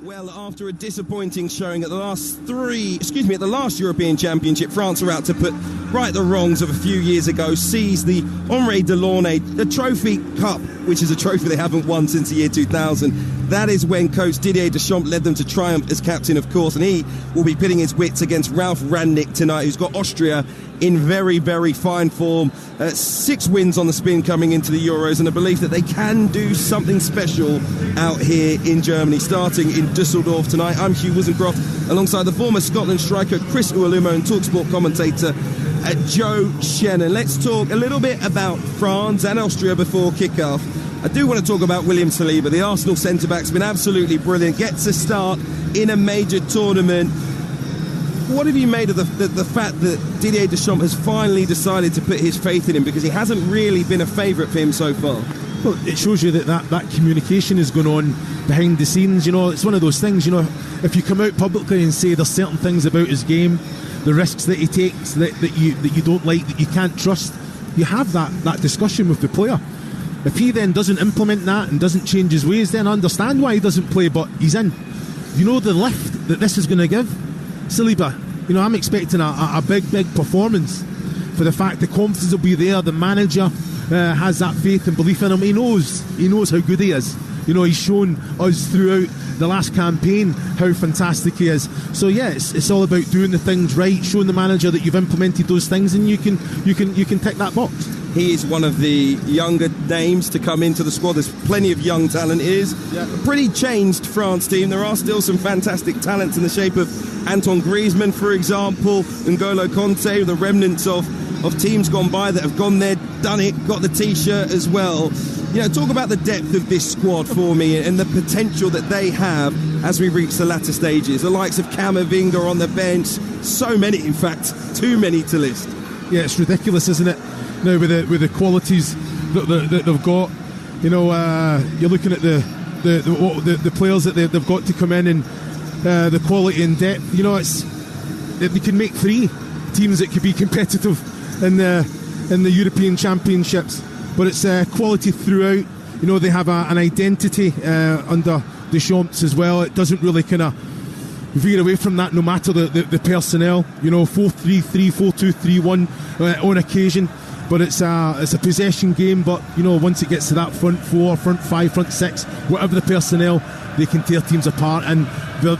Well, after a disappointing showing at the last European Championship, France are out to put right the wrongs of a few years ago, seize the Henri Delaunay, the Trophy Cup, which is a trophy they haven't won since the year 2000. That is when coach Didier Deschamps led them to triumph as captain, of course, and he will be pitting his wits against Ralf Rangnick tonight, who's got Austria in very, very fine form. 6 wins on the spin coming into the Euros, and a belief that they can do something special out here in Germany, starting in Dusseldorf tonight. I'm Hugh Wizencroft, alongside the former Scotland striker Chris Iwelumo and Talksport commentator Joe Shennan. Let's talk a little bit about France and Austria before kick-off. I do want to talk about William Saliba, the Arsenal centre-back's been absolutely brilliant, gets a start in a major tournament. What have you made of the fact that Didier Deschamps has finally decided to put his faith in him, because he hasn't really been a favourite for him so far? Well, it shows you that communication is going on behind the scenes. You know, it's one of those things, you know, if you come out publicly and say there's certain things about his game, the risks that he takes that you don't like, that you can't trust, you have that discussion with the player. If he then doesn't implement that and doesn't change his ways, then I understand why he doesn't play, but he's in. You know the lift that this is going to give Saliba. You know, I'm expecting a big performance, for the fact the confidence will be there. The manager has that faith and belief in him. He knows how good he is. You know, he's shown us throughout the last campaign how fantastic he is. So yeah, it's all about doing the things right, showing the manager that you've implemented those things, and you can tick that box. He is one of the younger names to come into the squad. There's plenty of young talent. It is a pretty changed France team. There are still some fantastic talents in the shape of Antoine Griezmann, for example, N'Golo Kanté, the remnants of teams gone by that have gone there, done it, got the T-shirt as well. You know, talk about the depth of this squad for me and the potential that they have as we reach the latter stages. The likes of Camavinga on the bench, so many, in fact, too many to list. Yeah, it's ridiculous, isn't it? Now with the qualities that they've got, you know, you're looking at the players that they've got to come in, and the quality and depth. You know, they can make 3 teams that could be competitive in the European Championships, but it's quality throughout. You know, they have an identity under Deschamps as well. It doesn't really kind of veer away from that, no matter the personnel. You know, 4-3-3, 4-2-3-1 on occasion. But it's a possession game. But you know, once it gets to that front 4, front 5, front 6, whatever the personnel, they can tear teams apart, and the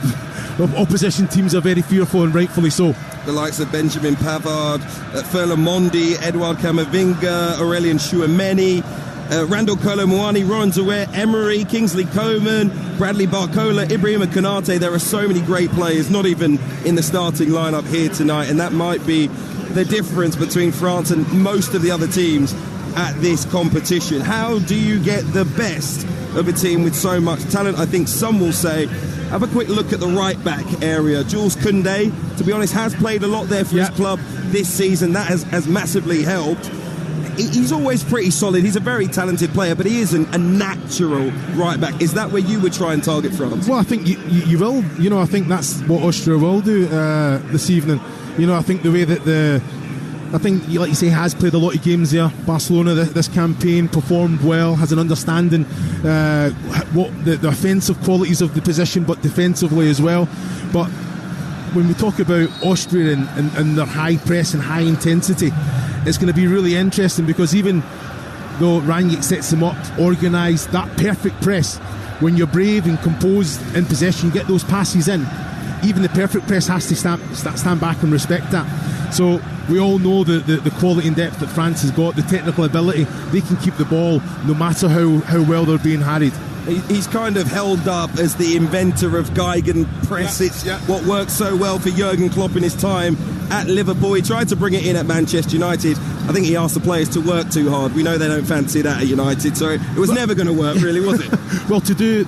opposition teams are very fearful, and rightfully so. The likes of Benjamin Pavard, Ferland Mendy, Edouard Camavinga, Aurélien Chouameni, Randall Kolo Muani, Ron Zaire, Emery, Kingsley Coman, Bradley Barcola, Ibrahima Konate. There are so many great players, not even in the starting lineup here tonight, and that might be the difference between France and most of the other teams at this competition. How do you get the best of a team with so much talent? I think some will say, have a quick look at the right-back area. Jules Koundé, to be honest, has played a lot there for his club this season. That has massively helped. He's always pretty solid. He's a very talented player, but he isn't a natural right-back. Is that where you would try and target France? Well, I think you will. You know, I think that's what Austria will do this evening. You know, I think the way that I think, like you say, has played a lot of games there. Barcelona this campaign, performed well, has an understanding what the offensive qualities of the position, but defensively as well. But when we talk about Austria and their high press and high intensity, it's going to be really interesting, because even though Rangnick sets them up, organised, that perfect press, when you're brave and composed in possession, you get those passes in. Even the perfect press has to stand back and respect that. So we all know the quality and depth that France has got, the technical ability. They can keep the ball no matter how well they're being harried. He's kind of held up as the inventor of Geigen press. It's what worked so well for Jurgen Klopp in his time at Liverpool. He tried to bring it in at Manchester United. I think he asked the players to work too hard. We know they don't fancy that at United, so it was never going to work, really, was it? Well, to do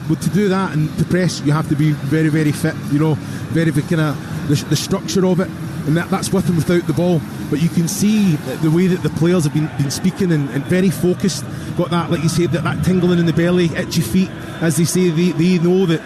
that and to press, you have to be very, very fit. You know, very kind of the structure of it, and that's with and without the ball. But you can see the way that the players have been speaking and very focused. Got that, like you said, that tingling in the belly, itchy feet, as they say. They know that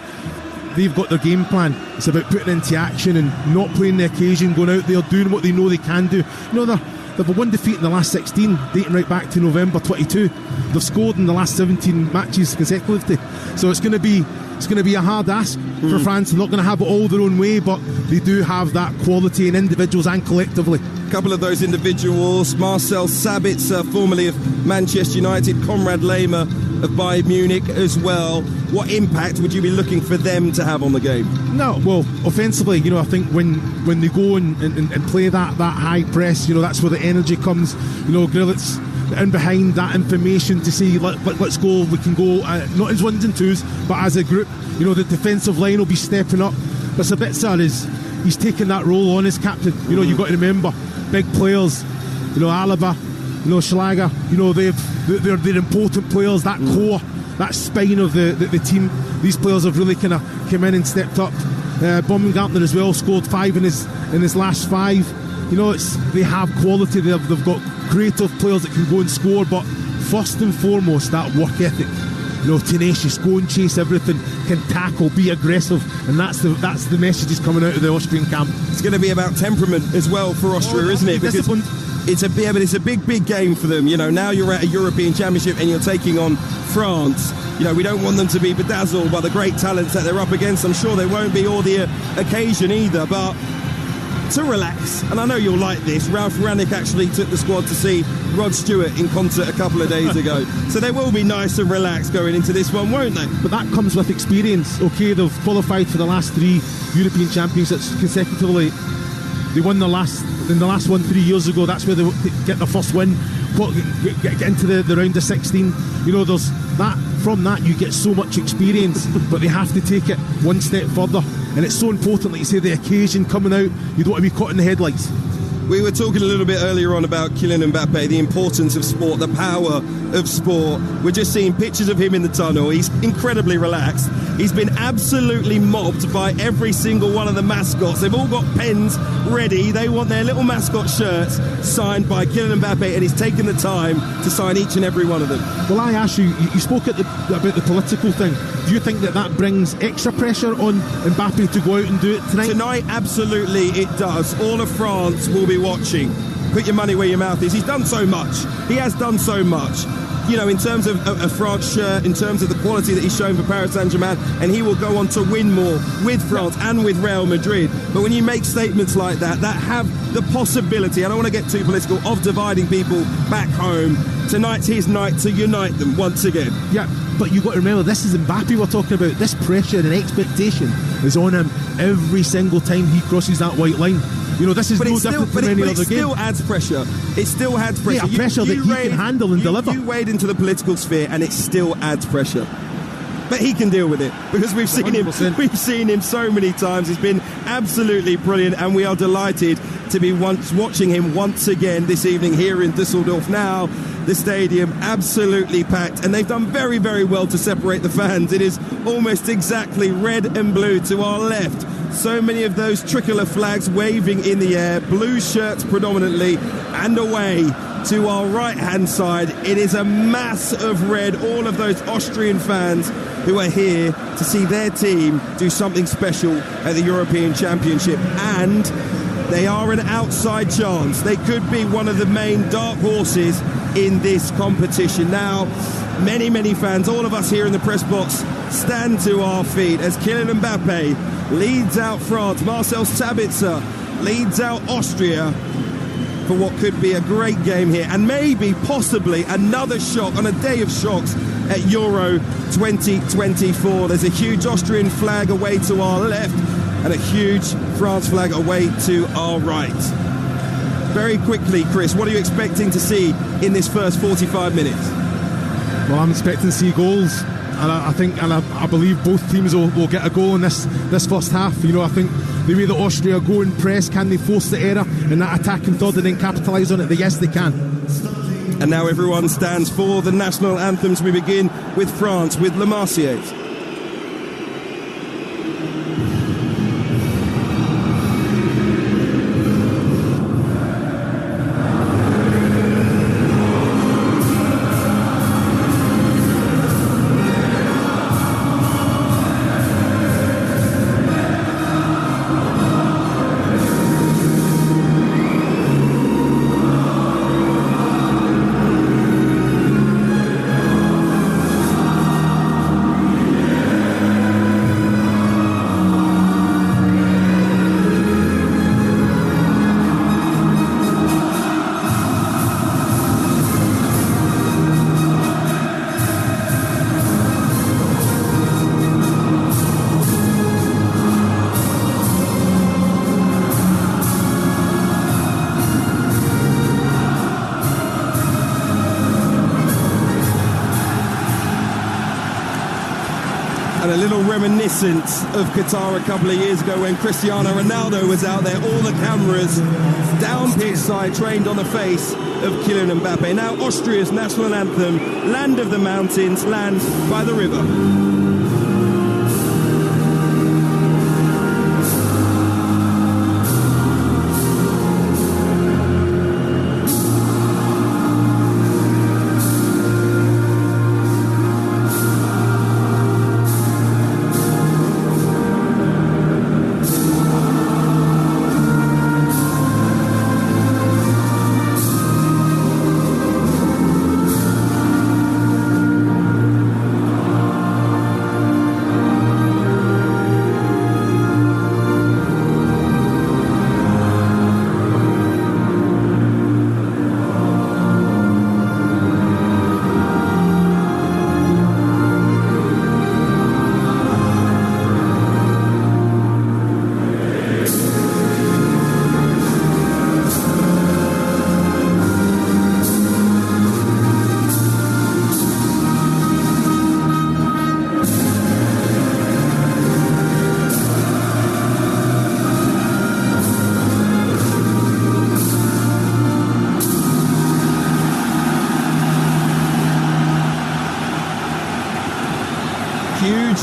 they've got their game plan. It's about putting into action and not playing the occasion, going out there, doing what they know they can do. You know, they've won defeat in the last 16, dating right back to November 22. They've scored in the last 17 matches consecutively. So it's going to be It's going to be a hard ask for France. They're not going to have it all their own way, but they do have that quality in individuals and collectively. A couple of those individuals, Marcel Sabitzer, formerly of Manchester United, Konrad Lehmer of Bayern Munich as well. What impact would you be looking for them to have on the game? No, well, offensively, I think when they go and play that high press, that's where the energy comes. Grillit's in behind that information to say, let's go, we can go, not as ones and twos, but as a group. The defensive line will be stepping up. But Sabitzer he's taking that role on as captain. You've got to remember, big players, Alaba, Schlager, they're important players, that core, that spine of the team. These players have really kind of come in and stepped up. Baumgartner as well scored 5 in his last 5. They have quality. They've got creative players that can go and score, but first and foremost, that work ethic. Tenacious, go and chase everything, can tackle, be aggressive, and that's the messages coming out of the Austrian camp. It's going to be about temperament as well for Austria, isn't it? Because it's a big game for them. Now you're at a European Championship and you're taking on France. We don't want them to be bedazzled by the great talents that they're up against. I'm sure they won't be, or the occasion either, but to relax, and I know you'll like this, Ralph Rangnick actually took the squad to see Rod Stewart in concert a couple of days ago. So they will be nice and relaxed going into this one, won't they? But that comes with experience. Okay, they've qualified for the last 3 European Championships consecutively. They won in the last one 3 years ago. That's where they get the first win, get into the round of 16. There's that. From that you get so much experience, but they have to take it one step further, and it's so important, like you say, the occasion coming out. You don't want to be caught in the headlights. We were talking a little bit earlier on about Kylian Mbappe, the importance of sport, the power of sport. We're just seeing pictures of him in the tunnel. He's incredibly relaxed. He's been absolutely mobbed by every single one of the mascots. They've all got pens ready. They want their little mascot shirts signed by Kylian Mbappe, and he's taken the time to sign each and every one of them. Well, I asked you spoke about the political thing. Do you think that brings extra pressure on Mbappe to go out and do it tonight? Tonight, absolutely it does. All of France will be watching. Put your money where your mouth is. He's done so much. He has done so much. In terms of a France shirt, in terms of the quality that he's shown for Paris Saint-Germain, and he will go on to win more with France and with Real Madrid. But when you make statements like that have the possibility, I don't want to get too political, of dividing people back home, tonight's his night to unite them once again. Yeah, but you've got to remember, this is Mbappe we're talking about. This pressure and expectation is on him every single time he crosses that white line. This is no different from any other game. It still adds pressure. It still adds pressure. Yeah, pressure that he can handle and deliver. You wade into the political sphere and it still adds pressure. But he can deal with it, because we've seen 100%. We've seen him so many times. He's been absolutely brilliant, and we are delighted to be watching him once again this evening here in Düsseldorf. Now the stadium absolutely packed, and they've done very, very well to separate the fans. It is almost exactly red and blue to our left. So many of those tricolour flags waving in the air, blue shirts predominantly, and away to our right-hand side, it is a mass of red. All of those Austrian fans who are here to see their team do something special at the European Championship, and they are an outside chance. They could be one of the main dark horses in this competition. Now, many, many fans, all of us here in the press box, stand to our feet as Kylian Mbappe leads out France. Marcel Sabitzer leads out Austria for what could be a great game here, and maybe, possibly, another shock on a day of shocks at Euro 2024. There's a huge Austrian flag away to our left and a huge France flag away to our right. Very quickly, Chris, what are you expecting to see in this first 45 minutes? Well, I'm expecting to see goals, and I believe both teams will get a goal in this first half. I think the way that Austria go and press, can they force the error in that attacking third and then capitalise on it? Yes, they can. And now everyone stands for the national anthems. We begin with France, with Le Marseillaise. reminiscent of Qatar a couple of years ago when Cristiano Ronaldo was out there, all the cameras down pitch side trained on the face of Kylian Mbappe. Now Austria's national anthem, Land of the Mountains, Land by the River.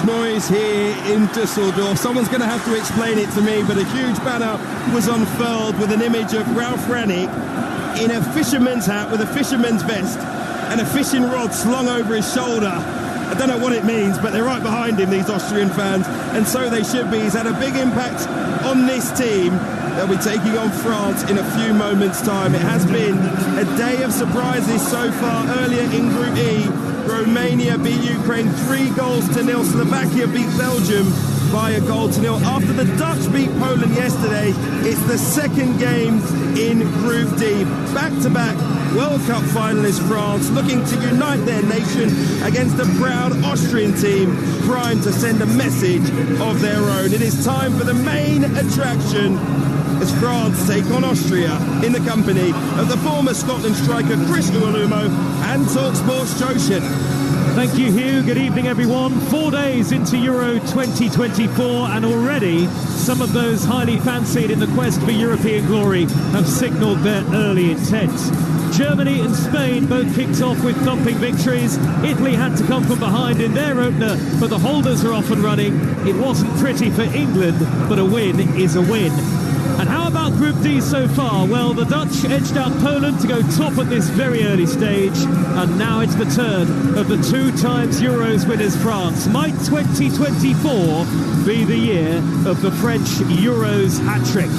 Noise here in Dusseldorf. Someone's going to have to explain it to me, but a huge banner was unfurled with an image of Ralf Rangnick in a fisherman's hat with a fisherman's vest and a fishing rod slung over his shoulder. I don't know what it means, but they're right behind him, these Austrian fans, and so they should be. He's had a big impact on this team. They'll be taking on France in a few moments' time. It has been a day of surprises so far. Earlier in Group E, Romania beat Ukraine 3-0. Slovakia beat Belgium by 1-0. After the Dutch beat Poland yesterday, it's the second game in Group D. Back-to-back World Cup finalist France looking to unite their nation against a proud Austrian team primed to send a message of their own. It is time for the main attraction as France take on Austria in the company of the former Scotland striker Chris Iwelumo and Talksport's Joe Shennan. Thank you, Hugh. Good evening, everyone. 4 days into Euro 2024, and already some of those highly fancied in the quest for European glory have signalled their early intent. Germany and Spain both kicked off with thumping victories. Italy had to come from behind in their opener, but the holders are off and running. It wasn't pretty for England, but a win is a win. And how about Group D so far? Well, the Dutch edged out Poland to go top at this very early stage, and now it's the turn of the 2 times Euros winners France. Might 2024 be the year of the French Euros hat-trick?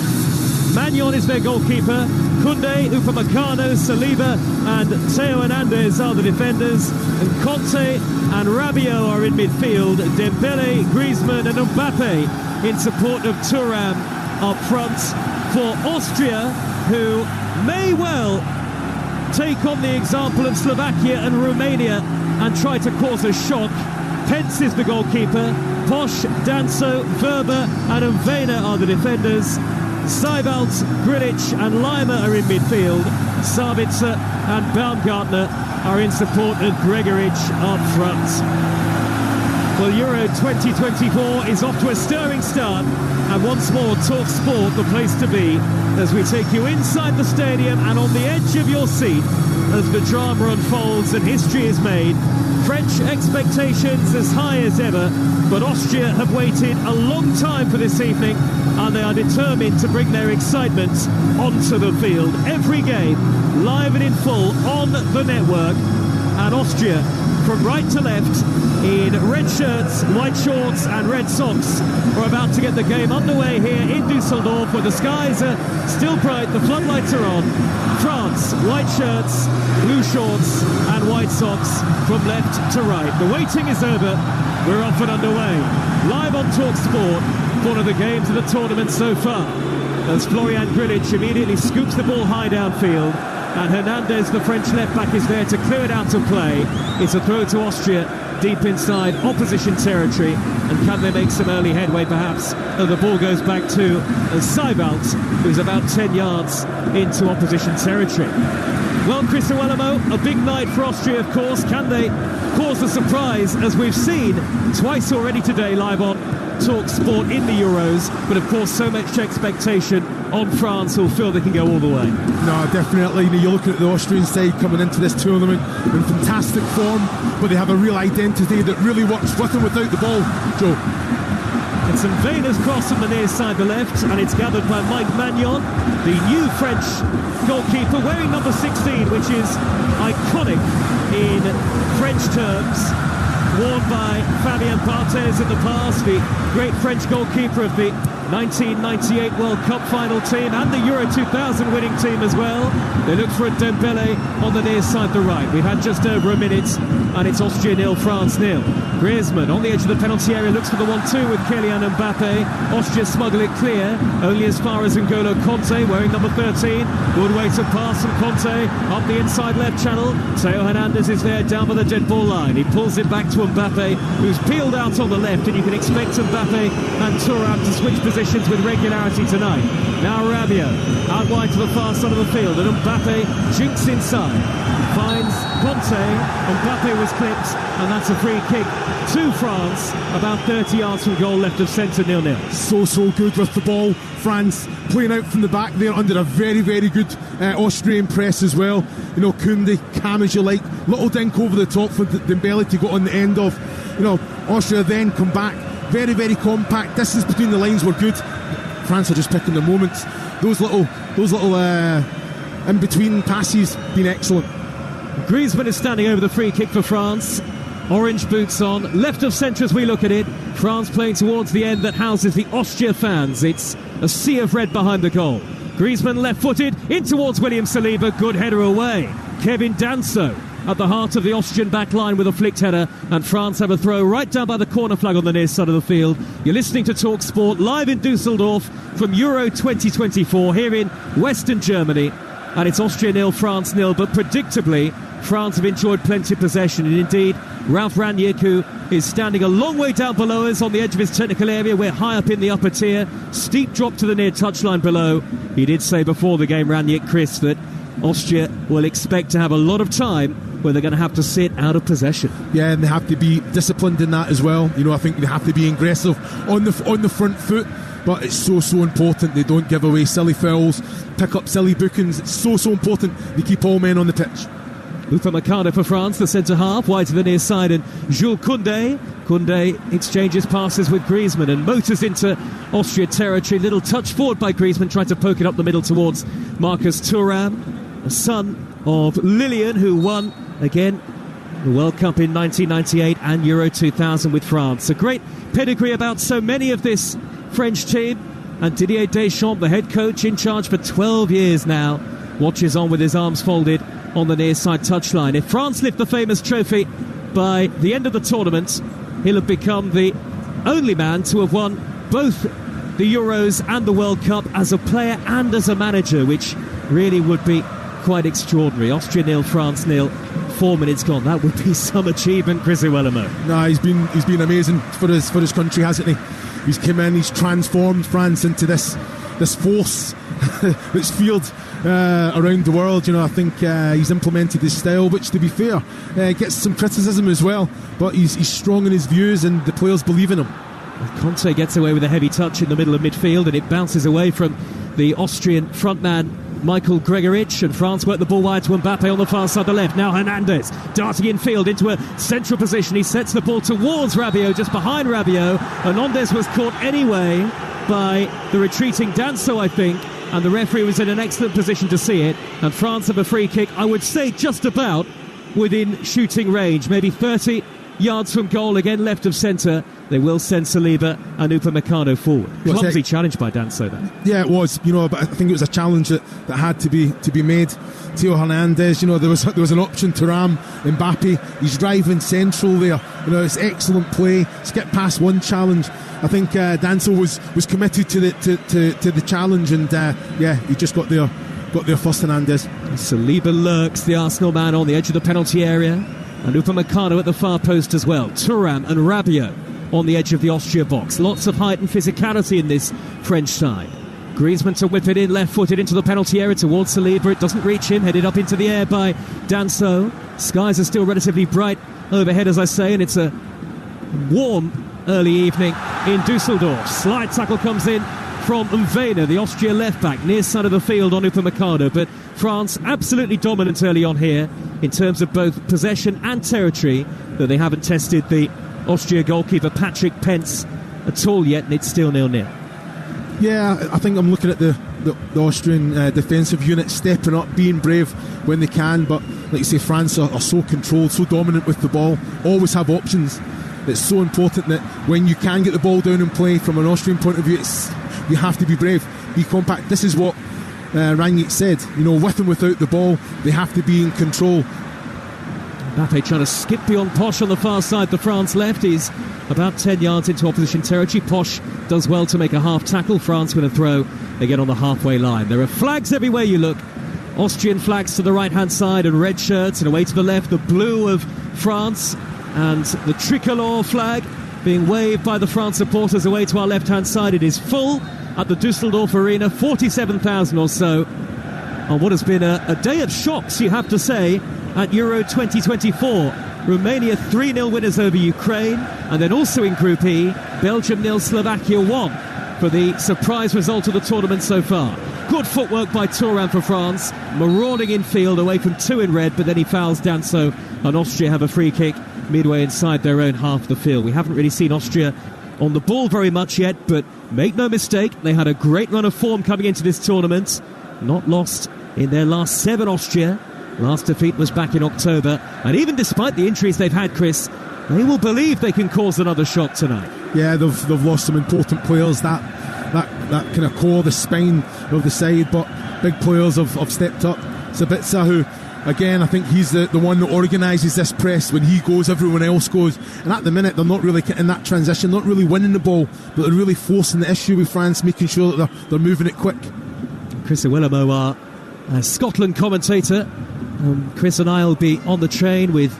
Magnon is their goalkeeper. Koundé, Upamecano, Saliba and Theo Hernandez are the defenders. And Conte and Rabiot are in midfield. Dembele, Griezmann and Mbappe in support of Thuram up front for Austria, who may well take on the example of Slovakia and Romania and try to cause a shock. Pence is the goalkeeper. Posch, Danso, Verber and Mvena are the defenders. Seibalt, Grilic and Lima are in midfield. Sabitzer and Baumgartner are in support of Gregoritsch up front. Well, Euro 2024 is off to a stirring start, and once more Talksport the place to be as we take you inside the stadium and on the edge of your seat as the drama unfolds and history is made. French expectations as high as ever, but Austria have waited a long time for this evening and they are determined to bring their excitement onto the field. Every game live and in full on the network, and Austria from right to left in red shirts, white shorts and red socks are about to get the game underway here in Dusseldorf, where the skies are still bright, the floodlights are on. France, white shirts, blue shorts and white socks from left to right. The waiting is over, we're off and underway. Live on Talksport, one of the games of the tournament so far, as Florian Grilic immediately scoops the ball high downfield, and Hernandez, the French left-back, is there to clear it out of play. It's a throw to Austria, deep inside opposition territory, and can they make some early headway perhaps? And the ball goes back to Seiwald, who's about 10 yards into opposition territory. Well, Chris Iwelumo, a big night for Austria, of course. Can they cause a surprise, as we've seen twice already today live on Talksport in the Euros? But of course, so much expectation on France, who'll feel they can go all the way. No, definitely. You're looking at the Austrian side coming into this tournament in fantastic form, but they have a real identity that really works with and without the ball, Joe. It's a Vayner's cross from the near side, the left, and it's gathered by Mike Magnon, the new French goalkeeper, wearing number 16, which is iconic in French terms, worn by Fabien Barthez in the past, the great French goalkeeper of the 1998 World Cup final team and the Euro 2000 winning team as well. They look for a Dembele on the near side, the right. We've had just over a minute, and it's Austria 0, France 0. Griezmann on the edge of the penalty area looks for the 1-2 with Kylian Mbappe. Austria smuggle it clear, only as far as N'Golo Kanté, wearing number 13. Good way to pass from Kanté up the inside left channel. Theo Hernandez is there down by the dead ball line. He pulls it back to Mbappe, who's peeled out on the left, and you can expect Mbappe and Thuram to switch positions with regularity tonight. Now Rabiot out wide to the far side of the field, and Mbappe jinks inside, finds Kanté. Mbappe was clipped, and that's a free kick to France, about 30 yards from goal, left of centre, 0-0. So good with the ball. France playing out from the back there under a very good Austrian press as well. You know, Koundé, calm as you like, little dink over the top for Dembele to go on the end of. You know, Austria then come back, very compact. Distance between the lines were good. France are just picking the moments. Those little in between passes been excellent. Griezmann is standing over the free kick for France. Orange boots on, left of centre as we look at it. France playing towards the end that houses the Austria fans. It's a sea of red behind the goal. Griezmann left-footed in towards William Saliba. Good header away. Kevin Danso at the heart of the Austrian back line with a flicked header, and France have a throw right down by the corner flag on the near side of the field. You're listening to Talksport live in Dusseldorf from Euro 2024 here in Western Germany, and it's Austria 0, France 0, but predictably France have enjoyed plenty of possession, and indeed Ralf Rangnick, who is standing a long way down below us on the edge of his technical area. We're high up in the upper tier, steep drop to the near touchline below. He did say before the game, Rangnick, Chris, that Austria will expect to have a lot of time where they're going to have to sit out of possession. Yeah, and they have to be disciplined in that as well. You know, I think they have to be aggressive on the front foot, but it's so important they don't give away silly fouls, pick up silly bookings. It's so important they keep all men on the pitch. Upamecano for France, the centre half, wide to the near side, and Jules Koundé. Koundé exchanges passes with Griezmann and motors into Austria territory. Little touch forward by Griezmann, trying to poke it up the middle towards Marcus Thuram, a son of Lilian, who won again the World Cup in 1998 and Euro 2000 with France. A great pedigree about so many of this French team, and Didier Deschamps, the head coach in charge for 12 years now, watches on with his arms folded on the near side touchline. If France lift the famous trophy by the end of the tournament, he'll have become the only man to have won both the Euros and the World Cup as a player and as a manager, which really would be quite extraordinary. Austria 0, France 0, 4 minutes gone. That would be some achievement, Chris Iwelumo. Nah, he's been amazing for his country, hasn't he? He's come in, he's transformed France into this force that's feared around the world. You know, I think he's implemented his style, which, to be fair, gets some criticism as well, but he's strong in his views and the players believe in him. Kanté gets away with a heavy touch in the middle of midfield, and it bounces away from the Austrian frontman Michael Gregoritsch, and France work the ball wide to Mbappe on the far side of the left. Now Hernandez darting infield into a central position. He sets the ball towards Rabiot, just behind Rabiot. Hernandez was caught anyway by the retreating Danso, I think, and the referee was in an excellent position to see it. And France have a free kick, I would say just about within shooting range, maybe 30 yards from goal, again left of centre. They will send Saliba and Upamecano forward. Clumsy challenge by Danso there. Yeah, it was, you know, but I think it was a challenge that had to be made. Theo Hernandez, you know, there was an option to ram Mbappe. He's driving central there. You know, it's excellent play. Skip past one challenge. I think Danso was committed to the challenge, and he just got there first. Hernandez. Saliba lurks, the Arsenal man, on the edge of the penalty area. And Upamecano at the far post as well. Thuram and Rabiot on the edge of the Austria box. Lots of height and physicality in this French side. Griezmann to whip it in, left-footed into the penalty area towards Saliba. It doesn't reach him, headed up into the air by Danso. Skies are still relatively bright overhead, as I say, and it's a warm early evening in Dusseldorf. Slide tackle comes in from Mvena, the Austria left-back, near side of the field on Upamecano. But France absolutely dominant early on here in terms of both possession and territory, though they haven't tested the Austria goalkeeper Patrick Pence at all yet, and it's still 0-0. Yeah, I think I'm looking at the Austrian defensive unit stepping up, being brave when they can, but like you say, France are so controlled, so dominant with the ball, always have options. It's so important that when you can get the ball down and play, from an Austrian point of view, you have to be brave, be compact. This is what Rangnick said, with and without the ball, they have to be in control. Mbappe trying to skip beyond Posh on the far side. The France left is about 10 yards into opposition territory. Posh does well to make a half tackle. France with a throw again on the halfway line. There are flags everywhere you look. Austrian flags to the right hand side and red shirts, and away to the left the blue of France and the tricolour flag being waved by the France supporters away to our left hand side. It is full at the Dusseldorf Arena, 47,000 or so on what has been a day of shocks, you have to say, at Euro 2024. Romania 3-0 winners over Ukraine, and then also in Group E, Belgium 0, Slovakia 1 for the surprise result of the tournament so far. Good footwork by Thuram for France, marauding in field away from 2 in red, but then he fouls Danso, and Austria have a free kick midway inside their own half of the field. We haven't really seen Austria on the ball very much yet, but make no mistake, they had a great run of form coming into this tournament. Not lost in their last 7, Austria. Last defeat was back in October, and even despite the injuries they've had, Chris, they will believe they can cause another shock tonight. Yeah, they've lost some important players, that kind of core, the spine of the side, but big players have stepped up. Sabitzer, who, again, I think he's the one that organises this press. When he goes, everyone else goes, and at the minute they're not really in that transition, not really winning the ball, but they're really forcing the issue with France, making sure that they're moving it quick. Chris Iwelumo, our Scotland commentator. Chris and I will be on the train with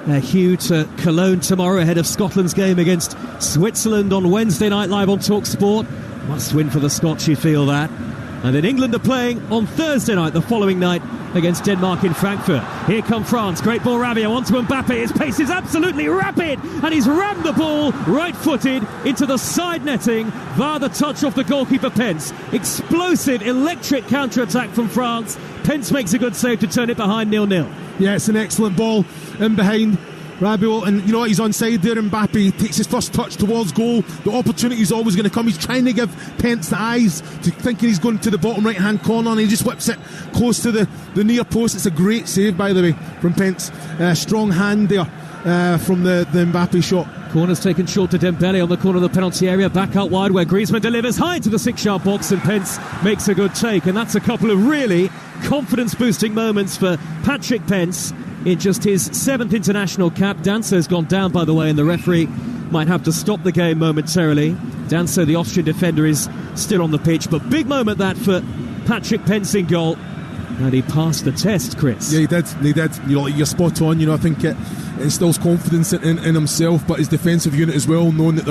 Hugh to Cologne tomorrow ahead of Scotland's game against Switzerland on Wednesday night live on Talksport. Must win for the Scots, you feel that. And then England are playing on Thursday night, the following night, against Denmark in Frankfurt. Here come France, great ball, Rabiot onto Mbappe. His pace is absolutely rapid, and he's rammed the ball right-footed into the side netting via the touch off the goalkeeper Pence. Explosive, electric counter-attack from France. Pence makes a good save to turn it behind 0-0. Yeah, it's an excellent ball in behind Rabiot, and you know what, he's onside there. Mbappe takes his first touch towards goal. The opportunity is always going to come. He's trying to give Pence the eyes, to thinking he's going to the bottom right hand corner, and he just whips it close to the near post. It's a great save, by the way, from Pence. Strong hand there from the Mbappe shot. Corner's taken short to Dembele on the corner of the penalty area, back out wide where Griezmann delivers high to the 6-yard box, and Pence makes a good take. And that's a couple of really confidence boosting moments for Patrick Pence in just his 7th international cap. Danso's gone down, by the way, and the referee might have to stop the game momentarily. Danso, the Austrian defender, is still on the pitch, but big moment that for Patrick Pence in goal. And he passed the test, Chris. Yeah, he did. You're spot on. I think it instills confidence in himself, but his defensive unit as well, knowing that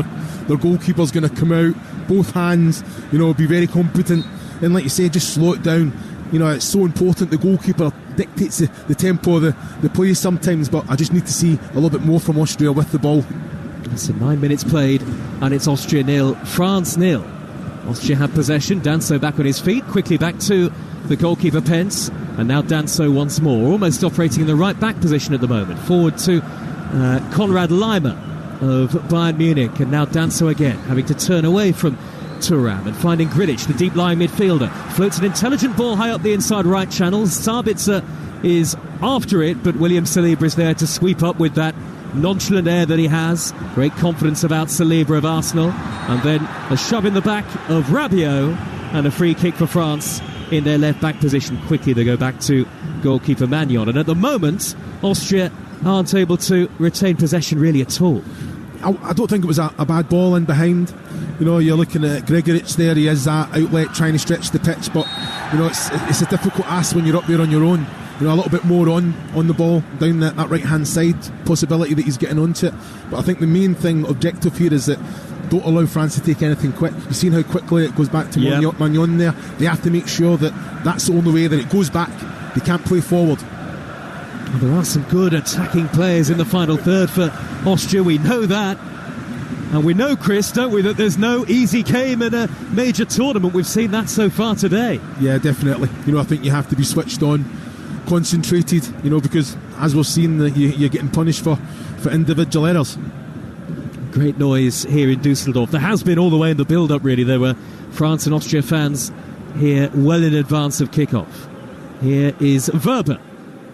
their goalkeeper's going to come out, both hands, be very competent, and like you say, just slow it down. It's so important. The goalkeeper dictates the tempo of the play sometimes, but I just need to see a little bit more from Austria with the ball. So 9 minutes played, and it's Austria 0, France 0. Austria have possession. Danso back on his feet, quickly back to the goalkeeper Pence, and now Danso once more, almost operating in the right back position at the moment. Forward to Konrad Laimer of Bayern Munich, and now Danso again, having to turn away from Thuram and finding Grilic, the deep-lying midfielder. Floats an intelligent ball high up the inside right channel. Sabitzer is after it, but William Saliba is there to sweep up with that nonchalant air that he has. Great confidence about Saliba of Arsenal. And then a shove in the back of Rabiot, and a free kick for France in their left-back position. Quickly they go back to goalkeeper Magnon, and at the moment Austria aren't able to retain possession really at all. I don't think it was a bad ball in behind. You're looking at Gregoric there. He is that outlet trying to stretch the pitch, but it's a difficult ask when you're up there on your own. a little bit more on the ball down that right hand side, possibility that he's getting onto it. But I think the main thing, objective here, is that don't allow France to take anything quick. You've seen how quickly it goes back to Magnon there. They have to make sure that that's the only way that it goes back. They can't play forward. Well, there are some good attacking players in the final third for Austria, we know that. And we know, Chris, don't we, that there's no easy game in a major tournament. We've seen that so far today. Yeah, definitely. I think you have to be switched on, concentrated, because as we've seen, you're getting punished for individual errors. Great noise here in Dusseldorf. There has been all the way in the build-up, really. There were France and Austria fans here well in advance of kick-off. Here is Werber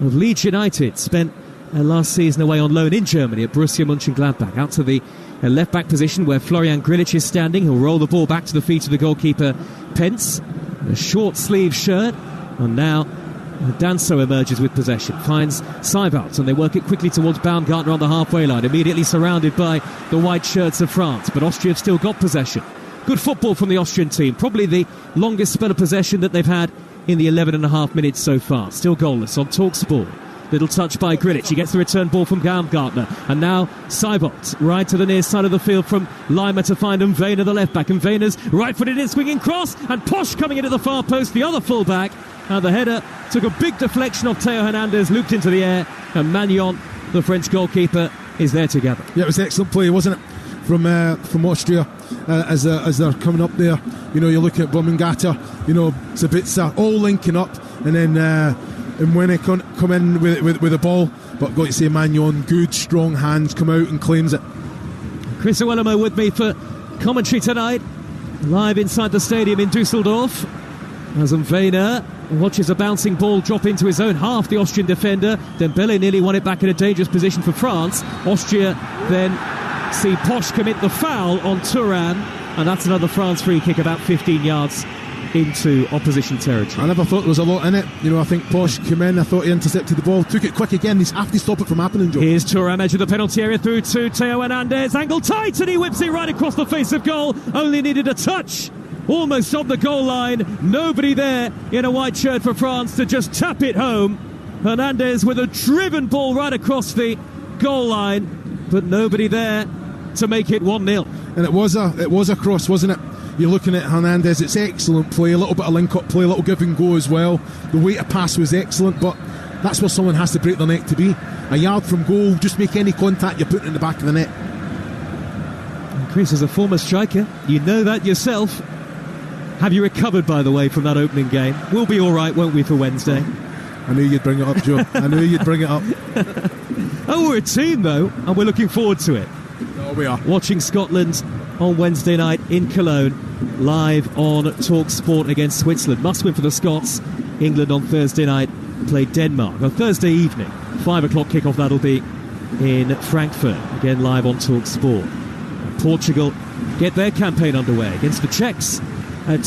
of Leeds United, spent last season away on loan in Germany at Borussia Mönchengladbach, out to the left-back position where Florian Grilic is standing. He'll roll the ball back to the feet of the goalkeeper, Pence. A short-sleeved shirt, and now Danso emerges with possession, finds Seibert, and they work it quickly towards Baumgartner on the halfway line, immediately surrounded by the white shirts of France, but Austria have still got possession. Good football from the Austrian team, probably the longest spell of possession that they've had in the 11.5 minutes so far. Still goalless on Talksport. Little touch by Grilic. He gets the return ball from Baumgartner. And now Seibert right to the near side of the field from Lima to find Mvena, the left back. And Mvena's right-footed in, swinging cross. And Posch coming into the far post, the other full-back. And the header took a big deflection off Theo Hernandez, looped into the air. And Magnon, the French goalkeeper, is there to gather. Yeah, it was excellent play, wasn't it? From Austria as they're coming up there. You're looking at Blumengata, Sabitzer, all linking up. And then... and when they come in with the ball, but got to say Magnon, good strong hands, come out and claims it. Chris Iwelumo with me for commentary tonight, live inside the stadium in Dusseldorf, as Mvena watches a bouncing ball drop into his own half, the Austrian defender. Dembele nearly won it back in a dangerous position for France. Austria then see Posch commit the foul on Thuram, and that's another France free kick about 15 yards into opposition territory. I never thought there was a lot in it. I think Posch came in, I thought he intercepted the ball, took it quick again. They have to stop it from happening, Joe. Here's Thuram, edge of the penalty area, through to Theo Hernandez, angle tight, and he whips it right across the face of goal. Only needed a touch, almost on the goal line. Nobody there in a white shirt for France to just tap it home. Hernandez with a driven ball right across the goal line, but nobody there to make it 1-0. And it was a cross, wasn't it? You're looking at Hernandez, it's excellent play, a little bit of link-up play, a little give and go as well. The way to pass was excellent, but that's where someone has to break their neck to be. A yard from goal, just make any contact, you're putting in the back of the net. And Chris, as a former striker, you know that yourself. Have you recovered, by the way, from that opening game? We'll be all right, won't we, for Wednesday? I knew you'd bring it up, Joe. I knew you'd bring it up. Oh, we're a team, though, and we're looking forward to it. Oh, we are. Watching Scotland on Wednesday night in Cologne, live on Talksport against Switzerland. Must win for the Scots. England on Thursday night play Denmark. On Thursday evening, 5 o'clock kickoff, that'll be in Frankfurt. Again, live on Talksport. Portugal get their campaign underway against the Czechs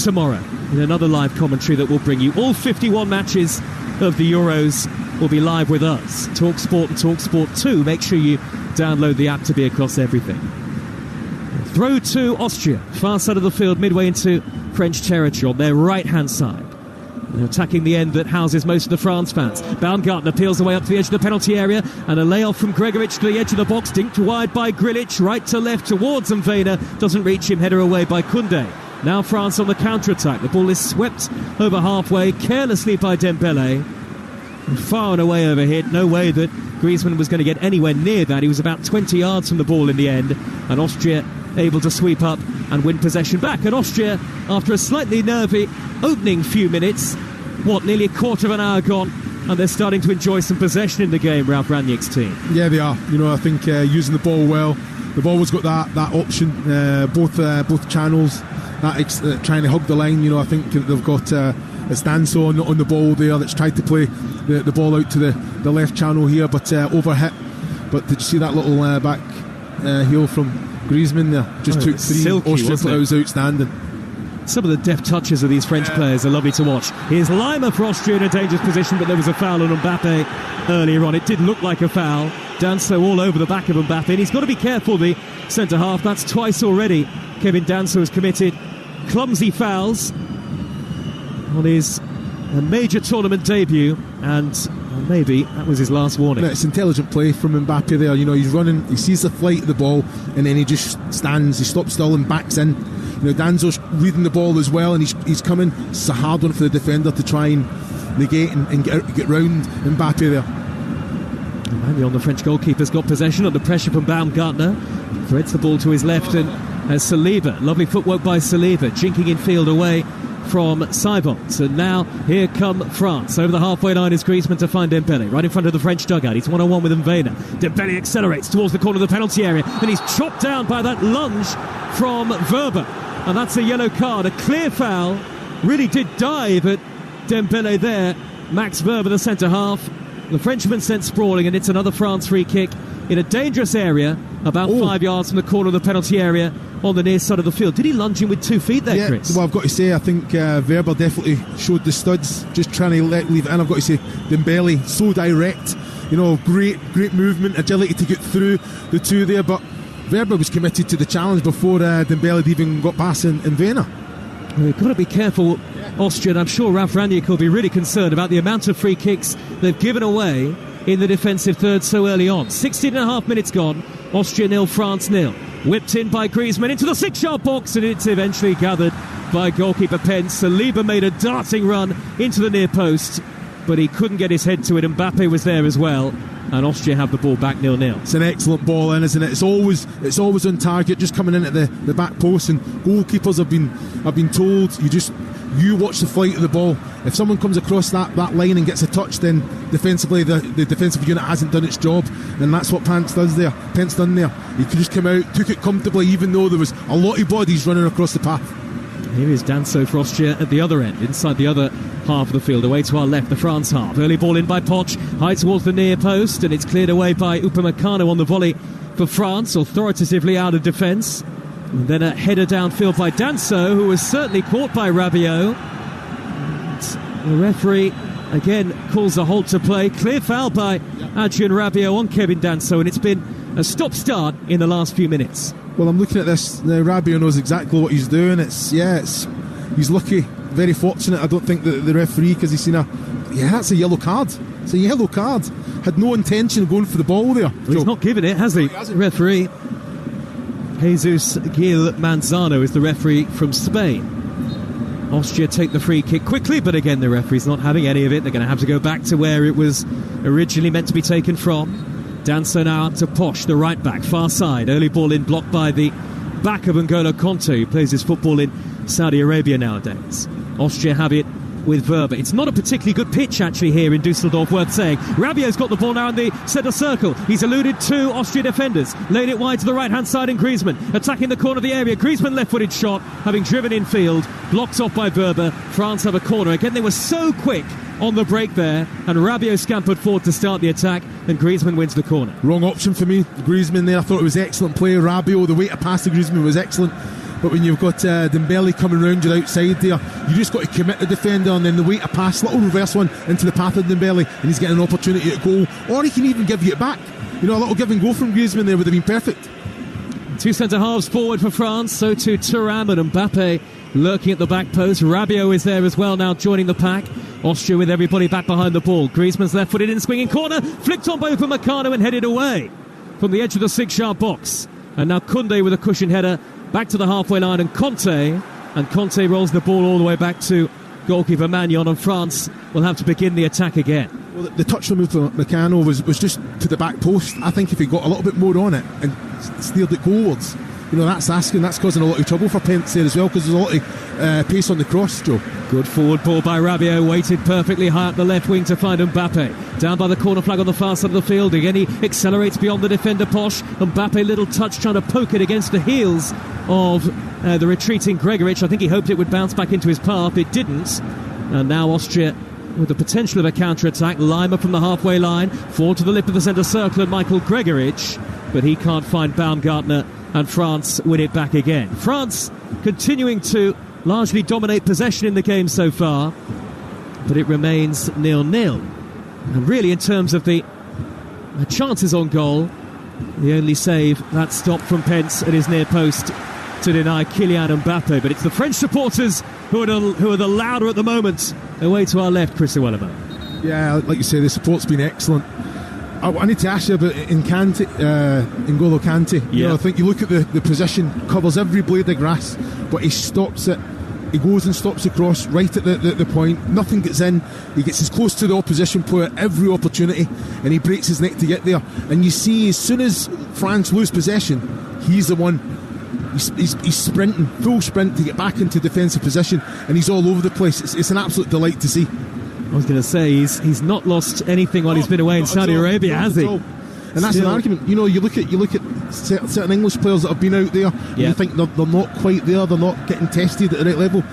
tomorrow in another live commentary that will bring you all 51 matches of the Euros. Will be live with us. Talksport and Talksport 2. Make sure you download the app to be across everything. Throw to Austria, far side of the field, midway into French territory on their right-hand side. They're attacking the end that houses most of the France fans. Baumgartner peels away up to the edge of the penalty area, and a layoff from Gregovic to the edge of the box, dinked wide by Grilic, right to left towards Mvena, doesn't reach him, header away by Koundé. Now France on the counter-attack. The ball is swept over halfway, carelessly by Dembele. And far and away overhit. No way that Griezmann was going to get anywhere near that. He was about 20 yards from the ball in the end, and Austria able to sweep up and win possession back. And Austria, after a slightly nervy opening few minutes, nearly a quarter of an hour gone, and they're starting to enjoy some possession in the game, Ralph Rangnick's team. Yeah, they are. I think using the ball well. They've always got that option, both channels, trying to hug the line. I think they've got it's Danso on the ball there that's tried to play the ball out to the left channel here, but overhit. But did you see that little back heel from Griezmann there? Just took three. Silky, Austria, it was outstanding. Some of the deft touches of these French players are lovely to watch. Here's Lima for Austria in a dangerous position, but there was a foul on Mbappe earlier on. It did look like a foul. Danso all over the back of Mbappe, and he's got to be careful, the centre-half. That's twice already Kevin Danso has committed clumsy fouls on his major tournament debut, and Well, maybe that was his last warning. It's intelligent play from Mbappe there. You know, he's running, he sees the flight of the ball, and then he just stands, he stops still and backs in. You know, Danzo's reading the ball as well, and he's coming. It's a hard one for the defender to try and negate and get round Mbappe there. Manuel, the French goalkeeper's got possession under pressure from Baumgartner. Threads the ball to his left, and Saliba, lovely footwork by Saliba, jinking in field away from Sybont. And now here come France. Over the halfway line is Griezmann to find Dembele, right in front of the French dugout. He's one-on-one with Mvena. Dembele accelerates towards the corner of the penalty area, and he's chopped down by that lunge from Verba. And that's a yellow card, a clear foul. Really did dive at Dembele there. Max Verba, the centre-half. The Frenchman sent sprawling, and it's another France free kick in a dangerous area, about 5 yards from the corner of the penalty area on the near side of the field. Did he lunge in with 2 feet there, Chris? Well, I've got to say, I think Verba definitely showed the studs, just trying to leave it in. I've got to say, Dembele, so direct, you know, great movement, agility to get through the two there, but Verba was committed to the challenge before Dembele had even got past in Vena. We've got to be careful, Austria, and I'm sure Ralf Rangnick will be really concerned about the amount of free kicks they've given away in the defensive third so early on. 16 and a half minutes gone, Austria 0, France 0. Whipped in by Griezmann into the 6-yard box, and it's eventually gathered by goalkeeper Pence. Saliba made a darting run into the near post, but he couldn't get his head to it. Mbappe was there as well, and Austria have the ball back 0-0. It's an excellent ball in, isn't it? It's always on target, just coming in at the back post, and goalkeepers have been told, you watch the flight of the ball. If someone comes across that line and gets a touch, then defensively the defensive unit hasn't done its job, and that's what Pence done there. He could just come out, took it comfortably, even though there was a lot of bodies running across the path. Here is Danso for Austria at the other end, inside the other half of the field, away to our left, the France half. Early ball in by Poch, high towards the near post, and it's cleared away by Upamecano on the volley for France, authoritatively out of defence. And then a header downfield by Danso, who was certainly caught by Rabiot. And the referee again calls a halt to play. Clear foul by Adrien Rabiot on Kevin Danso, and it's been a stop-start in the last few minutes. Well, I'm looking at this now. Rabiot knows exactly what he's doing. He's lucky, very fortunate. I don't think that the referee, because he's seen that's a yellow card. It's a yellow card. Had no intention of going for the ball there. Well, he's not given it, has he? Referee Jesus Gil Manzano is the referee from Spain. Austria take the free kick quickly, but again the referee's not having any of it. They're going to have to go back to where it was originally meant to be taken from. Danso now up to Poch, the right back, far side. Early ball in, blocked by the back of N'Golo Conte, who plays his football in Saudi Arabia nowadays. Austria have it with Verba. It's not a particularly good pitch actually here in Dusseldorf, worth saying. Rabiot's got the ball now in the centre circle. He's eluded 2 Austrian defenders, laid it wide to the right hand side, and Griezmann attacking the corner of the area. Griezmann left-footed shot, having driven in field, blocked off by Verba. France have a corner. Again, they were so quick on the break there, and Rabiot scampered forward to start the attack, and Griezmann wins the corner. Wrong option for me, Griezmann there. I thought it was excellent play. Rabiot, the way to pass to Griezmann was excellent. But when you've got Dembele coming round your outside there, you just got to commit the defender, and then the way to pass, little reverse one into the path of Dembele, and he's getting an opportunity to goal, or he can even give you it back. You know, a little give and go from Griezmann there would have been perfect. 2 centre-halves forward for France, so too Thuram and Mbappe lurking at the back post. Rabiot is there as well now, joining the pack. Austria with everybody back behind the ball. Griezmann's left-footed in, swinging corner, flicked on by Upamecano and headed away from the edge of the 6-yard box. And now Koundé with a cushion header back to the halfway line, and Conte rolls the ball all the way back to goalkeeper Magnon, and France will have to begin the attack again. Well, the touch from Upamecano was just to the back post. I think if he got a little bit more on it and steered it goalwards, you know, that's causing a lot of trouble for Pence there as well, because there's a lot of pace on the cross, Joe. Good forward ball by Rabiot, weighted perfectly high up the left wing to find Mbappe. Down by the corner flag on the far side of the field. Again, he accelerates beyond the defender, Poch. Mbappe, little touch, trying to poke it against the heels of the retreating Gregoritsch. I think he hoped it would bounce back into his path. It didn't. And now Austria with the potential of a counter-attack. Lima from the halfway line, forward to the lip of the centre circle, and Michael Gregoritsch, but he can't find Baumgartner, and France win it back again. France continuing to largely dominate possession in the game so far, but it remains 0-0. And really, in terms of the chances on goal, the only save, that stop from Pence at his near post to deny Kylian Mbappe. But it's the French supporters who are the louder at the moment. Away to our left, Chris Iwelumo. Yeah, like you say, the support's been excellent. I need to ask you about N'Golo Kante. You know, I think you look at the position, covers every blade of grass, but he stops it. He goes and stops the cross right at the point. Nothing gets in. He gets as close to the opposition player every opportunity, and he breaks his neck to get there. And you see, as soon as France lose possession, he's the one. He's sprinting, full sprint to get back into defensive position, and he's all over the place. It's an absolute delight to see. I was going to say, he's not lost anything while he's been away in Saudi Arabia, has he? And that's an argument. You know, you look at certain English players that have been out there, and you think they're not quite there, they're not getting tested at the right level.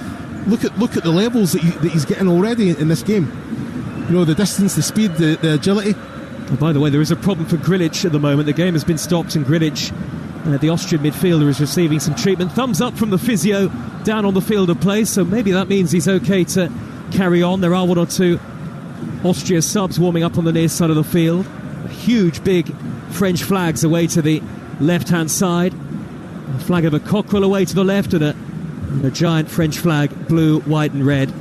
Look at the levels that he's getting already in this game. You know, the distance, the speed, the agility. Oh, by the way, there is a problem for Grilic at the moment. The game has been stopped, and Grilic, the Austrian midfielder, is receiving some treatment. Thumbs up from the physio down on the field of play, so maybe that means he's okay to carry on. There are one or two Austria subs warming up on the near side of the field. Huge big French flags away to the left-hand side. A flag of a cockerel away to the left, and a giant French flag, blue, white and red.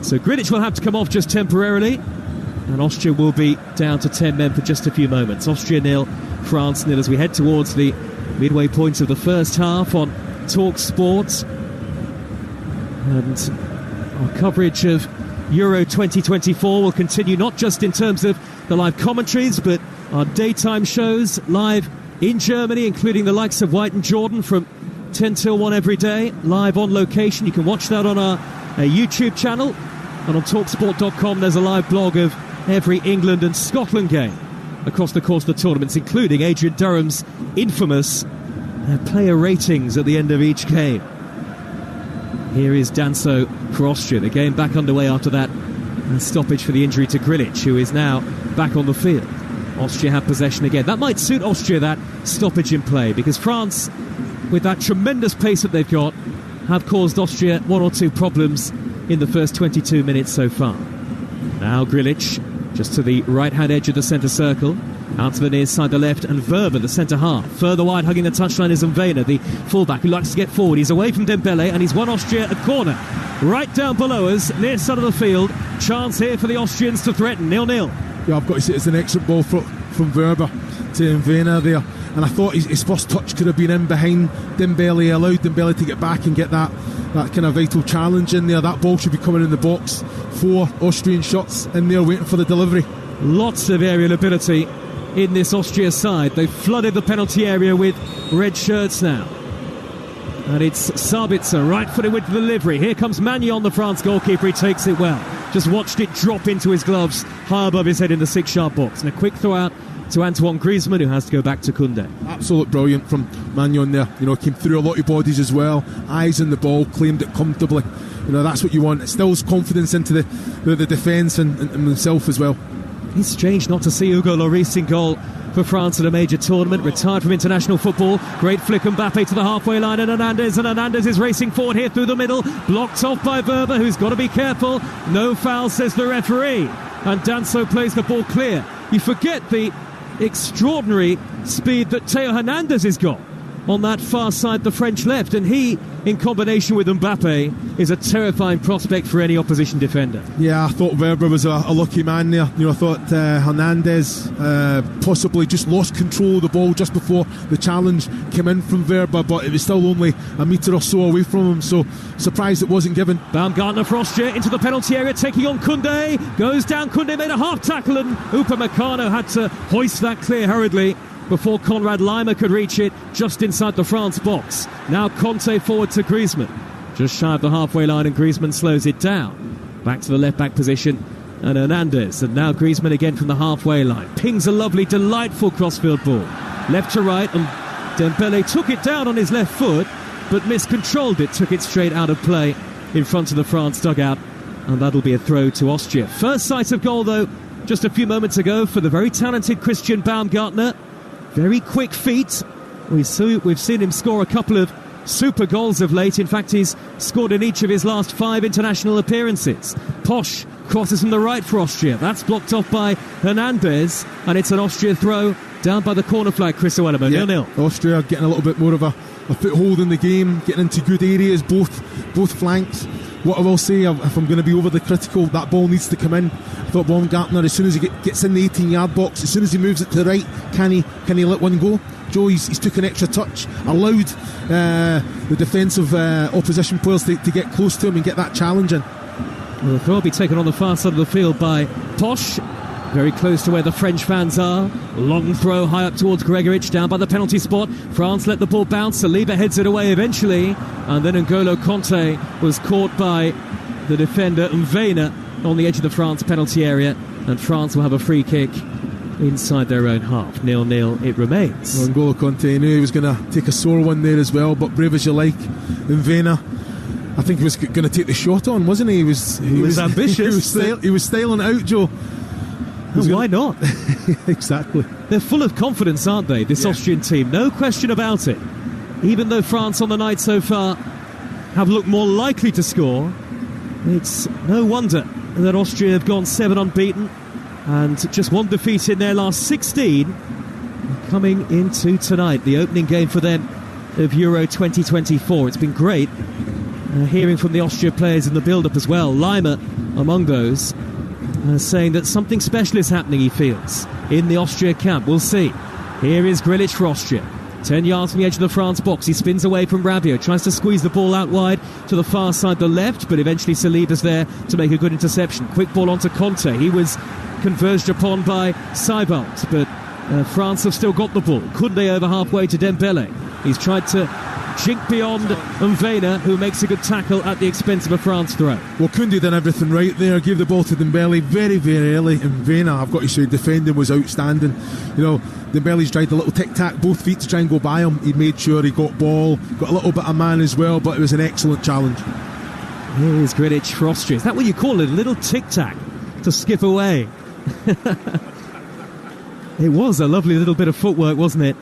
So Grilic will have to come off just temporarily, and Austria will be down to 10 men for just a few moments. Austria 0, France 0 as we head towards the midway point of the first half on Talksport. And our coverage of Euro 2024 will continue, not just in terms of the live commentaries, but our daytime shows live in Germany, including the likes of White and Jordan from 10 till 1 every day, live on location. You can watch that on our YouTube channel, and on Talksport.com there's a live blog of every England and Scotland game across the course of the tournaments, including Adrian Durham's infamous player ratings at the end of each game. Here is Danso for Austria. The game back underway after that stoppage for the injury to Grilic, who is now back on the field. Austria have possession again. That might suit Austria, that stoppage in play, because France, with that tremendous pace that they've got, have caused Austria one or two problems in the first 22 minutes so far. Now Grilic, just to the right-hand edge of the centre circle, out to the near side, the left, and Verba, the centre-half. Further wide, hugging the touchline, is Mvena, the full-back, who likes to get forward. He's away from Dembele, and he's won Austria a corner. Right down below us, near side of the field. Chance here for the Austrians to threaten, 0-0. Yeah, I've got to say, it's an excellent ball from Verba to Mvena there. And I thought his first touch could have been in behind Dembele, allowed Dembele to get back and get that kind of vital challenge in there. That ball should be coming in the box. 4 Austrian shots in there waiting for the delivery. Lots of aerial ability in this Austria side. They've flooded the penalty area with red shirts now. And it's Sabitzer, right-footed with the delivery. Here comes Magnon, the France goalkeeper. He takes it well. Just watched it drop into his gloves high above his head in the 6-yard box. And a quick throw out to Antoine Griezmann, who has to go back to Koundé. Absolute brilliant from Magnon there. You know, came through a lot of bodies as well. Eyes on the ball, claimed it comfortably. You know, that's what you want. It instills confidence into the defence and himself as well. It's strange not to see Hugo Lloris in goal for France at a major tournament. Retired from international football. Great flick, Mbappe to the halfway line, and Hernandez is racing forward here through the middle. Blocked off by Verba, who's got to be careful. No foul, says the referee. And Danso plays the ball clear. You forget the extraordinary speed that Theo Hernandez has got on that far side, the French left, and he, in combination with Mbappe, is a terrifying prospect for any opposition defender. Yeah, I thought Verba was a lucky man there. You know, I thought Hernandez possibly just lost control of the ball just before the challenge came in from Verba, but it was still only a metre or so away from him, so surprised it wasn't given. Baumgartner for Austria into the penalty area, taking on Koundé, goes down. Koundé made a half tackle, and Upamecano had to hoist that clear hurriedly before Konrad Laimer could reach it just inside the France box. Now Conte forward to Griezmann, just shy of the halfway line, and Griezmann slows it down. Back to the left-back position, and Hernandez, and now Griezmann again from the halfway line. Pings a lovely, delightful crossfield ball. Left to right, and Dembele took it down on his left foot, but miscontrolled it, took it straight out of play in front of the France dugout, and that'll be a throw to Austria. First sight of goal, though, just a few moments ago for the very talented Christian Baumgartner. Very quick feet. We've seen him score a couple of super goals of late. In fact, he's scored in each of his last 5 international appearances. Posch crosses from the right for Austria. That's blocked off by Hernandez, and it's an Austria throw down by the corner flag. Chris Iwelumo, 0-0. Austria getting a little bit more of a foothold in the game, getting into good areas, both flanks. what I will say, if I'm going to be overly critical, that ball needs to come in. I thought Baumgartner, as soon as he gets in the 18-yard box, as soon as he moves it to the right, can he let one go? Joe, he's took an extra touch, allowed the defensive opposition players to get close to him and get that challenge in. Well, the throw will be taken on the far side of the field by Posch, very close to where the French fans are. Long throw high up towards Gregoritsch, down by the penalty spot. France let the ball bounce, Saliba heads it away eventually, and then N'Golo Kanté was caught by the defender Mvena on the edge of the France penalty area, and France will have a free kick inside their own half. 0-0 it remains. Well, N'Golo Kanté knew he was going to take a sore one there as well, but brave as you like, Mvena, I think he was going to take the shot on, wasn't he? He was ambitious. he was styling it out, Joe. Why not? Exactly. They're full of confidence, aren't they, this Austrian team? No question about it. Even though France on the night so far have looked more likely to score, it's no wonder that Austria have gone 7 unbeaten and just one defeat in their last 16 coming into tonight, the opening game for them of Euro 2024. It's been great hearing from the Austria players in the build-up as well. Lima among those, saying that something special is happening, he feels, in the Austria camp. We'll see. Here is Grealish for Austria. 10 yards from the edge of the France box. He spins away from Rabiot, tries to squeeze the ball out wide to the far side, the left, but eventually Saliba's there to make a good interception. Quick ball onto Kanté. He was converged upon by Seibalt, but France have still got the ball. Koundé over halfway to Dembele. He's tried to jink beyond Mvena, who makes a good tackle at the expense of a France throw. Well, Koundé done everything right there, gave the ball to Dembele very, very early, and Mvena, I've got to say, defending was outstanding. You know, Dembele's tried a little tic-tac, both feet to try and go by him. He made sure he got ball, got a little bit of man as well, but it was an excellent challenge. Here's Grealish for Austria. Is that what you call it? A little tic-tac to skip away? It was a lovely little bit of footwork, wasn't it?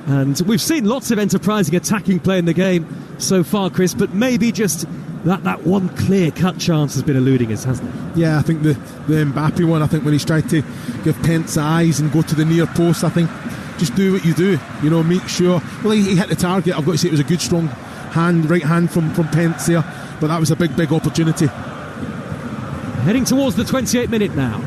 And we've seen lots of enterprising attacking play in the game so far, Chris, but maybe just that one clear-cut chance has been eluding us, hasn't it? Yeah, I think the Mbappe one, I think when he's tried to give Pence eyes and go to the near post, I think just do what you do, you know, make sure. Well, he hit the target. I've got to say it was a good strong right hand from Pence there, but that was a big opportunity. Heading towards the 28th minute now,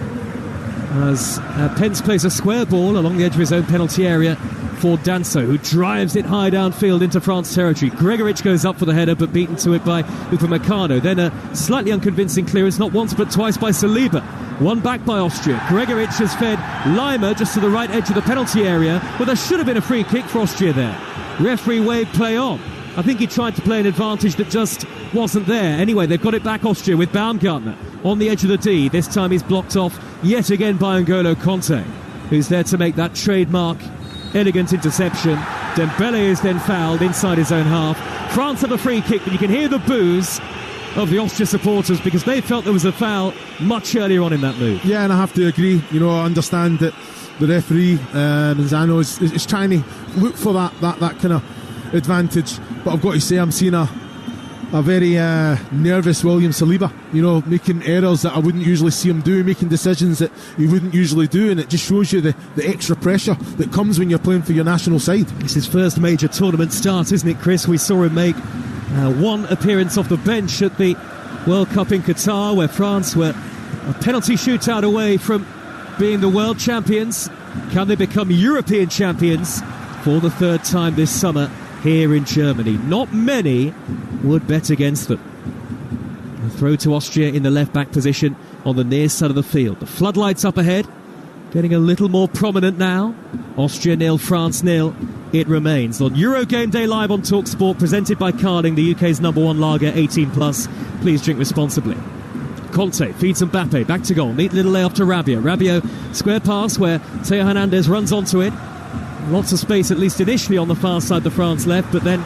as Pence plays a square ball along the edge of his own penalty area for Danso, who drives it high downfield into France territory. Gregoritsch goes up for the header, but beaten to it by Upamecano. Then a slightly unconvincing clearance, not once but twice by Saliba. One back by Austria. Gregoritsch has fed Lima just to the right edge of the penalty area, but there should have been a free kick for Austria there. Referee waved play on. I think he tried to play an advantage that just wasn't there. Anyway, they've got it back, Austria, with Baumgartner on the edge of the D. This time he's blocked off yet again by N'Golo Kanté, who's there to make that trademark elegant interception. Dembele is then fouled inside his own half. France have a free kick, but you can hear the boos of the Austria supporters because they felt there was a foul much earlier on in that move. Yeah, and I have to agree. You know, I understand that the referee, Manzano, is trying to look for that kind of advantage, but I've got to say I'm seeing a very nervous William Saliba, you know, making errors that I wouldn't usually see him do, making decisions that he wouldn't usually do, and it just shows you the extra pressure that comes when you're playing for your national side. It's his first major tournament start, isn't it, Chris? We saw him make one appearance off the bench at the World Cup in Qatar, where France were a penalty shootout away from being the world champions. Can they become European champions for the third time this summer here in Germany? Not many would bet against them. A throw to Austria in the left-back position on the near side of the field. The floodlights up ahead, getting a little more prominent now. Austria 0, France 0. It remains on Euro Game Day Live on Talksport, presented by Carling, the UK's #1 lager, 18+. Please drink responsibly. Kanté feeds Mbappe, back to goal. Neat little layoff to Rabiot. Rabiot, square pass where Theo Hernandez runs onto it. Lots of space, at least initially, on the far side, the France left, but then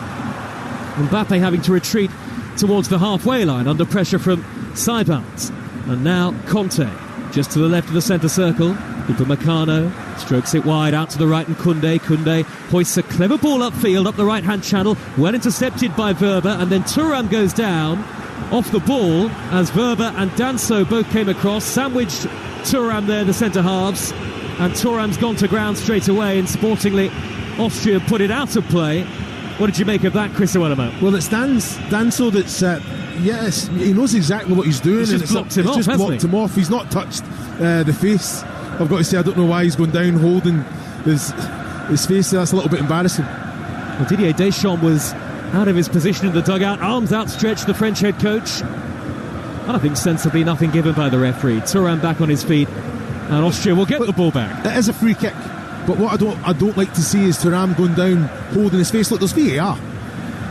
Mbappe having to retreat towards the halfway line under pressure from Seibalt. And now Kanté, just to the left of the centre circle. Upamecano strokes it wide out to the right, and Koundé hoists a clever ball upfield, up the right-hand channel, well intercepted by Verba, and then Thuram goes down off the ball as Verba and Danso both came across, sandwiched Thuram there, the centre halves. And Thuram's gone to ground straight away, and sportingly Austria put it out of play. What did you make of that, Chris Iwelumo? Well, it's Danso that's Yes, he knows exactly what he's doing. He's just blocked him off, hasn't he? Blocked him off. He's not touched the face. I've got to say, I don't know why he's going down holding his face. That's a little bit embarrassing. Well, Didier Deschamps was out of his position in the dugout, arms outstretched, the French head coach. And I think sensibly nothing given by the referee. Thuram back on his feet, and Austria will get the ball back. It is a free kick, but what I don't like to see is Thuram going down holding his face. Look, there's VAR.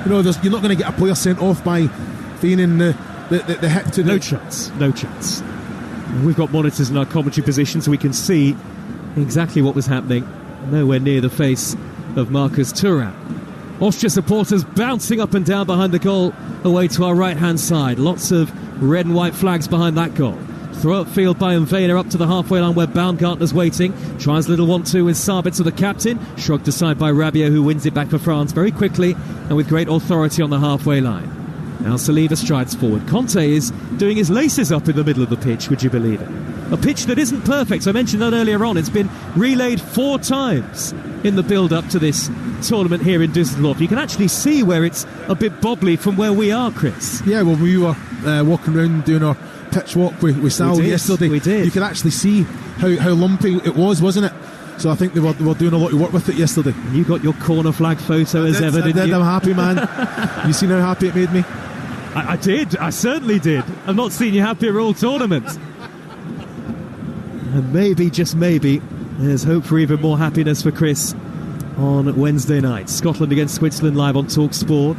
You're not going to get a player sent off by feigning the hit to the... No chance. We've got monitors in our commentary position so we can see exactly what was happening. Nowhere near the face of Marcus Thuram. Austria supporters bouncing up and down behind the goal away to our right-hand side. Lots of red and white flags behind that goal. Throw upfield by Mvena up to the halfway line where Baumgartner's waiting. Tries a little 1-2 with Sabitzer, the captain. Shrugged aside by Rabiot, who wins it back for France very quickly and with great authority on the halfway line. Now Saliba strides forward. Conte is doing his laces up in the middle of the pitch, would you believe it? A pitch that isn't perfect. I mentioned that earlier on. It's been relayed 4 times in the build-up to this tournament here in Düsseldorf. You can actually see where it's a bit bobbly from where we are, Chris. Yeah, well, we were walking around doing our pitch walk with Sal yesterday. We did. You could actually see how lumpy it was, wasn't it? So I think they were doing a lot of work with it yesterday. You got your corner flag photo as ever, didn't you? I'm happy, man. You seen how happy it made me? I did. I certainly did. I've not seen you happier all tournament. And maybe, just maybe, there's hope for even more happiness for Chris on Wednesday night. Scotland against Switzerland live on Talksport.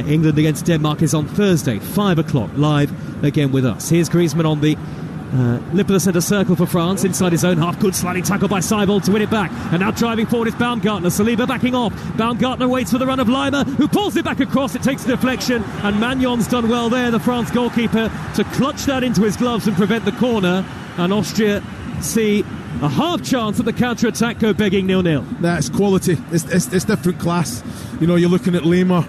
England against Denmark is on Thursday, 5 o'clock, live again with us. Here's Griezmann on the lip of the centre circle for France, inside his own half. Good sliding tackle by Seibold to win it back. And now driving forward is Baumgartner. Saliba backing off. Baumgartner waits for the run of Lima, who pulls it back across. It takes a deflection, and Magnon's done well there, the France goalkeeper, to clutch that into his gloves and prevent the corner. And Austria see a half chance at the counter-attack go begging 0-0. That's quality. It's different class. You're looking at Lima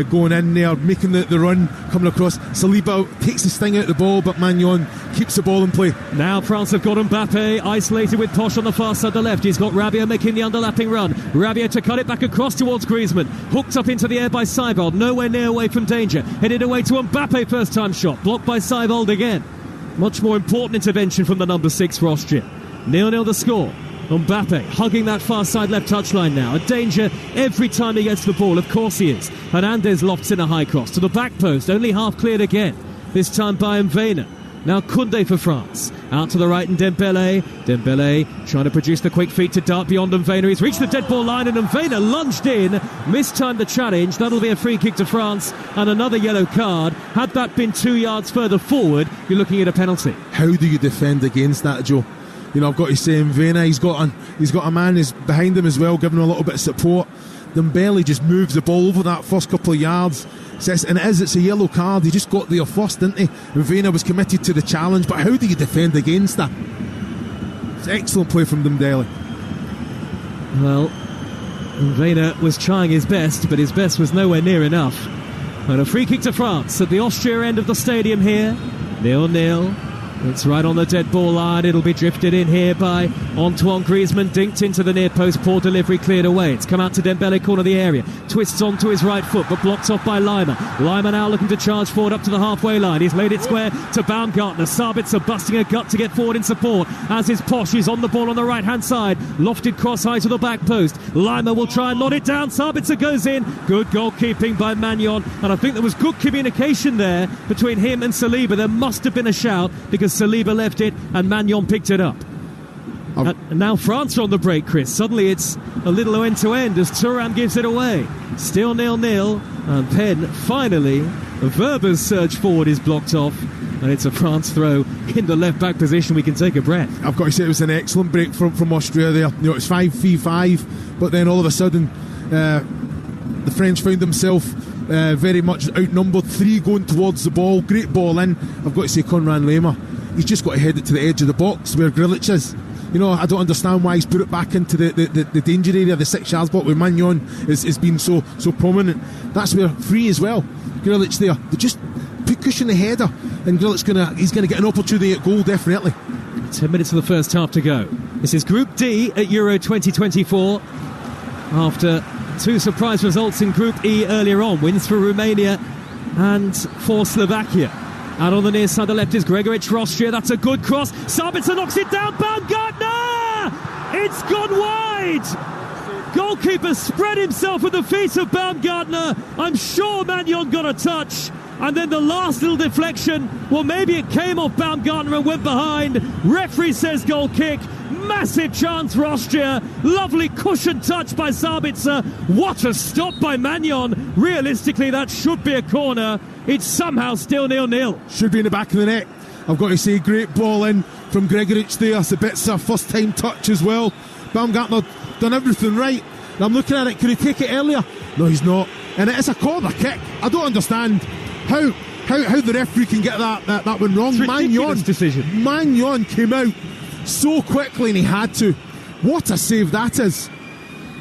going in there, making the run, coming across. Saliba takes the sting out of the ball, but Magnon keeps the ball in play. Now France have got Mbappe isolated with Posh on the far side, the left. He's got Rabiot making the underlapping run. Rabiot to cut it back across towards Griezmann. Hooked up into the air by Seibold, nowhere near away from danger. Headed away to Mbappe, first time shot. Blocked by Seibold again. Much more important intervention from the number 6 for Austria. 0-0 the score. Mbappe hugging that far side left touchline now. A danger every time he gets the ball, of course he is. Hernandez lofts in a high cross to the back post, only half cleared again. This time by Mvena. Now Koundé for France. Out to the right and Dembele. Dembele trying to produce the quick feet to dart beyond Mvena. He's reached the dead ball line and Mvena lunged in. Mistimed the challenge. That'll be a free kick to France and another yellow card. Had that been 2 yards further forward, you're looking at a penalty. How do you defend against that, Joe? I've got to say, Mvena, he's got a man who's behind him as well, giving him a little bit of support. Dembele just moves the ball over that first couple of yards. And it's a yellow card. He just got there first, didn't he? Mvena was committed to the challenge, but how do you defend against that? It's excellent play from Dembele. Well, Mvena was trying his best, but his best was nowhere near enough. And a free kick to France at the Austria end of the stadium here. 0-0. It's right on the dead ball line. It'll be drifted in here by Antoine Griezmann. Dinked into the near post. Poor delivery, cleared away. It's come out to Dembele, corner of the area. Twists onto his right foot, but blocked off by Lima. Lima now looking to charge forward up to the halfway line. He's laid it square to Baumgartner. Sabitzer busting a gut to get forward in support. As is Posh, he's on the ball on the right-hand side. Lofted cross high to the back post. Lima will try and nod it down. Sabitzer goes in. Good goalkeeping by Magnon. And I think there was good communication there between him and Saliba. There must have been a shout because Saliba left it and Magnon picked it up. And now France are on the break, Chris. Suddenly it's a little end-to-end as Thuram gives it away. Still 0-0, and Penn finally, Verber's surge forward is blocked off, and it's a France throw in the left-back position. We can take a breath. I've got to say it was an excellent break from Austria there. It's 5-3-5, but then all of a sudden the French found themselves very much outnumbered. 3 going towards the ball, great ball in. I've got to say Konrad Lima, he's just got to head it to the edge of the box where Grilic is. I don't understand why he's put it back into the danger area, the 6 yards box where Magnon has been so prominent. That's where free as well. Grilic there, they just cushion the header, and Grilic's he's going to get an opportunity at goal, definitely. 10 minutes of the first half to go. This is Group D at Euro 2024. After 2 surprise results in Group E earlier on, wins for Romania and for Slovakia. Out on the near side, the left is Gregovic for Austria. That's a good cross. Sabitzer knocks it down. Baumgartner! It's gone wide! Goalkeeper spread himself at the feet of Baumgartner. I'm sure Magnon got a touch. And then the last little deflection, well, maybe it came off Baumgartner and went behind. Referee says goal kick. Massive chance for Austria. Lovely cushion touch by Sabitzer. What a stop by Magnon. Realistically, that should be a corner. It's somehow still 0-0. Should be in the back of the net. I've got to say, great ball in from Gregovic there. Sabitzer, first time touch as well. Baumgartner done everything right. And I'm looking at it, could he take it earlier? No, he's not. And it is a corner kick. I don't understand how the referee can get that one wrong. Ridiculous decision. Magnon came out so quickly and he had to. What a save that is.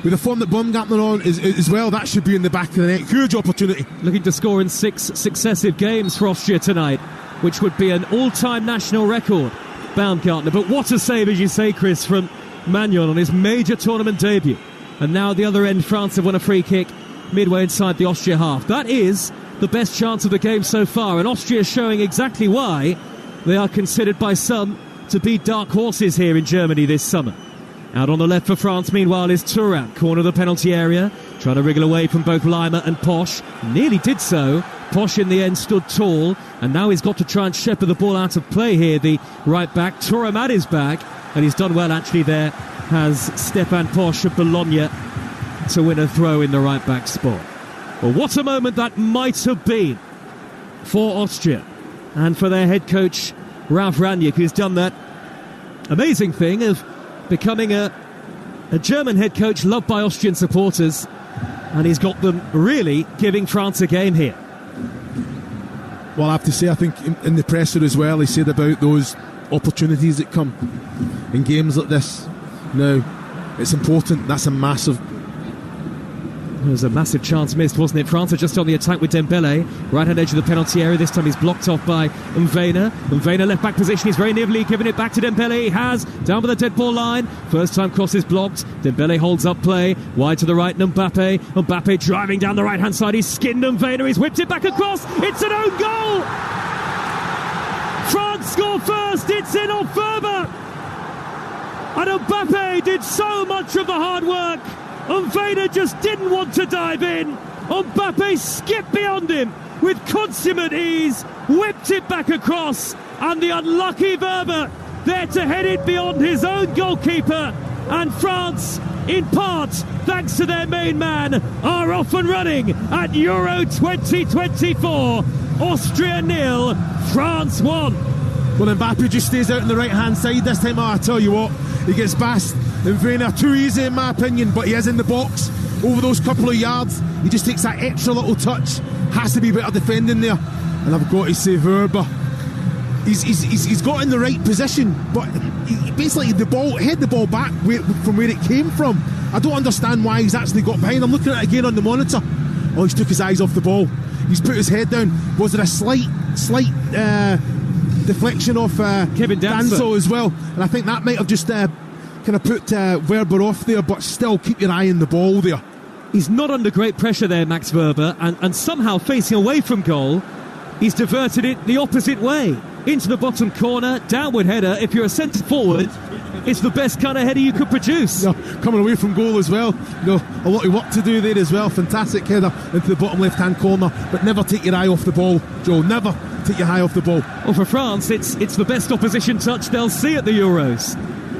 With the form that Baumgartner on as well, that should be in the back of the net. Huge opportunity. Looking to score in 6 successive games for Austria tonight, which would be an all-time national record, Baumgartner. But what a save, as you say, Chris, from Magnon on his major tournament debut. And now at the other end, France have won a free kick midway inside the Austria half. That is the best chance of the game so far, and Austria showing exactly why they are considered by some to be dark horses here in Germany this summer. Out on the left for France, meanwhile, is Thuram, corner of the penalty area, trying to wriggle away from both Lima and Posch. Nearly did so. Posch in the end stood tall, and now he's got to try and shepherd the ball out of play here, the right back. Thuram at his back, and he's done well actually there, has Stefan Posch of Bologna to win a throw in the right back spot. Well, what a moment that might have been for Austria and for their head coach Ralf Rangnick, who's done that amazing thing of becoming a German head coach loved by Austrian supporters, and he's got them really giving France a game here. Well, I have to say, I think in the presser as well, he said about those opportunities that come in games like this. Now, it's important. That's a massive... There was a massive chance missed, wasn't it? France are just on the attack with Dembele. Right-hand edge of the penalty area. This time he's blocked off by Mvena. Mvena left-back position. He's very nearly giving it back to Dembele. He has. Down by the dead ball line. First time cross is blocked. Dembele holds up play. Wide to the right, Mbappe. Mbappe driving down the right-hand side. He's skinned Mvena. He's whipped it back across. It's an own goal! France score first. It's in off Ferber. And Mbappe did so much of the hard work. Mvena just didn't want to dive in. Mbappe skipped beyond him with consummate ease, whipped it back across, and the unlucky Verba there to head it beyond his own goalkeeper. And France, in part thanks to their main man, are off and running at Euro 2024. Austria 0, France 1. Well, Mbappe just stays out on the right-hand side this time. I tell you what, he gets past Mvena too easy in my opinion, but he is in the box over those couple of yards. He just takes that extra little touch. Has to be better defending there. And I've got to say, Verba, he's got in the right position, but he basically head the ball back from where it came from. I don't understand why he's actually got behind. I'm looking at it again on the monitor. Oh, he's took his eyes off the ball. He's put his head down. Was there a slight deflection off Kevin Danso as well? And I think that might have just kind of put Verba off there, but still keep your eye on the ball there. He's not under great pressure there, Max Verba, and somehow facing away from goal, he's diverted it the opposite way. Into the bottom corner, downward header. If you're a centre forward, it's the best kind of header you could produce. No, coming away from goal as well. You know, a lot of work to do there as well. Fantastic header into the bottom left-hand corner, but never take your eye off the ball, Joe. Never take your eye off the ball. Well, for France, it's the best opposition touch they'll see at the Euros.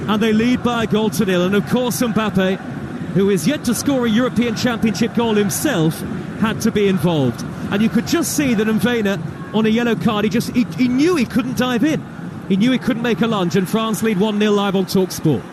And they lead by a goal to 0. And of course Mbappe, who is yet to score a European Championship goal himself, had to be involved. And you could just see that Mvena, on a yellow card, he knew he couldn't dive in. He knew he couldn't make a lunge, and France lead 1-0 live on Talksport.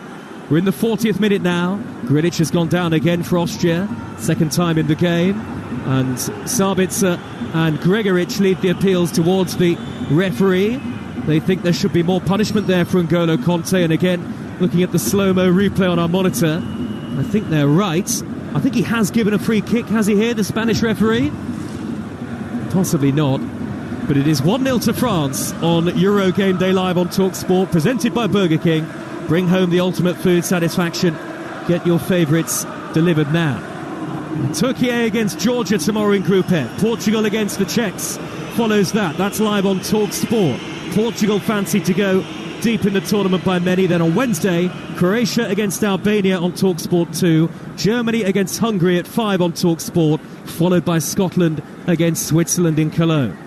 We're in the 40th minute now. Grilic has gone down again for Austria, second time in the game. And Sabitzer and Gregovic lead the appeals towards the referee. They think there should be more punishment there for N'Golo Conte. And again, looking at the slow-mo replay on our monitor, I think they're right. I think he has given a free kick, has he here, the Spanish referee? Possibly not. But it is 1-0 to France on Euro Game Day Live on Talksport, presented by Burger King. Bring home the ultimate food satisfaction. Get your favourites delivered now. Turkey against Georgia tomorrow in Group F. Portugal against the Czechs follows that. That's live on Talksport. Portugal fancy to go deep in the tournament by many. Then on Wednesday, Croatia against Albania on Talksport 2. Germany against Hungary at 5 on Talksport, followed by Scotland against Switzerland in Cologne.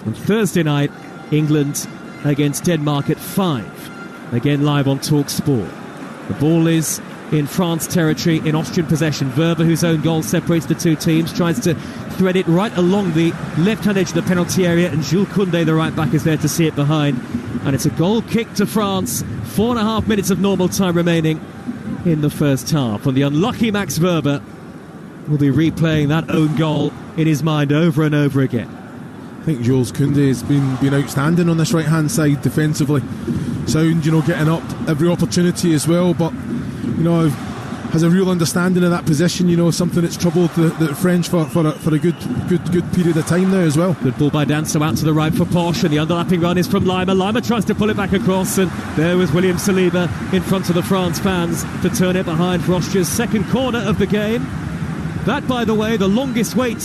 On Thursday night, England against Denmark at 5. Again live on Talksport. The ball is in France territory, in Austrian possession. Verba, whose own goal separates the two teams, tries to thread it right along the left-hand edge of the penalty area, and Jules Koundé, the right-back, is there to see it behind. And it's a goal kick to France. 4.5 minutes of normal time remaining in the first half. And the unlucky Max Verba will be replaying that own goal in his mind over and over again. I think Jules Koundé has been outstanding on this right-hand side defensively. Sound, getting up every opportunity as well, but has a real understanding of that position. Something that's troubled the French for a good period of time now as well. Good ball by Danso out to the right for Posh, and the underlapping run is from Lima. Lima tries to pull it back across, and there was William Saliba in front of the France fans to turn it behind for Austria's second corner of the game. That, by the way, the longest wait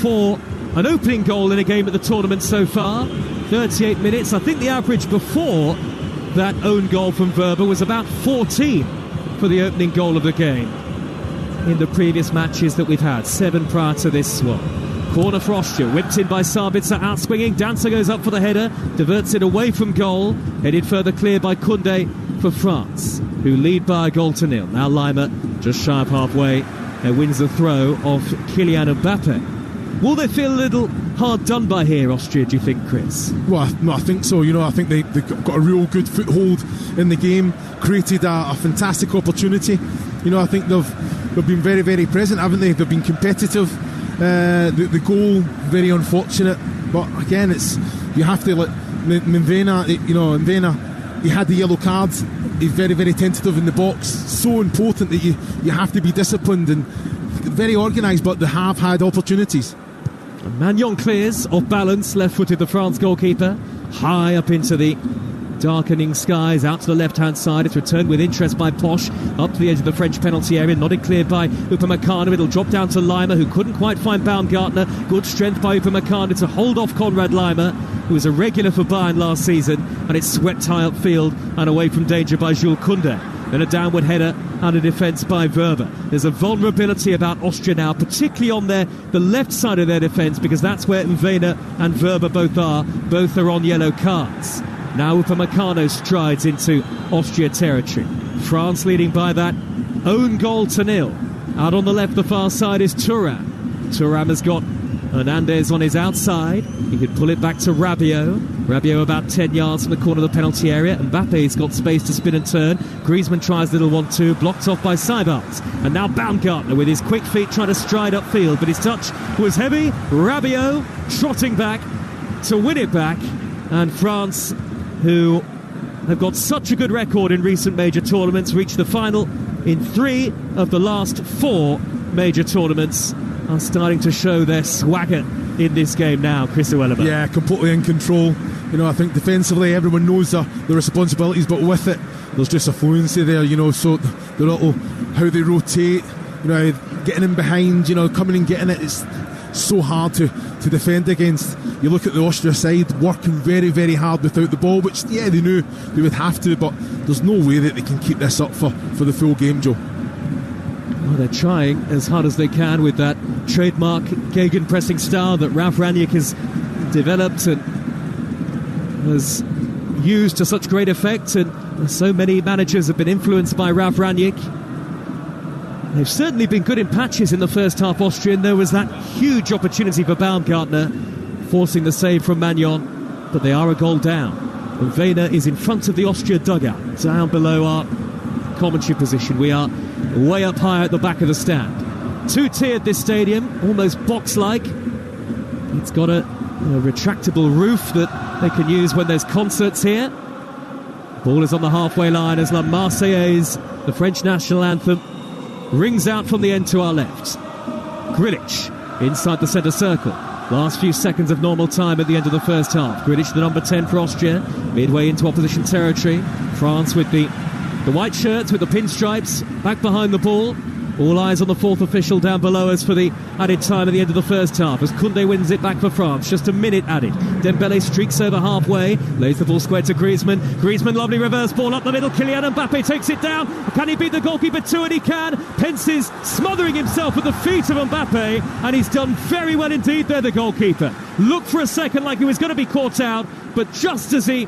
for an opening goal in a game at the tournament so far. 38 minutes. I think the average before that own goal from Verba was about 14 for the opening goal of the game in the previous matches that we've had. 7 prior to this one. Corner for Austria, whipped in by Sabitzer, outswinging. Dancer goes up for the header, diverts it away from goal, headed further clear by Koundé for France, who lead by a goal to nil. Now Lima, just shy of halfway, wins the throw of Kylian Mbappe. Will they feel a little hard done by here, Austria, do you think, Chris? Well, no, I think so. I think they've got a real good foothold in the game, created a fantastic opportunity. I think they've been very, very present, haven't they? They've been competitive. The goal, very unfortunate. But again, you have to let Mvena, he had the yellow cards. He's very, very tentative in the box. So important that you have to be disciplined and very organised, but they have had opportunities. Magnon clears off balance, left-footed the France goalkeeper, high up into the darkening skies, out to the left-hand side. It's returned with interest by Posh, up to the edge of the French penalty area, nodded clear by Upamecano. It'll drop down to Lima, who couldn't quite find Baumgartner. Good strength by Upamecano to hold off Konrad Lima, who was a regular for Bayern last season, and it's swept high upfield and away from danger by Jules Koundé. Then a downward header and a defence by Verba. There's a vulnerability about Austria now, particularly on the left side of their defence, because that's where Mvena and Verba both are. Both are on yellow cards. Now Upamecano strides into Austria territory. France leading by that own goal to nil. Out on the left, the far side is Thuram. Thuram has got Hernandez on his outside. He could pull it back to Rabiot. Rabiot about 10 yards from the corner of the penalty area. Mbappe's got space to spin and turn. Griezmann tries little 1-2, blocked off by Seibert. And now Baumgartner with his quick feet trying to stride upfield, but his touch was heavy. Rabiot trotting back to win it back. And France, who have got such a good record in recent major tournaments, reached the final in 3 of the last 4 major tournaments, are starting to show their swagger in this game now, Chris Iwelumo. Yeah, completely in control. I think defensively everyone knows the responsibilities, but with it there's just a fluency there, so the little how they rotate, getting in behind, coming and getting it, it's so hard to defend against. You look at the Austria side working very, very hard without the ball, which they knew they would have to, but there's no way that they can keep this up for the full game, Joe. Well, they're trying as hard as they can with that trademark gegenpressing style that Ralf Rangnick has developed and has used to such great effect, and so many managers have been influenced by Ralf Rangnick. They've certainly been good in patches in the first half, Austria, and there was that huge opportunity for Baumgartner, forcing the save from Magnon, but they are a goal down. And Vena is in front of the Austria dugout, down below our commentary position. We are way up high at the back of the stand. Two-tiered this stadium, almost box-like. It's got a retractable roof that they can use when there's concerts here. Ball is on the halfway line as La Marseillaise, the French national anthem, rings out from the end to our left. Grilic inside the centre circle. Last few seconds of normal time at the end of the first half. Grilic, the number 10 for Austria, midway into opposition territory. France with the white shirts with the pinstripes, back behind the ball. All eyes on the fourth official down below us for the added time at the end of the first half as Koundé wins it back for France. Just a minute added. Dembele streaks over halfway, lays the ball square to Griezmann. Griezmann, lovely reverse ball up the middle. Kylian Mbappe takes it down. Can he beat the goalkeeper too? And he can. Pence is smothering himself at the feet of Mbappe, and he's done very well indeed there, the goalkeeper. Looked for a second like he was going to be caught out, but just as he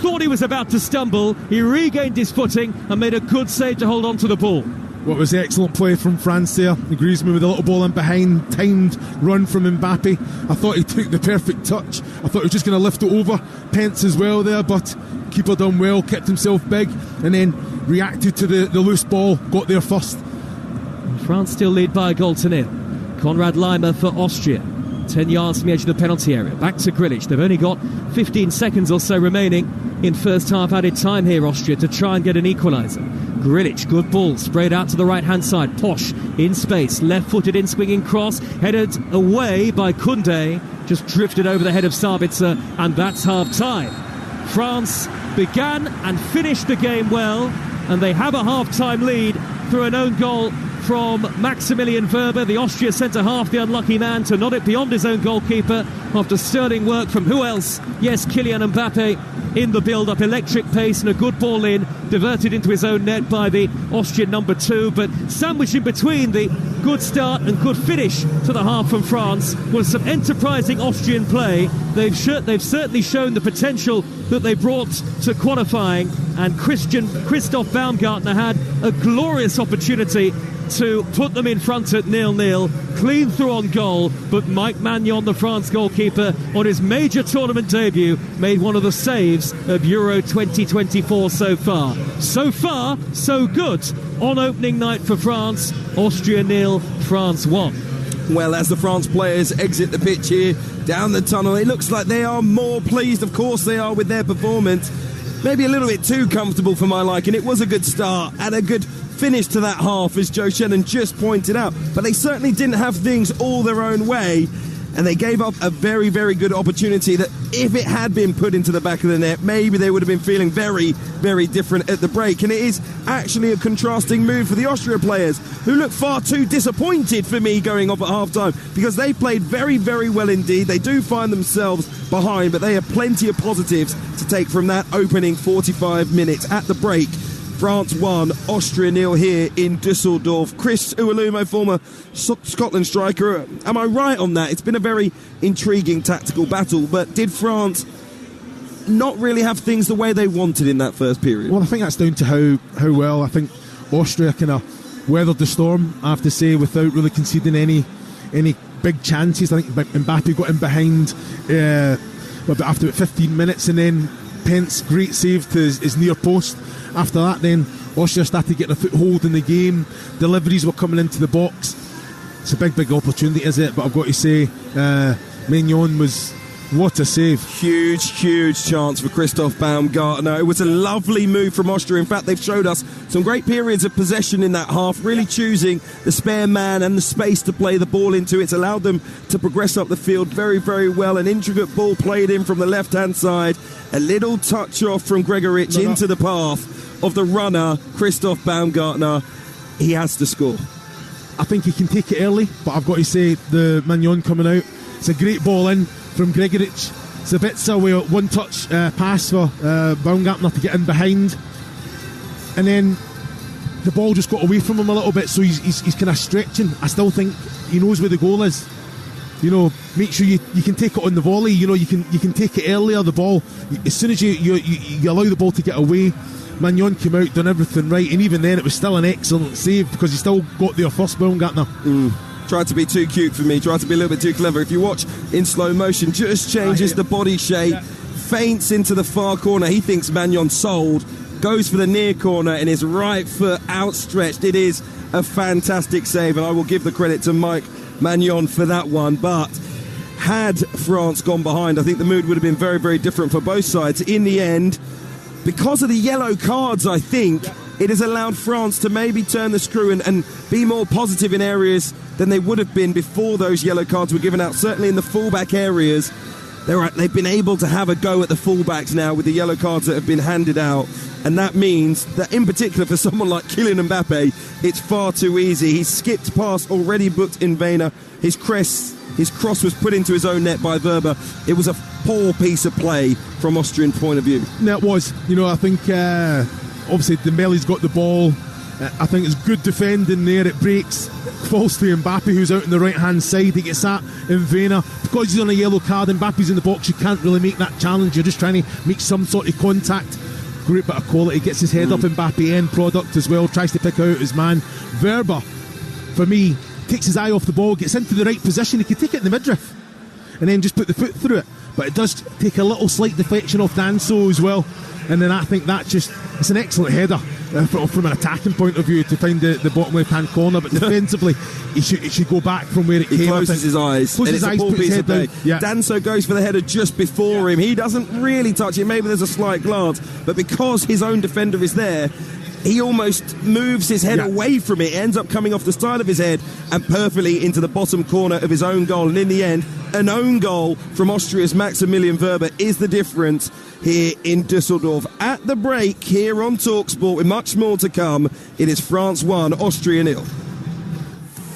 thought he was about to stumble, he regained his footing and made a good save to hold on to the ball. What was the excellent play from France there. Griezmann with a little ball in behind, timed run from Mbappe. I thought he took the perfect touch. I thought he was just going to lift it over. Pence as well there, but keeper done well, kept himself big, and then reacted to the loose ball, got there first. France still lead by a goal to nil. Konrad Laimer for Austria. 10 yards from the edge of the penalty area. Back to Grilic. They've only got 15 seconds or so remaining in first half added time here, Austria, to try and get an equaliser. Grilic, good ball, sprayed out to the right-hand side. Posh in space, left-footed in swinging cross, headed away by Koundé, just drifted over the head of Sabitzer, and that's half-time. France began and finished the game well, and they have a half-time lead through an own goal from Maximilian Wöber, the Austria centre-half, the unlucky man to nod it beyond his own goalkeeper after sterling work from who else? Yes, Kylian Mbappe in the build-up, electric pace and a good ball in, diverted into his own net by the Austrian number 2, but sandwiched in between the good start and good finish to the half from France was some enterprising Austrian play. They've certainly shown the potential that they brought to qualifying, and Christoph Baumgartner had a glorious opportunity to put them in front at 0-0, clean through on goal, but Mike Maignan, the France goalkeeper, on his major tournament debut, made one of the saves of Euro 2024 so far. So far, so good on opening night for France. Austria 0, France 1. Well, as the France players exit the pitch here, down the tunnel, it looks like they are more pleased, of course they are, with their performance. Maybe a little bit too comfortable for my liking. It was a good start and a good finish to that half, as Joe Shennan just pointed out, but they certainly didn't have things all their own way, and they gave up a very, very good opportunity that if it had been put into the back of the net, maybe they would have been feeling very, very different at the break. And it is actually a contrasting move for the Austria players, who look far too disappointed for me going off at half-time, because they played very, very well indeed. They do find themselves behind, but they have plenty of positives to take from that opening 45 minutes. At the break, France 1, Austria 0 here in Dusseldorf. Chris Iwelumo, former Scotland striker, am I right on that? It's been a very intriguing tactical battle, but did France not really have things the way they wanted in that first period? Well, I think that's down to how well I think Austria kind of weathered the storm, I have to say, without really conceding any big chances. I think Mbappe got in behind after about 15 minutes, and then Pence, great save to his near post. After that, then Austria started getting a foothold in the game. Deliveries were coming into the box. It's a big opportunity, is it? But I've got to say, Maignan was, what a save. Huge chance for Christoph Baumgartner. It was a lovely move from Austria. In fact, they've showed us some great periods of possession in that half, really choosing the spare man and the space to play the ball into. It's allowed them to progress up the field very, very well. An intricate ball played in from the left-hand side. A little touch off from Gregoritsch into the path of the runner, Christoph Baumgartner. He has to score. I think he can take it early, but I've got to say, the Maignan coming out, it's a great ball in from Gregoritsch. It's a bit silly, one-touch pass for Baumgartner to get in behind, and then the ball just got away from him a little bit, so he's kind of stretching. I still think he knows where the goal is. You know, make sure you can take it on the volley. You know, you can take it earlier. The ball, as soon as you allow the ball to get away. Maignan came out, done everything right, and even then it was still an excellent save because he still got there first, Baumgartner. Tried to be too cute for me, tried to be a little bit too clever. If you watch in slow motion, just changes the body shape, feints into the far corner. He thinks Maignan sold, goes for the near corner, and his right foot outstretched. It is a fantastic save, and I will give the credit to Mike Maignan for that one. But had France gone behind, I think the mood would have been very, very different for both sides. In the end, because of the yellow cards, I think it has allowed France to maybe turn the screw and be more positive in areas than they would have been before those yellow cards were given out, certainly in the fullback areas. they've been able to have a go at the fullbacks now with the yellow cards that have been handed out. And that means that, in particular, for someone like Kylian Mbappe, it's far too easy. He's skipped past already booked in Vena. His cross was put into his own net by Verba. It was a poor piece of play from Austrian point of view. No, it was. I think obviously Dembele's got the ball. I think it's good defending there. It breaks falls to Mbappe, who's out on the right-hand side. He gets that in Vena. Because he's on a yellow card, Mbappe's in the box, you can't really make that challenge. You're just trying to make some sort of contact. Great bit of quality. Gets his head up. Mbappe, end product as well. Tries to pick out his man. Verba, for me, takes his eye off the ball, gets into the right position. He could take it in the midriff and then just put the foot through it. But it does take a little slight deflection off Danso as well. And then I think it's an excellent header from an attacking point of view to find the bottom left-hand corner. But defensively, he should go back from where it came. He closes his eyes. Closes his eyes, puts his head down. Yeah. Danso goes for the header just before him. He doesn't really touch it. Maybe there's a slight glance. But because his own defender is there, he almost moves his head away from it. It ends up coming off the side of his head and perfectly into the bottom corner of his own goal. And in the end, an own goal from Austria's Maximilian Verba is the difference here in Dusseldorf. At the break here on Talksport, with much more to come, it is France 1, Austria 0.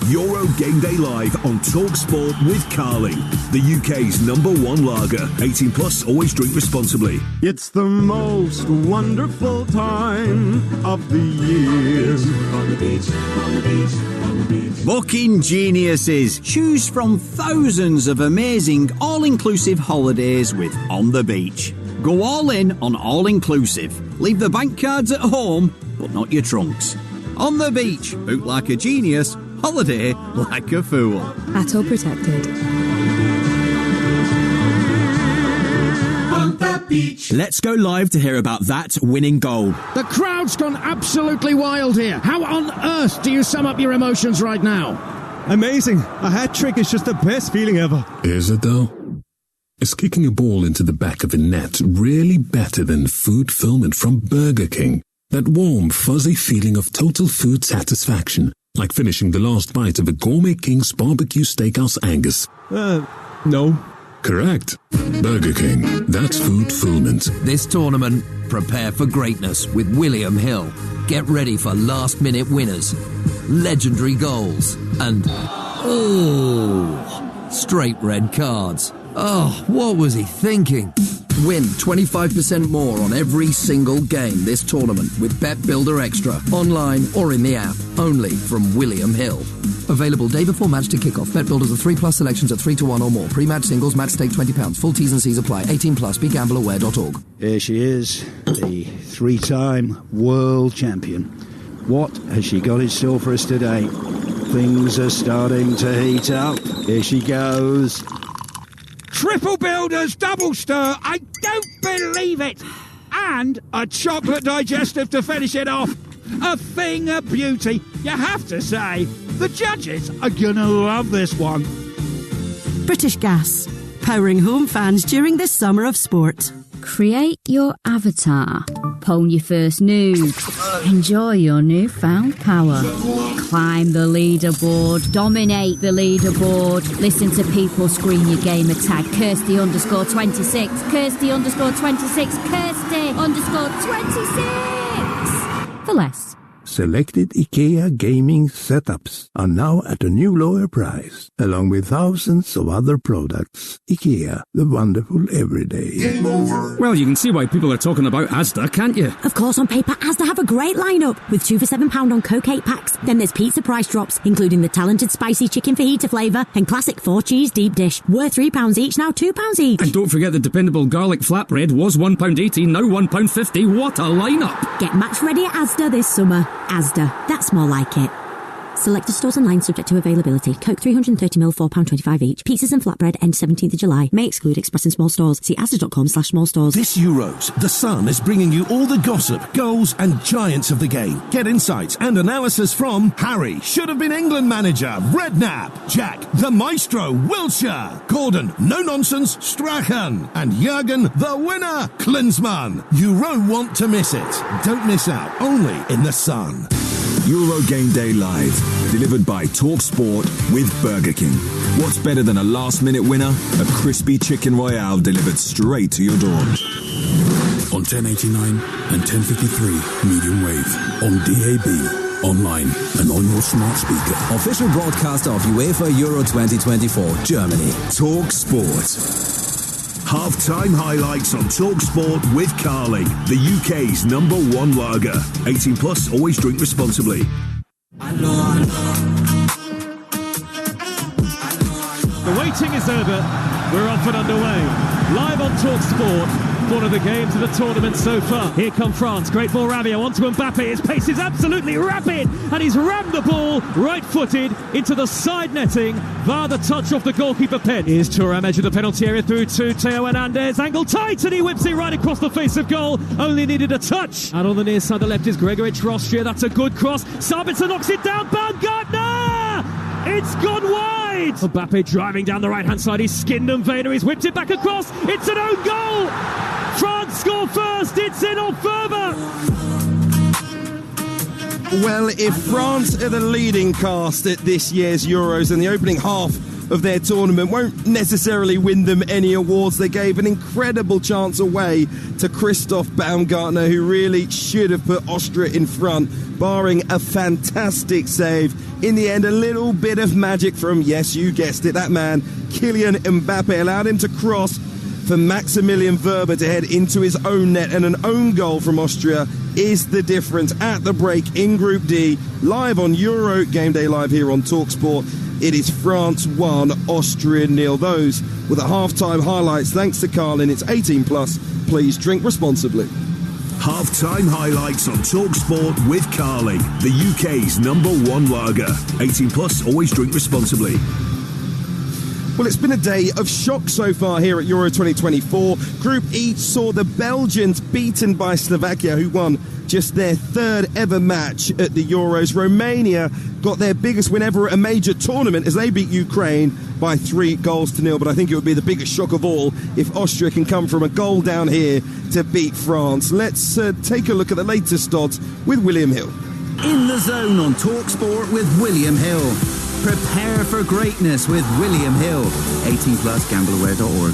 Euro Game Day Live on Talksport with Carling, the UK's #1 lager. 18 plus, always drink responsibly. It's the most wonderful time of the year. On the beach, on the beach, on the beach. Booking geniuses. Choose from thousands of amazing all-inclusive holidays with On the Beach. Go all in on all-inclusive. Leave the bank cards at home, but not your trunks. On the Beach. Book like a genius. Holiday like a fool. ATO protected. On the beach. Let's go live to hear about that winning goal. The crowd's gone absolutely wild here. How on earth do you sum up your emotions right now? Amazing. A hat-trick is just the best feeling ever. Is it though? Is kicking a ball into the back of a net really better than food fulfillment from Burger King? That warm, fuzzy feeling of total food satisfaction. Like finishing the last bite of a Gourmet King's Barbecue Steakhouse Angus. No. Correct. Burger King. That's food fulfillment. This tournament, prepare for greatness with William Hill. Get ready for last-minute winners, legendary goals, and straight red cards. Oh, what was he thinking? Win 25% more on every single game this tournament with Bet Builder Extra, online or in the app, only from William Hill. Available day before match to kick-off. Bet Builders are 3+ selections at 3-1 or more. Pre-match singles, match stake £20. Full T's and C's apply. 18+, begambleaware.org. Here she is, the 3-time world champion. What has she got in store for us today? Things are starting to heat up. Here she goes. Triple builders, double stir, I don't believe it! And a chocolate digestive to finish it off. A thing of beauty, you have to say. The judges are gonna love this one. British Gas, powering home fans during this summer of sport. Create your avatar. Pwn your first nude. Enjoy your newfound power. Climb the leaderboard. Dominate the leaderboard. Listen to people scream your gamer tag. Kirsty_26. Kirsty_26. Kirsty_26. For less. Selected IKEA gaming setups are now at a new lower price, along with thousands of other products. IKEA, the wonderful everyday. Well, you can see why people are talking about Asda, can't you? Of course, on paper, Asda have a great lineup, with 2 for £7 on Coke 8 packs. Then there's pizza price drops, including the talented spicy chicken fajita flavour and classic 4-cheese deep dish, worth £3 each, now £2 each. And don't forget the dependable garlic flatbread was £1.80, now £1.50. What a lineup! Get match ready at Asda this summer. Asda, that's more like it. Selected stores and lines subject to availability. Coke 330ml, £4.25 each. Pizzas and flatbread end 17th of July. May exclude express in small stores. See asda.com/small stores. This Euros, The Sun is bringing you all the gossip, goals and giants of the game. Get insights and analysis from Harry, should have been England manager, Redknapp, Jack, the maestro, Wilshere, Gordon, no nonsense, Strachan, and Jurgen, the winner, Klinsmann. You won't want to miss it. Don't miss out, only in The Sun. Euro Game Day Live, delivered by Talksport with Burger King. What's better than a last-minute winner? A crispy chicken royale delivered straight to your door. On 1089 and 1053 medium wave, on DAB, online and on your smart speaker. Official broadcast of UEFA Euro 2024, Germany. Talksport. Half-time highlights on Talksport with Carling, the UK's #1 lager. 18 plus, always drink responsibly. The waiting is over. We're off and underway. Live on Talksport. One of the games of the tournament so far. Here come France. Great ball, Rabiot onto Mbappe. His pace is absolutely rapid, and he's rammed the ball right-footed into the side netting via the touch off the goalkeeper pen. Here's Thuram, edge of the penalty area through to Theo Hernandez. Angle tight, and he whips it right across the face of goal. Only needed a touch. And on the near side, the left is Gregoritsch for Austria. That's a good cross. Sabitzer knocks it down. Baumgartner! It's gone wide! Mbappe driving down the right-hand side. He's skinned Vader. He's whipped it back across. It's an own goal! France score first. It's in or further. Well, if France are the leading cast at this year's Euros, then the opening half of their tournament won't necessarily win them any awards. They gave an incredible chance away to Christoph Baumgartner, who really should have put Austria in front, barring a fantastic save. In the end, a little bit of magic from, yes, you guessed it, that man, Kylian Mbappe, allowed him to cross for Maximilian Wöber to head into his own net, and an own goal from Austria is the difference at the break in Group D, live on Euro Game Day Live here on Talksport. It is France 1, Austria 0. Those were the half-time highlights. Thanks to Carlin. It's 18 plus. Please drink responsibly. Half-time highlights on Talksport with Carling, the UK's #1 lager. 18 plus, always drink responsibly. Well, it's been a day of shock so far here at Euro 2024. Group E saw the Belgians beaten by Slovakia, who won just their third ever match at the Euros. Romania got their biggest win ever at a major tournament as they beat Ukraine by 3-0. But I think it would be the biggest shock of all if Austria can come from a goal down here to beat France. Let's take a look at the latest odds with William Hill. In the Zone on Talksport with William Hill. Prepare for greatness with William Hill. 18 plus, gambleaware.org.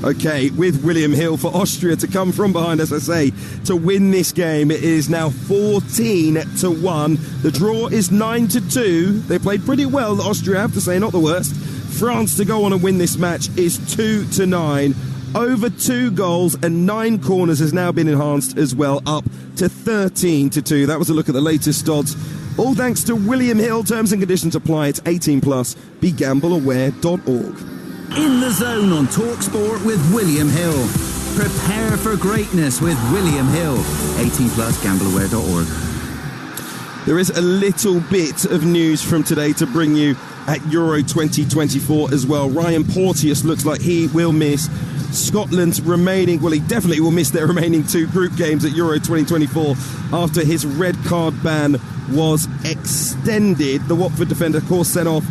Okay, with William Hill, for Austria to come from behind, as I say, to win this game, it is now 14-1. The draw is 9-2. They played pretty well, Austria, I have to say, not the worst. France to go on and win this match is 2-9. Over 2 goals and 9 corners has now been enhanced as well, up to 13-2. That was a look at the latest odds. All thanks to William Hill. Terms and conditions apply. It's 18 plus. BeGambleAware.org. In the Zone on Talksport with William Hill. Prepare for greatness with William Hill. 18 plus, gambleaware.org. There is a little bit of news from today to bring you at Euro 2024 as well. Ryan Porteous looks like he will miss Scotland's remaining, well, he definitely will miss their remaining 2 group games at Euro 2024 after his red card ban was extended. The Watford defender, of course, sent off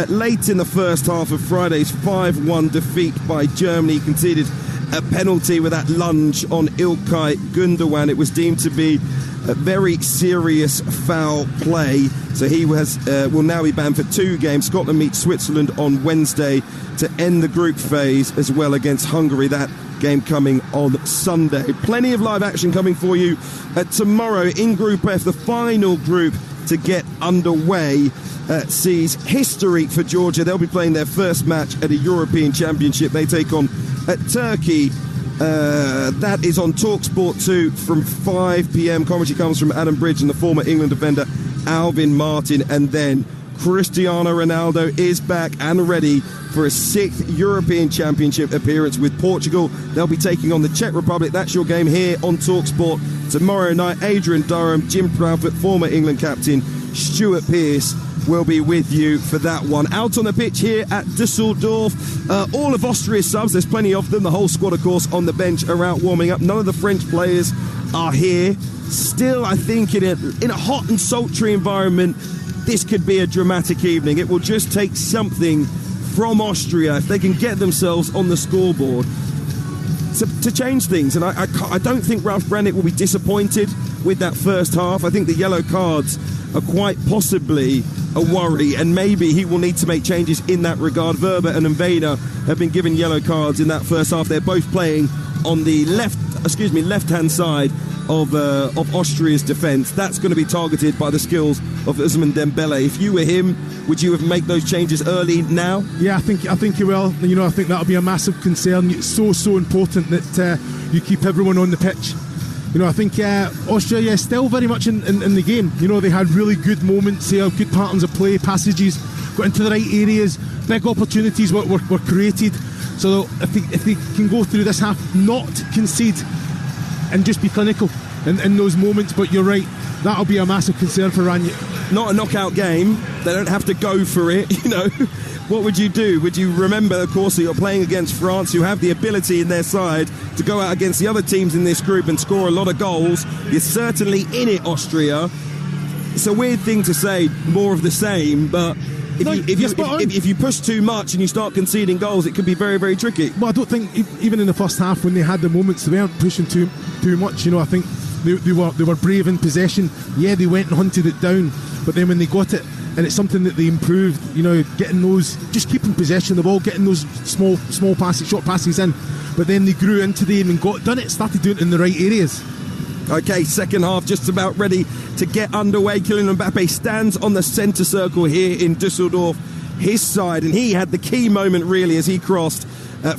late in the first half of Friday's 5-1 defeat by Germany. He conceded a penalty with that lunge on Ilkay Gundogan. It was deemed to be a very serious foul play, so he will now be banned for 2 games. Scotland meets Switzerland on Wednesday to end the group phase, as well against Hungary. That game coming on Sunday. Plenty of live action coming for you tomorrow in Group F. The final group to get underway sees history for Georgia. They'll be playing their first match at a European Championship. They take on Turkey. That is on Talksport 2 from 5 p.m. Commentary comes from Adam Bridge and the former England defender Alvin Martin. And then Cristiano Ronaldo is back and ready for a 6th European Championship appearance with Portugal. They'll be taking on the Czech Republic. That's your game here on Talksport tomorrow night. Adrian Durham, Jim Proudfoot, former England captain Stuart Pearce will be with you for that one. Out on the pitch here at Dusseldorf, all of Austria's subs, there's plenty of them. The whole squad, of course, on the bench are out warming up. None of the French players are here. Still, I think in a hot and sultry environment, this could be a dramatic evening. It will just take something from Austria, if they can get themselves on the scoreboard, to change things. And I don't think Ralf Rangnick will be disappointed with that first half. I think the yellow cards are quite possibly a worry, and maybe he will need to make changes in that regard. Verba and Inveda have been given yellow cards in that first half. They're both playing on the left-hand side of Austria's defence. That's going to be targeted by the skills of Ousmane Dembele. If you were him, would you have made those changes early now? Yeah, I think you will. You know, I think that'll be a massive concern. It's so important that you keep everyone on the pitch. You know, I think Austria, still very much in the game. You know, they had really good moments here, good patterns of play, passages, got into the right areas, big opportunities were created. So if they can go through this half, not concede and just be clinical in those moments, but you're right, that'll be a massive concern for Rangnick. Not a knockout game, they don't have to go for it, you know. What would you do? Would you remember, of course, that you're playing against France, who have the ability in their side to go out against the other teams in this group and score a lot of goals? You're certainly in it, Austria. It's a weird thing to say, more of the same, but if you push too much and you start conceding goals, it can be very, very tricky. Well, I don't think, even in the first half, when they had the moments, they weren't pushing too much. You know, I think they were brave in possession. Yeah, they went and hunted it down, but then when they got it, and it's something that they improved, you know, getting those, just keeping possession of the ball, getting those small passes, short passes in, but then they grew into them and started doing it in the right areas. Okay, second half just about ready to get underway. Kylian Mbappe stands on the centre circle here in Dusseldorf, his side, and he had the key moment really as he crossed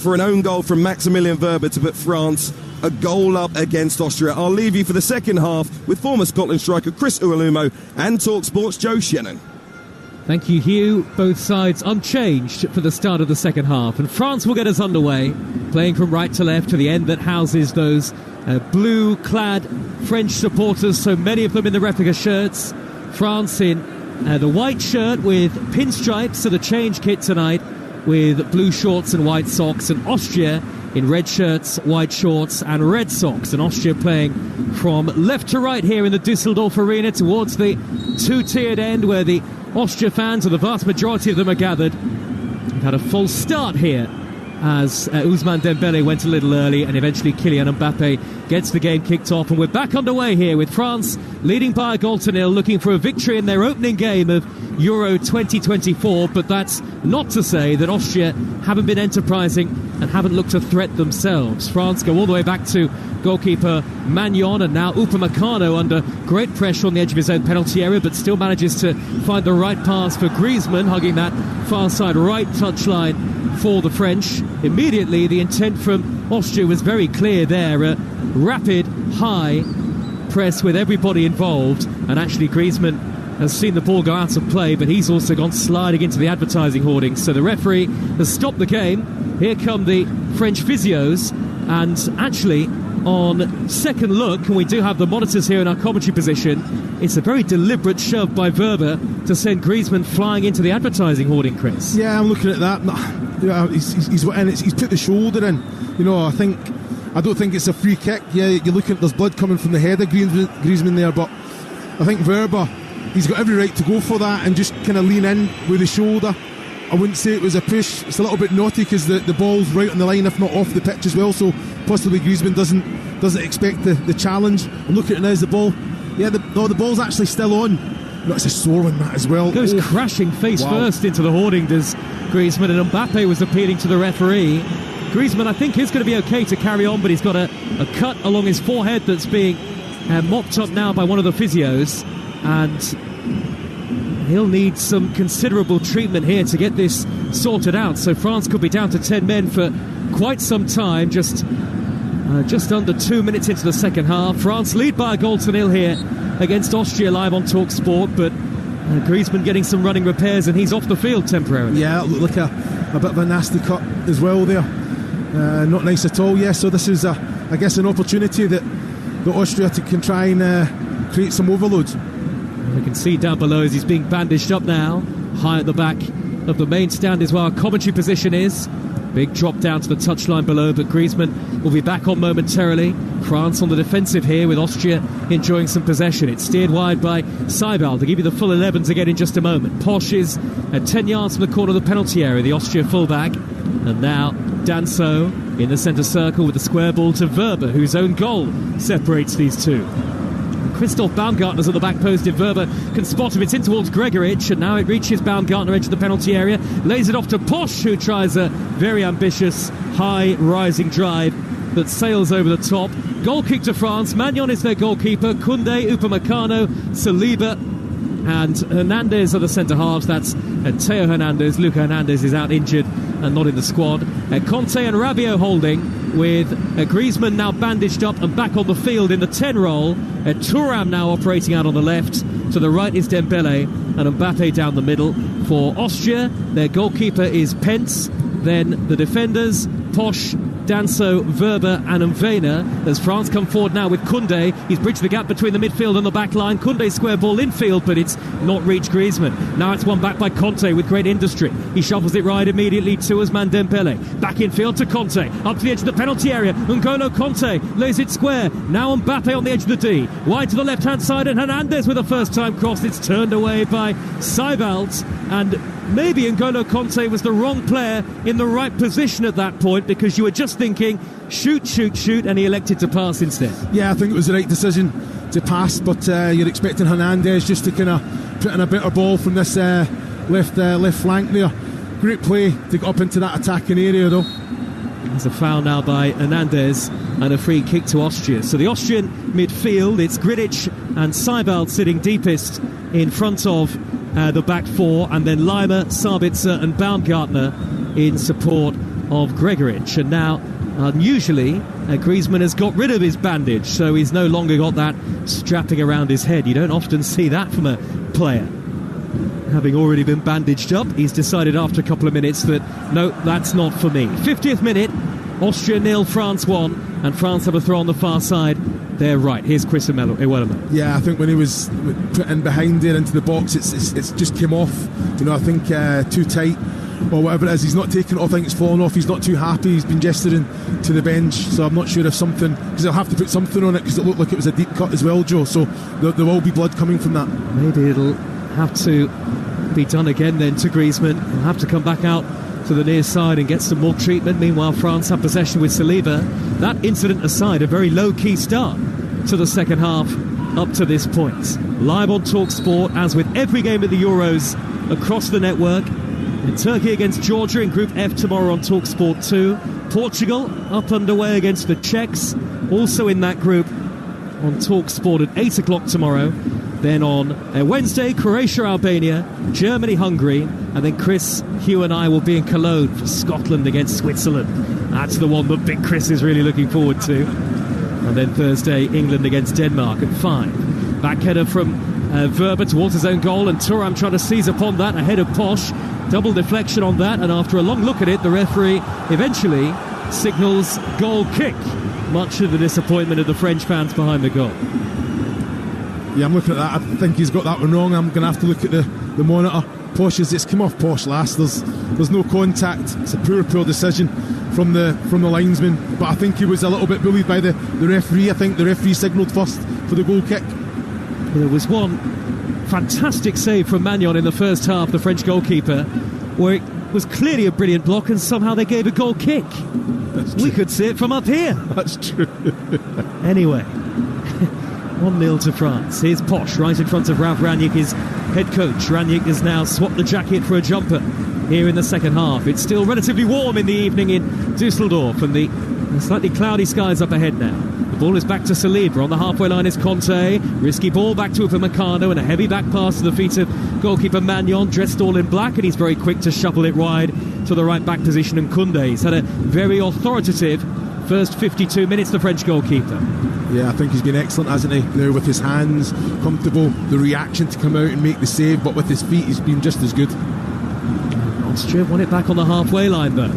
for an own goal from Maximilian Verba to put France a goal up against Austria. I'll leave you for the second half with former Scotland striker Chris Iwelumo and Talksport's Joe Shennan. Thank you, Hugh. Both sides unchanged for the start of the second half. And France will get us underway, playing from right to left to the end that houses those blue-clad French supporters, so many of them in the replica shirts. France in the white shirt with pinstripes, so the change kit tonight, with blue shorts and white socks. And Austria in red shirts, white shorts and red socks. And Austria playing from left to right here in the Dusseldorf arena towards the two-tiered end where the Austria fans, or the vast majority of them, are gathered. We've had a false start here as Ousmane Dembele went a little early, and eventually Kylian Mbappe gets the game kicked off. And we're back underway here with France leading by a goal to nil, looking for a victory in their opening game of Euro 2024. But that's not to say that Austria haven't been enterprising and haven't looked a threat themselves. France go all the way back to goalkeeper Magnon, and now Upamecano under great pressure on the edge of his own penalty area, but still manages to find the right pass for Griezmann, hugging that far side right touchline for the French. Immediately the intent from Austria was very clear there, a rapid high press with everybody involved, and actually Griezmann has seen the ball go out of play, but he's also gone sliding into the advertising hoardings. So the referee has stopped the game. Here come the French physios, and actually on second look, and we do have the monitors here in our commentary position, it's a very deliberate shove by Verba to send Griezmann flying into the advertising hoarding, Chris. Yeah, I'm looking at that. He's put the shoulder in. You know, I don't think it's a free kick. Yeah, you're looking at, there's blood coming from the head of Griezmann there, but I think Verba, he's got every right to go for that and just kind of lean in with the shoulder. I wouldn't say it was a push. It's a little bit naughty because the ball's right on the line, if not off the pitch as well, so possibly Griezmann doesn't expect the challenge. I'm looking at it now as the ball. Yeah, the ball's actually still on. No, it's a sore one, that as well. Goes crashing face first into the hoarding, does Griezmann, and Mbappe was appealing to the referee. Griezmann, I think, is going to be okay to carry on, but he's got a cut along his forehead that's being mopped up now by one of the physios, and he'll need some considerable treatment here to get this sorted out. So France could be down to 10 men for quite some time, just under 2 minutes into the second half. France lead by a goal to nil here against Austria, live on Talksport, but Griezmann getting some running repairs and he's off the field temporarily. Yeah, it looked like a bit of a nasty cut as well there. Not nice at all. Yeah, so this is I guess an opportunity that Austria can try and create some overload. We can see down below as he's being bandaged up now, high at the back of the main stand is where our commentary position is. Big drop down to the touchline below, but Griezmann will be back on momentarily. France on the defensive here with Austria enjoying some possession. It's steered wide by Seibald. To give you the full 11s again in just a moment. Posch is at 10 yards from the corner of the penalty area, the Austria fullback. And now Danso in the centre circle with the square ball to Verba, whose own goal separates these two. Christoph Baumgartner's at the back post. If Werber can spot him, it's in towards Gregoritsch, and now it reaches Baumgartner edge of the penalty area, lays it off to Posch, who tries a very ambitious high rising drive that sails over the top. Goal kick to France. Magnon is their goalkeeper. Koundé, Upamecano, Saliba and Hernandez are the centre halves. That's Theo Hernandez. Luca Hernandez is out injured and not in the squad. Conte and Rabiot holding, with Griezmann now bandaged up and back on the field in the 10 role. Thuram now operating out on the left. To the right is Dembele and Mbappe down the middle. For Austria, their goalkeeper is Pence. Then the defenders, Posch, Danso, Werber and Mvena, as France come forward now with Koundé. He's bridged the gap between the midfield and the back line. Koundé square ball infield, but it's not reached Griezmann. Now it's won back by Conte with great industry. He shuffles it right immediately to Ousmane Dembele. Back infield to Conte, up to the edge of the penalty area. N'Golo Conte lays it square. Now Mbappe on the edge of the D. Wide to the left-hand side, and Hernandez with a first-time cross. It's turned away by Seibold, and maybe N'Golo Conte was the wrong player in the right position at that point, because you were just thinking, shoot, and he elected to pass instead. Yeah, I think it was the right decision to pass, but you're expecting Hernandez just to kind of put in a better ball from this left flank there. Great play to get up into that attacking area, though. There's a foul now by Hernandez and a free kick to Austria. So the Austrian midfield, it's Grilic and Seibold sitting deepest in front of the back four, and then Leimer, Sabitzer and Baumgartner in support of Gregoritsch. And now, unusually, Griezmann has got rid of his bandage, so he's no longer got that strapping around his head. You don't often see that from a player. Having already been bandaged up, he's decided after a couple of minutes that, no, that's not for me. 50th minute, Austria 0, France 1, and France have a throw on the far side. They're right. Here's Chris Iwelumo. Yeah, I think when he was put in behind there into the box, it's just came off. You know, I think too tight or whatever it is. He's not taken it off. I think it's fallen off. He's not too happy. He's been gesturing to the bench, so I'm not sure if something, because they'll have to put something on it, because it looked like it was a deep cut as well, Joe. So there will be blood coming from that. Maybe it'll have to be done again then to Griezmann. He'll have to come back out to the near side and get some more treatment. Meanwhile, France have possession with Saliba. That incident aside, a very low-key start to the second half up to this point. Live on Talksport, as with every game of the Euros across the network. In Turkey against Georgia in Group F tomorrow on Talksport 2. Portugal up underway against the Czechs, also in that group on Talksport at 8 o'clock tomorrow. Then on Wednesday, Croatia, Albania, Germany, Hungary, and then Chris, Hugh and I will be in Cologne for Scotland against Switzerland. That's the one that Big Chris is really looking forward to. And then Thursday, England against Denmark at 5. Back header from Werber towards his own goal, and Thuram trying to seize upon that ahead of Posch. Double deflection on that, and after a long look at it, the referee eventually signals goal kick, much to the disappointment of the French fans behind the goal. Yeah, I'm looking at that. I think he's got that one wrong. I'm going to have to look at the monitor. Posch, it's come off Posch last. There's no contact. It's a poor decision from the linesman. But I think he was a little bit bullied by the referee. I think the referee signalled first for the goal kick. There was one fantastic save from Magnon in the first half, the French goalkeeper, where it was clearly a brilliant block, and somehow they gave a goal kick. We could see it from up here. That's true. Anyway, 1-0 to France. Here's Posch right in front of Ralf Rangnick, his head coach. Rangnick has now swapped the jacket for a jumper here in the second half. It's still relatively warm in the evening in Dusseldorf, and the slightly cloudy skies up ahead now. The ball is back to Saliba. On the halfway line is Conte. Risky ball back to Upamecano, and a heavy back pass to the feet of goalkeeper Magnon, dressed all in black, and he's very quick to shuffle it wide to the right back position. And Koundé, he's had a very authoritative first 52 minutes, the French goalkeeper. Yeah, I think he's been excellent, hasn't he? Now with his hands, comfortable, the reaction to come out and make the save, but with his feet he's been just as good. Austria won it back on the halfway line though.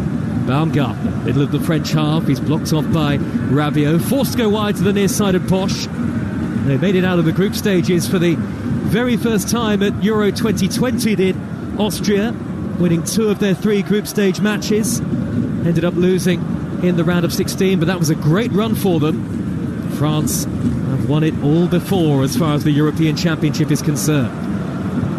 Baumgartner, middle of the French half, he's blocked off by Rabiot, forced to go wide to the near side of Posch. They made it out of the group stages for the very first time at Euro 2020, did Austria, winning 2 of their 3 group stage matches. Ended up losing in the round of 16, but that was a great run for them. France have won it all before as far as the European Championship is concerned.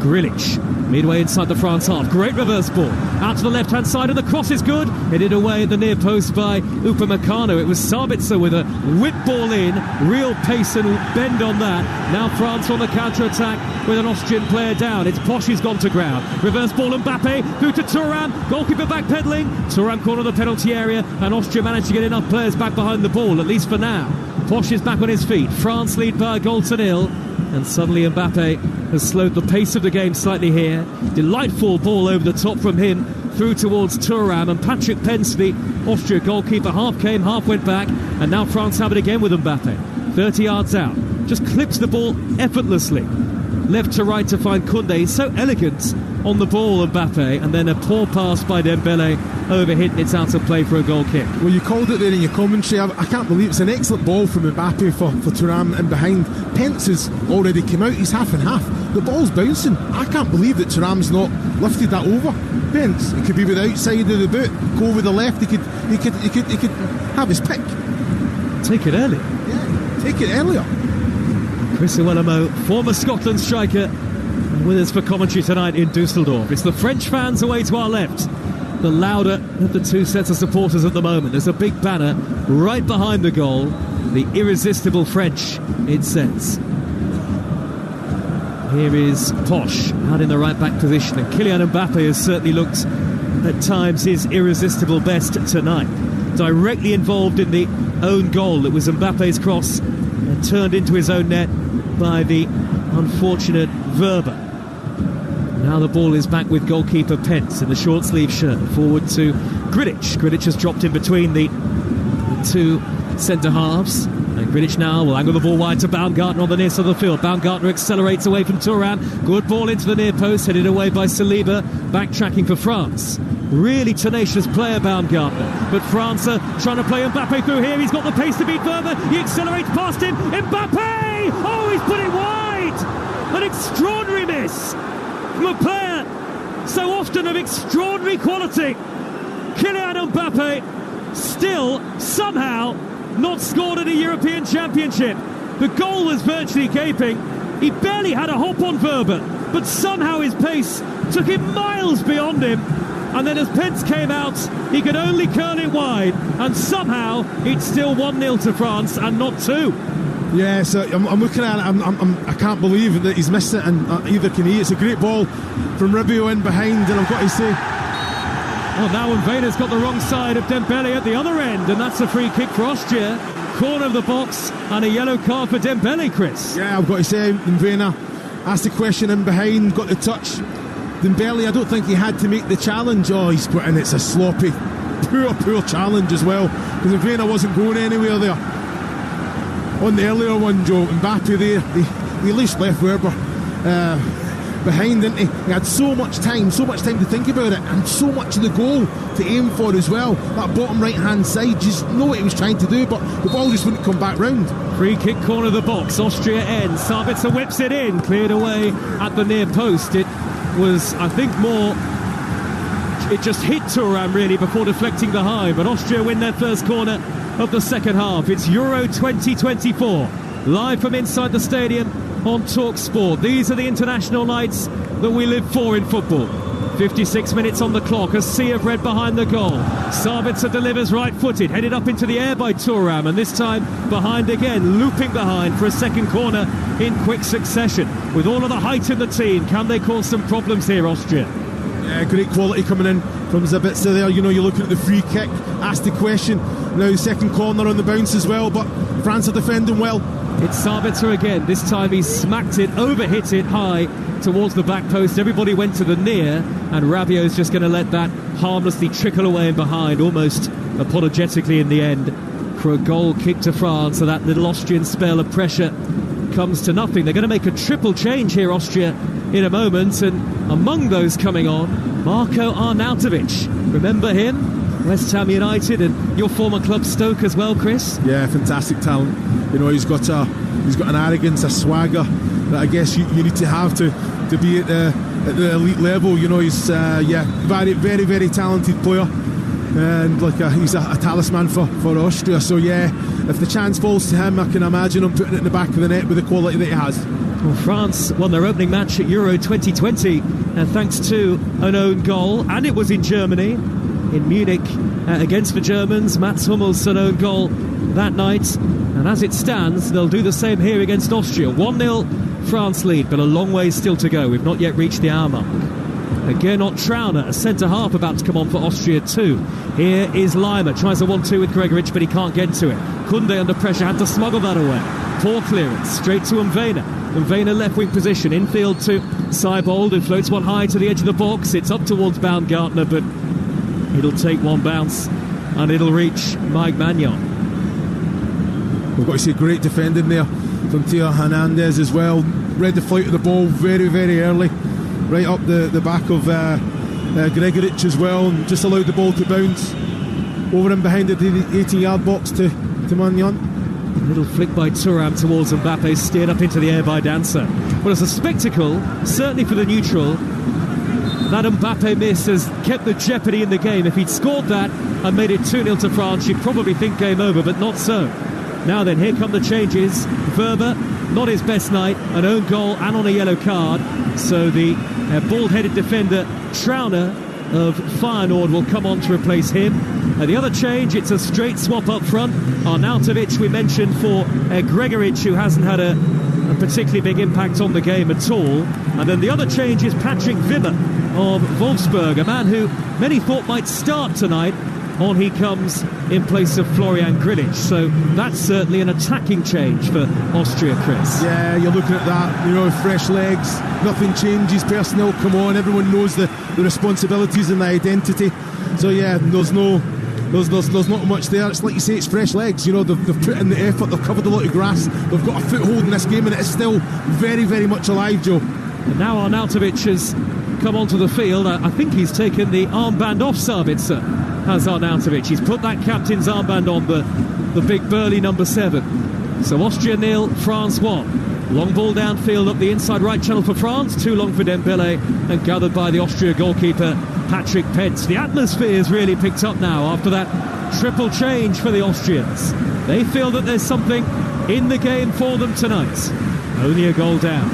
Grilic, midway inside the France half. Great reverse ball. Out to the left-hand side, and the cross is good. Headed away at the near post by Upamecano. It was Sabitzer with a whip ball in. Real pace and bend on that. Now France on the counter-attack with an Austrian player down. It's Posch who's gone to ground. Reverse ball, Mbappe through to Thuram. Goalkeeper backpedaling. Thuram corner of the penalty area, and Austria managed to get enough players back behind the ball, at least for now. Posch is back on his feet. France lead by a goal to nil. And suddenly Mbappe has slowed the pace of the game slightly here. Delightful ball over the top from him through towards Thuram, and Patrick Pence, the Austria goalkeeper, half came, half went back, and now France have it again with Mbappe. 30 yards out, just clips the ball effortlessly. Left to right to find Koundé. He's so elegant on the ball, Mbappe, and then a poor pass by Dembele, overhit, and it's out of play for a goal kick. Well, you called it there in your commentary. I can't believe it's an excellent ball from Mbappe for Thuram in behind. Pence has already come out, he's half and half. The ball's bouncing. I can't believe that Thuram's not lifted that over. Pence, it could be with the outside of the boot, go with the left, he could have his pick. Take it early. Yeah, take it earlier. Chris Iwelumo, former Scotland striker, with us for commentary tonight in Dusseldorf. It's the French fans away to our left, the louder of the two sets of supporters at the moment. There's a big banner right behind the goal, the irresistible French, it says. Here is Posch out in the right back position, and Kylian Mbappe has certainly looked at times his irresistible best tonight. Directly involved in the own goal. It was Mbappe's cross and turned into his own net by the unfortunate Verber. Now the ball is back with goalkeeper Pence in the short sleeve shirt. Forward to Grilic. Grilic has dropped in between the two centre halves. And Grilic now will angle the ball wide to Baumgartner on the near side of the field. Baumgartner accelerates away from Thuram. Good ball into the near post, headed away by Saliba. Backtracking for France. Really tenacious player, Baumgartner. But France are trying to play Mbappe through here. He's got the pace to beat Verber. He accelerates past him. Mbappe! Oh, he's put it wide! An extraordinary miss from a player so often of extraordinary quality. Kylian Mbappe still somehow not scored at a European Championship. The goal was virtually gaping. He barely had a hop on Verber, but somehow his pace took him miles beyond him. And then as Pence came out, he could only curl it wide, and somehow it's still 1-0 to France and not 2. Yeah, so I'm looking at it, I can't believe that he's missed it, and either can he. It's a great ball from Rubio in behind, and I've got to say... Well, now Mvena's got the wrong side of Dembele at the other end, and that's a free kick for Austria. Corner of the box, and a yellow card for Dembele, Chris. Yeah, I've got to say, Mvena asked the question in behind, got the touch. Dembele, I don't think he had to make the challenge. Oh, he's put in, it's a sloppy, poor challenge as well, because Mvena wasn't going anywhere there. On the earlier one, Joe, Mbappe there, he loose left Verber behind, didn't he? He had so much time to think about it, and so much of the goal to aim for as well. That bottom right hand side, just know what he was trying to do, but the ball just wouldn't come back round. Free kick, corner of the box, Austria ends. Sabitzer whips it in, cleared away at the near post. It was, I think, more... It just hit Thuram really before deflecting behind, but Austria win their first corner of the second half. It's Euro 2024, live from inside the stadium on Talksport. These are the international nights that we live for in football. 56 minutes on the clock, a sea of red behind the goal. Sabitzer delivers right-footed, headed up into the air by Thuram, and this time behind again, looping behind for a second corner in quick succession. With all of the height in the team, can they cause some problems here, Austria? Yeah, great quality coming in from Sabitzer there. You know, you're looking at the free kick, asked the question. Now second corner on the bounce as well, but France are defending well. It's Sabitzer again. This time he smacked it, overhit it high towards the back post. Everybody went to the near, and Rabiot's just going to let that harmlessly trickle away in behind, almost apologetically in the end, for a goal kick to France. So that little Austrian spell of pressure comes to nothing. They're going to make a triple change here, Austria, in a moment, and among those coming on, Marko Arnautovic. Remember him? West Ham United, and your former club Stoke as well, Chris. Yeah, fantastic talent. You know, he's got an arrogance, a swagger that I guess you need to have to be at the elite level. You know, he's very, very, very talented player, and he's a talisman for Austria. So yeah, if the chance falls to him, I can imagine him putting it in the back of the net with the quality that he has. Well, France won their opening match at Euro 2020 thanks to an own goal, and it was in Germany, in Munich, against the Germans. Mats Hummels' own goal that night, and as it stands, they'll do the same here against Austria. 1-0 France lead, but a long way still to go. We've not yet reached the hour mark. Gernot Trauner, a centre-half, about to come on for Austria too. Here is Lima, tries a 1-2 with Gregoritsch, but he can't get to it. Kunde under pressure, had to smuggle that away. Poor clearance, straight to Mvena. Mvena left-wing position, infield to Seibold, who floats one high to the edge of the box. It's up towards Baumgartner, but it'll take one bounce, and it'll reach Mike Magnon. We've got to see great defending there from Theo Hernandez as well. Read the flight of the ball very, very early, right up the back of Gregoritsch as well, and just allowed the ball to bounce over and behind the 18-yard box to Magnon. A little flick by Thuram towards Mbappe, steered up into the air by Dancer. Well, as a spectacle, certainly for the neutral, that Mbappe miss has kept the jeopardy in the game. If he'd scored that and made it 2-0 to France, you'd probably think game over, but not so. Now then, here come the changes. Verba, not his best night, an own goal and on a yellow card. So the bald-headed defender Trauner of Feyenoord will come on to replace him. The other change, it's a straight swap up front. Arnautovic, we mentioned, for Gregoritsch, who hasn't had a particularly big impact on the game at all. And then the other change is Patrick Wimmer of Wolfsburg, a man who many thought might start tonight. On he comes in place of Florian Grillitsch. So that's certainly an attacking change for Austria, Chris. Yeah, you're looking at that, fresh legs, nothing changes, personnel come on, everyone knows the responsibilities and the identity. So yeah, there's not much there. It's like you say, it's fresh legs. They've put in the effort, they've covered a lot of grass, they've got a foothold in this game, and it is still very, very much alive, Joe. And now Arnautovic has come onto the field. I think he's taken the armband off Sabitzer, has Arnautovic. He's put that captain's armband on, the big burly number 7. So Austria 0, France 1. Long ball downfield up the inside right channel for France, too long for Dembele, and gathered by the Austria goalkeeper Patrick Pence. The atmosphere's really picked up now after that triple change for the Austrians. They feel that there's something in the game for them tonight. Only a goal down.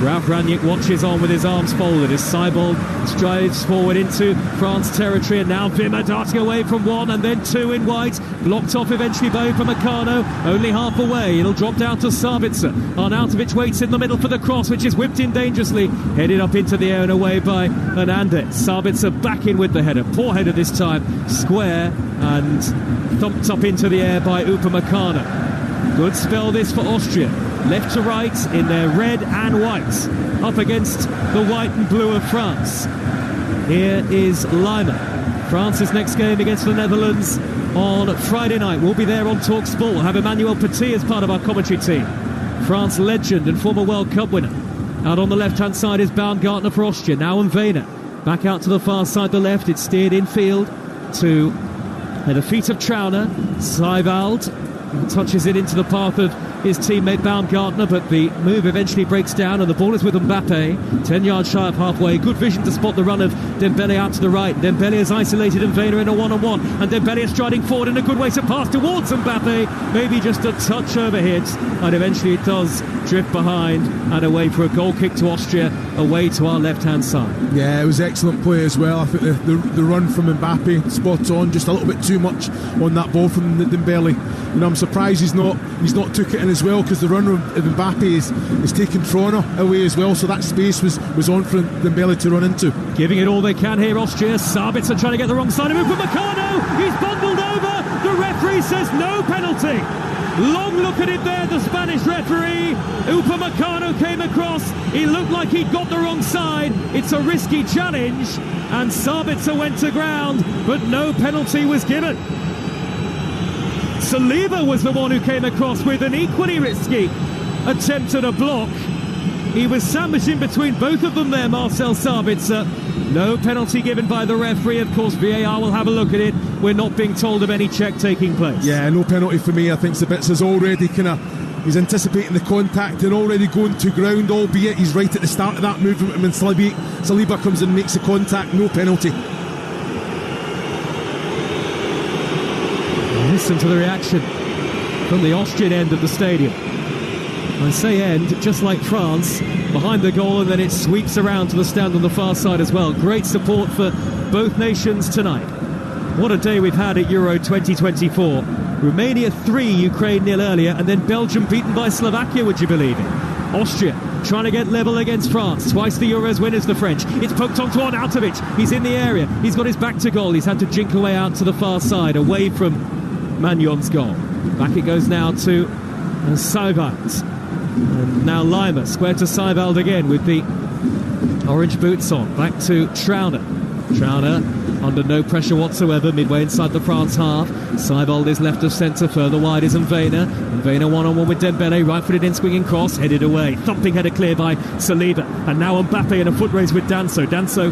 Ralf Rangnick watches on with his arms folded as Seibold strides forward into France territory, and now Wimmer darting away from one and then two in white, blocked off eventually by Upamecano, only half away. It'll drop down to Sabitzer. Arnautovic waits in the middle for the cross, which is whipped in dangerously, headed up into the air and away by Hernandez. Sabitzer back in with the header, poor header this time, square and thumped up into the air by Upamecano. Good spell this for Austria. Left to right in their red and white, up against the white and blue of France. Here is Lima. France's next game against the Netherlands on Friday night. We'll be there on Talksport. We'll have Emmanuel Petit as part of our commentary team. France legend and former World Cup winner. Out on the left-hand side is Baumgartner for Austria. Now Mvena. Back out to the far side, the left. It's steered infield to the feet of Trauner. Seibold touches it into the path of his teammate Baumgartner, but the move eventually breaks down and the ball is with Mbappe, 10 yards shy of halfway. Good vision to spot the run of Dembele out to the right. Dembele has isolated Mvena in a one-on-one, and Dembele is striding forward in a good way to pass towards Mbappe, maybe just a touch overhit, and eventually it does drift behind and away for a goal kick to Austria, away to our left-hand side. Yeah, it was excellent play as well. I think the run from Mbappe, spot on, just a little bit too much on that ball from Dembele. I'm surprised he's not took it in as well, because the run of Mbappe is taking Trauner away as well, so that space was on for Dembele to run into. Giving it all they can here, Austria. Sabitzer trying to get the wrong side of Upamecano. He's bundled over. The referee says no penalty. Long look at it there, the Spanish referee. Upamecano came across. He looked like he'd got the wrong side. It's a risky challenge, and Sabitzer went to ground, but no penalty was given. Saliba was the one who came across with an equally risky attempt at a block. He was sandwiched in between both of them there, Marcel Sabitzer. No penalty given by the referee. Of course, VAR will have a look at it. We're not being told of any check taking place. Yeah, no penalty for me. I think Sabitza's already he's anticipating the contact and already going to ground, albeit he's right at the start of that movement when Saliba comes in and makes the contact. No penalty. Listen to the reaction from the Austrian end of the stadium. I say end, just like France, behind the goal, and then it sweeps around to the stand on the far side as well. Great support for both nations tonight. What a day we've had at Euro 2024. Romania 3, Ukraine 0 earlier, and then Belgium beaten by Slovakia, would you believe it? Austria trying to get level against France. Twice the Euros winners, the French. It's poked on to Arnautovic. He's in the area. He's got his back to goal. He's had to jink away out to the far side, away from Magnon's goal. Back it goes now to Seiwald. And now Lima, square to Seiwald again with the orange boots on. Back to Trauner. Trauner under no pressure whatsoever, midway inside the France half. Seiwald is left of centre, further wide is Mvena. Mvena one-on-one with Dembele, right-footed in, swinging cross, headed away. Thumping header clear by Saliba. And now Mbappe in a foot race with Danso. Danso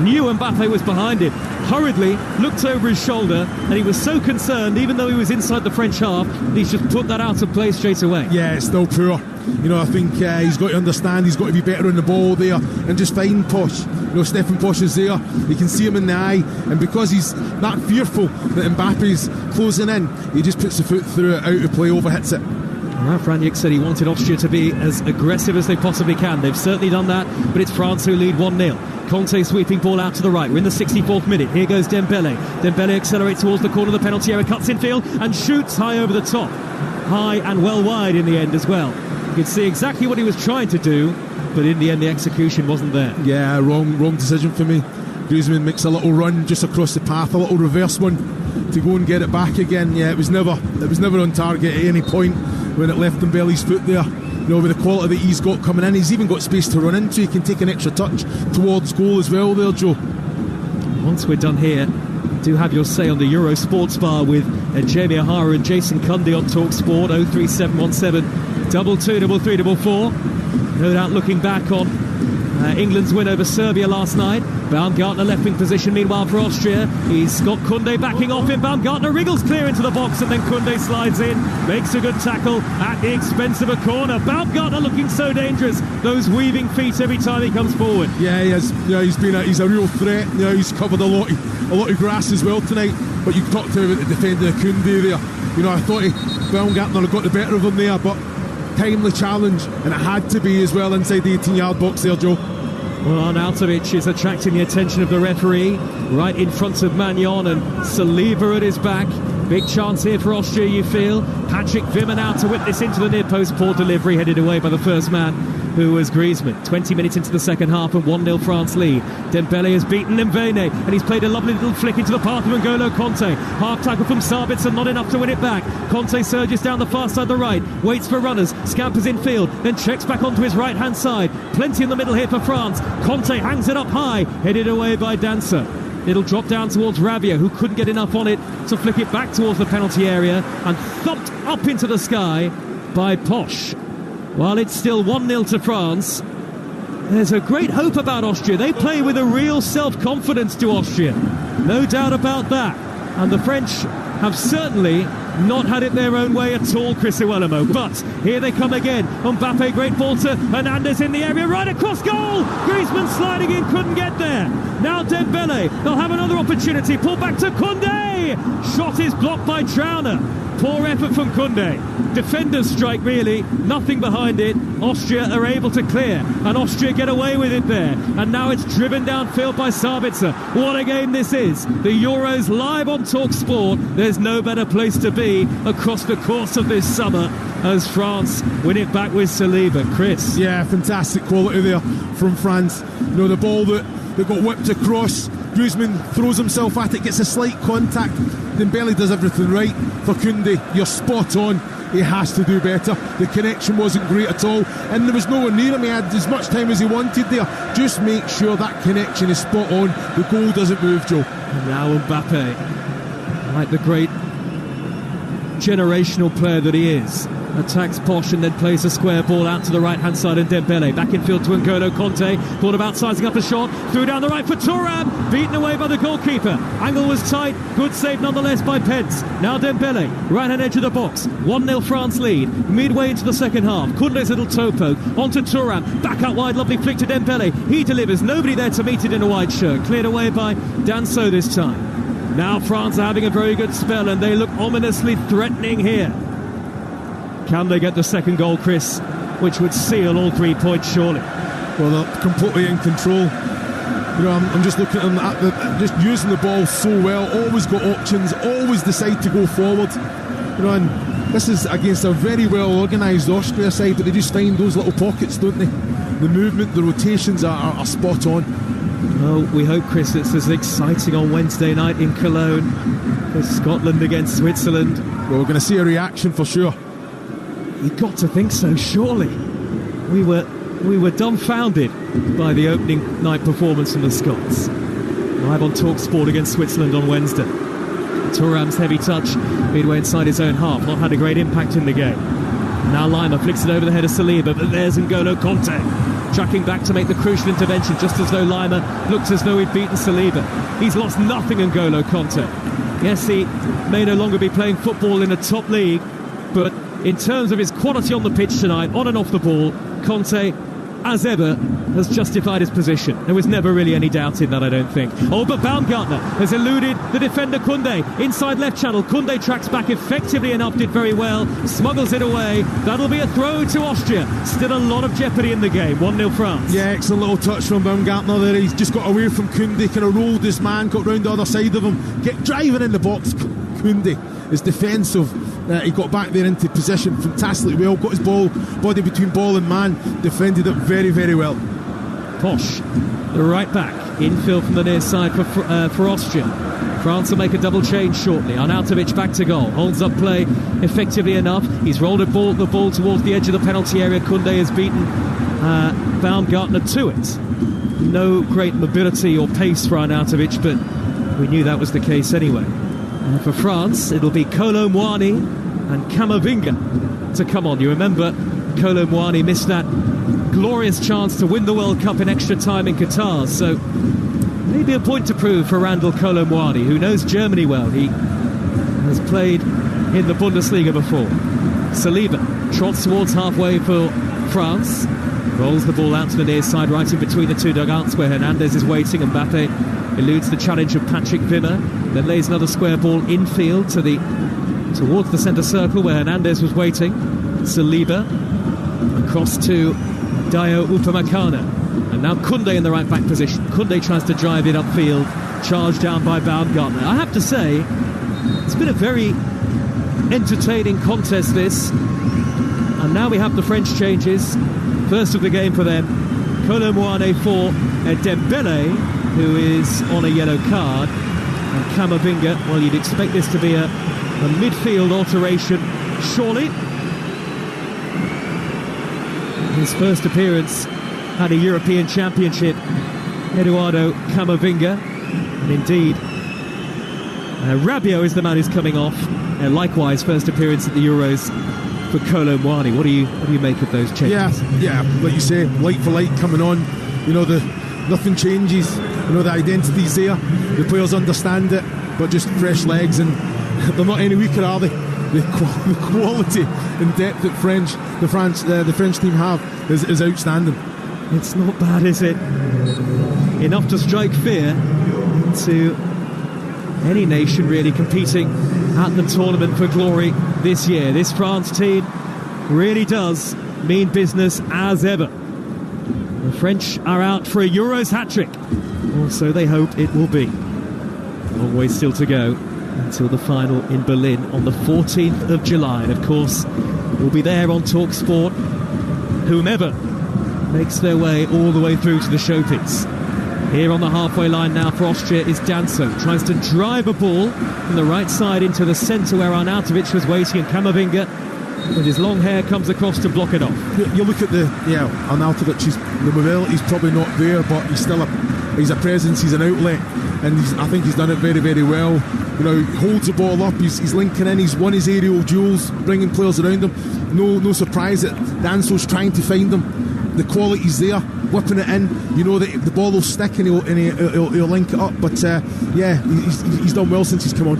knew Mbappe was behind him, hurriedly looked over his shoulder, and he was so concerned, even though he was inside the French half, he's just put that out of play straight away. Yeah, it's still poor. You know, I think he's got to understand he's got to be better on the ball there and just find Posh. You know, Stefan Posh is there, you can see him in the eye, and because he's that fearful that Mbappe's closing in, he just puts the foot through it, out of play, overhits it. Ralf Rangnick said he wanted Austria to be as aggressive as they possibly can. They've certainly done that, but it's France who lead 1-0. Conte sweeping ball out to the right. We're in the 64th minute. Here goes Dembele. Dembele accelerates towards the corner of the penalty area, cuts in field and shoots high over the top. High and well wide in the end as well. You can see exactly what he was trying to do, but in the end the execution wasn't there. Yeah, wrong decision for me. Griezmann makes a little run just across the path, a little reverse one to go and get it back again. Yeah, it was never on target at any point when it left Dembele's foot there. You know, with the quality that he's got coming in, he's even got space to run into. He can take an extra touch towards goal as well there, Joe. Once we're done here, do have your say on the Euro Sports Bar with Jamie O'Hara and Jason Cundy on Talksport. 03717 223344. No doubt looking back on England's win over Serbia last night. Baumgartner left wing position meanwhile for Austria. He's got Koundé backing off him. Baumgartner wriggles clear into the box, and then Koundé slides in, makes a good tackle at the expense of a corner. Baumgartner looking so dangerous, those weaving feet every time he comes forward. Yeah, he has. Yeah, he's a real threat. You know, he's covered a lot of grass as well tonight. But you talked about the defender Koundé there. You know, I thought Baumgartner got the better of him there, but timely challenge, and it had to be as well inside the 18-yard box there, Joe. Well, Arnautovic is attracting the attention of the referee right in front of Magnon, and Saliba at his back. Big chance here for Austria, you feel. Patrick Wimmer now to whip this into the near post. Poor delivery, headed away by the first man, who was Griezmann. 20 minutes into the second half and 1-0 France lead. Dembele has beaten Mvene, and he's played a lovely little flick into the path of N'Golo Conte. Half tackle from Sabitzer, not enough to win it back. Conte surges down the far side the right, waits for runners, scampers in field, then checks back onto his right hand side. Plenty in the middle here for France. Conte hangs it up high, headed away by Dancer. It'll drop down towards Rabiot, who couldn't get enough on it to flick it back towards the penalty area, and thumped up into the sky by Posh. While it's still 1-0 to France, there's a great hope about Austria. They play with a real self-confidence to Austria. No doubt about that. And the French have certainly not had it their own way at all, Chris Iwelumo. But here they come again. Mbappe, great ball to Hernandez in the area, right across goal. Griezmann sliding in, couldn't get there. Now Dembele, they'll have another opportunity. Pull back to Koundé. Shot is blocked by Trauner. Poor effort from Koundé. Defender's strike, really. Nothing behind it. Austria are able to clear, and Austria get away with it there. And now it's driven downfield by Sabitzer. What a game this is. The Euros live on Talksport. There's no better place to be across the course of this summer as France win it back with Saliba. Chris. Yeah, fantastic quality there from France. You know, the ball that got whipped across, Griezmann throws himself at it, gets a slight contact. Dembele does everything right. For Koundé, you're spot on. He has to do better. The connection wasn't great at all, and there was no one near him. He had as much time as he wanted there. Just make sure that connection is spot on. The goal doesn't move, Joe. And now Mbappe, like the great generational player that he is, attacks Posh and then plays a square ball out to the right hand side, and Dembele back in field to N'Golo Conte. Thought about sizing up a shot, threw down the right for Thuram, beaten away by the goalkeeper. Angle was tight, good save nonetheless by Pence. Now Dembele, right hand edge of the box. 1-0 France lead, midway into the second half. Koundé's little toe poke onto Thuram, back out wide, lovely flick to Dembele. He delivers, nobody there to meet it in a white shirt. Cleared away by Danso this time. Now France are having a very good spell, and they look ominously threatening here. Can they get the second goal, Chris, which would seal all 3 points, surely? Well, they're completely in control. You know, I'm just looking at them, just using the ball so well, always got options, always decide to go forward. You know, and this is against a very well organised Austria side, but they just find those little pockets, don't they? The movement, the rotations are spot on. Well, we hope, Chris, it's as exciting on Wednesday night in Cologne as Scotland against Switzerland. Well, we're going to see a reaction for sure. You've got to think so, surely. We were dumbfounded by the opening night performance from the Scots. Live on Talksport against Switzerland on Wednesday. Thuram's heavy touch midway inside his own half, not had a great impact in the game. Now Lima flicks it over the head of Saliba, but there's N'Golo Kanté tracking back to make the crucial intervention, just as though Lima looked as though he'd beaten Saliba. He's lost nothing, N'Golo Kanté. Yes, he may no longer be playing football in a top league, but in terms of his quality on the pitch tonight, on and off the ball, Kanté, as ever, has justified his position. There was never really any doubt in that, I don't think. Oh, but Baumgartner has eluded the defender Koundé. Inside left channel, Koundé tracks back effectively enough, did very well, smuggles it away. That'll be a throw to Austria. Still a lot of jeopardy in the game. 1-0 France. Yeah, excellent little touch from Baumgartner there. He's just got away from Koundé, kind of rolled his man, got round the other side of him, driving in the box. Koundé is defensive. He got back there into position fantastically well, got his body between ball and man, defended it very, very well. Posh, the right back, infield from the near side for Austria. France will make a double change shortly. Arnautovic back to goal, holds up play effectively enough. He's rolled the ball towards the edge of the penalty area. Koundé has beaten Baumgartner to it. No great mobility or pace for Arnautovic, but we knew that was the case anyway. And for France, it'll be Kolo Muani and Camavinga to come on. You remember Kolo Muani missed that glorious chance to win the World Cup in extra time in Qatar, so maybe a point to prove for Randall Kolo Muani, who knows Germany well. He has played in the Bundesliga before. Saliba trots towards halfway for France, rolls the ball out to the near side, right in between the two dugouts where Hernandez is waiting. Mbappe eludes the challenge of Patrick Wimmer, then lays another square ball infield towards the centre circle where Hernandez was waiting. Saliba across to Dayo Upamecano, and now Koundé in the right back position. Koundé tries to drive it upfield, charged down by Baumgartner. I have to say, it's been a very entertaining contest this, and now we have the French changes. First of the game for them, Kolo Muani for Dembele, who is on a yellow card, and Camavinga. Well, you'd expect this to be a midfield alteration, surely. His first appearance at a European Championship, Eduardo Camavinga, and indeed Rabiot is the man who's coming off. Likewise, first appearance at the Euros for Kolo Muani. What do you make of those changes? Yeah, like you say, light for light coming on. You know, nothing changes. You know, the identity's there. The players understand it, but just fresh legs, and they're not any weaker, are they? The quality and depth that the French team have is outstanding. It's not bad, is it? Enough to strike fear to any nation really competing at the tournament for glory this year. This France team really does mean business as ever. The French are out for a Euros hat-trick, or so they hope it will be. A long way still to go until the final in Berlin on the 14th of July. And of course, we'll be there on Talksport, whomever makes their way all the way through to the showpiece. Here on the halfway line now for Austria is Danso. Tries to drive a ball from the right side into the centre where Arnautovic was waiting, and Camavinga, with his long hair, comes across to block it off. You look at Arnautovic, the mobility's probably not there, but he's a presence, he's an outlet, and I think he's done it very, very well. You know, he holds the ball up, he's linking in, he's won his aerial duels, bringing players around him. No surprise that Danso's trying to find him. The quality's there, whipping it in. You know that the ball will stick and he'll link it up. But he's done well since he's come on.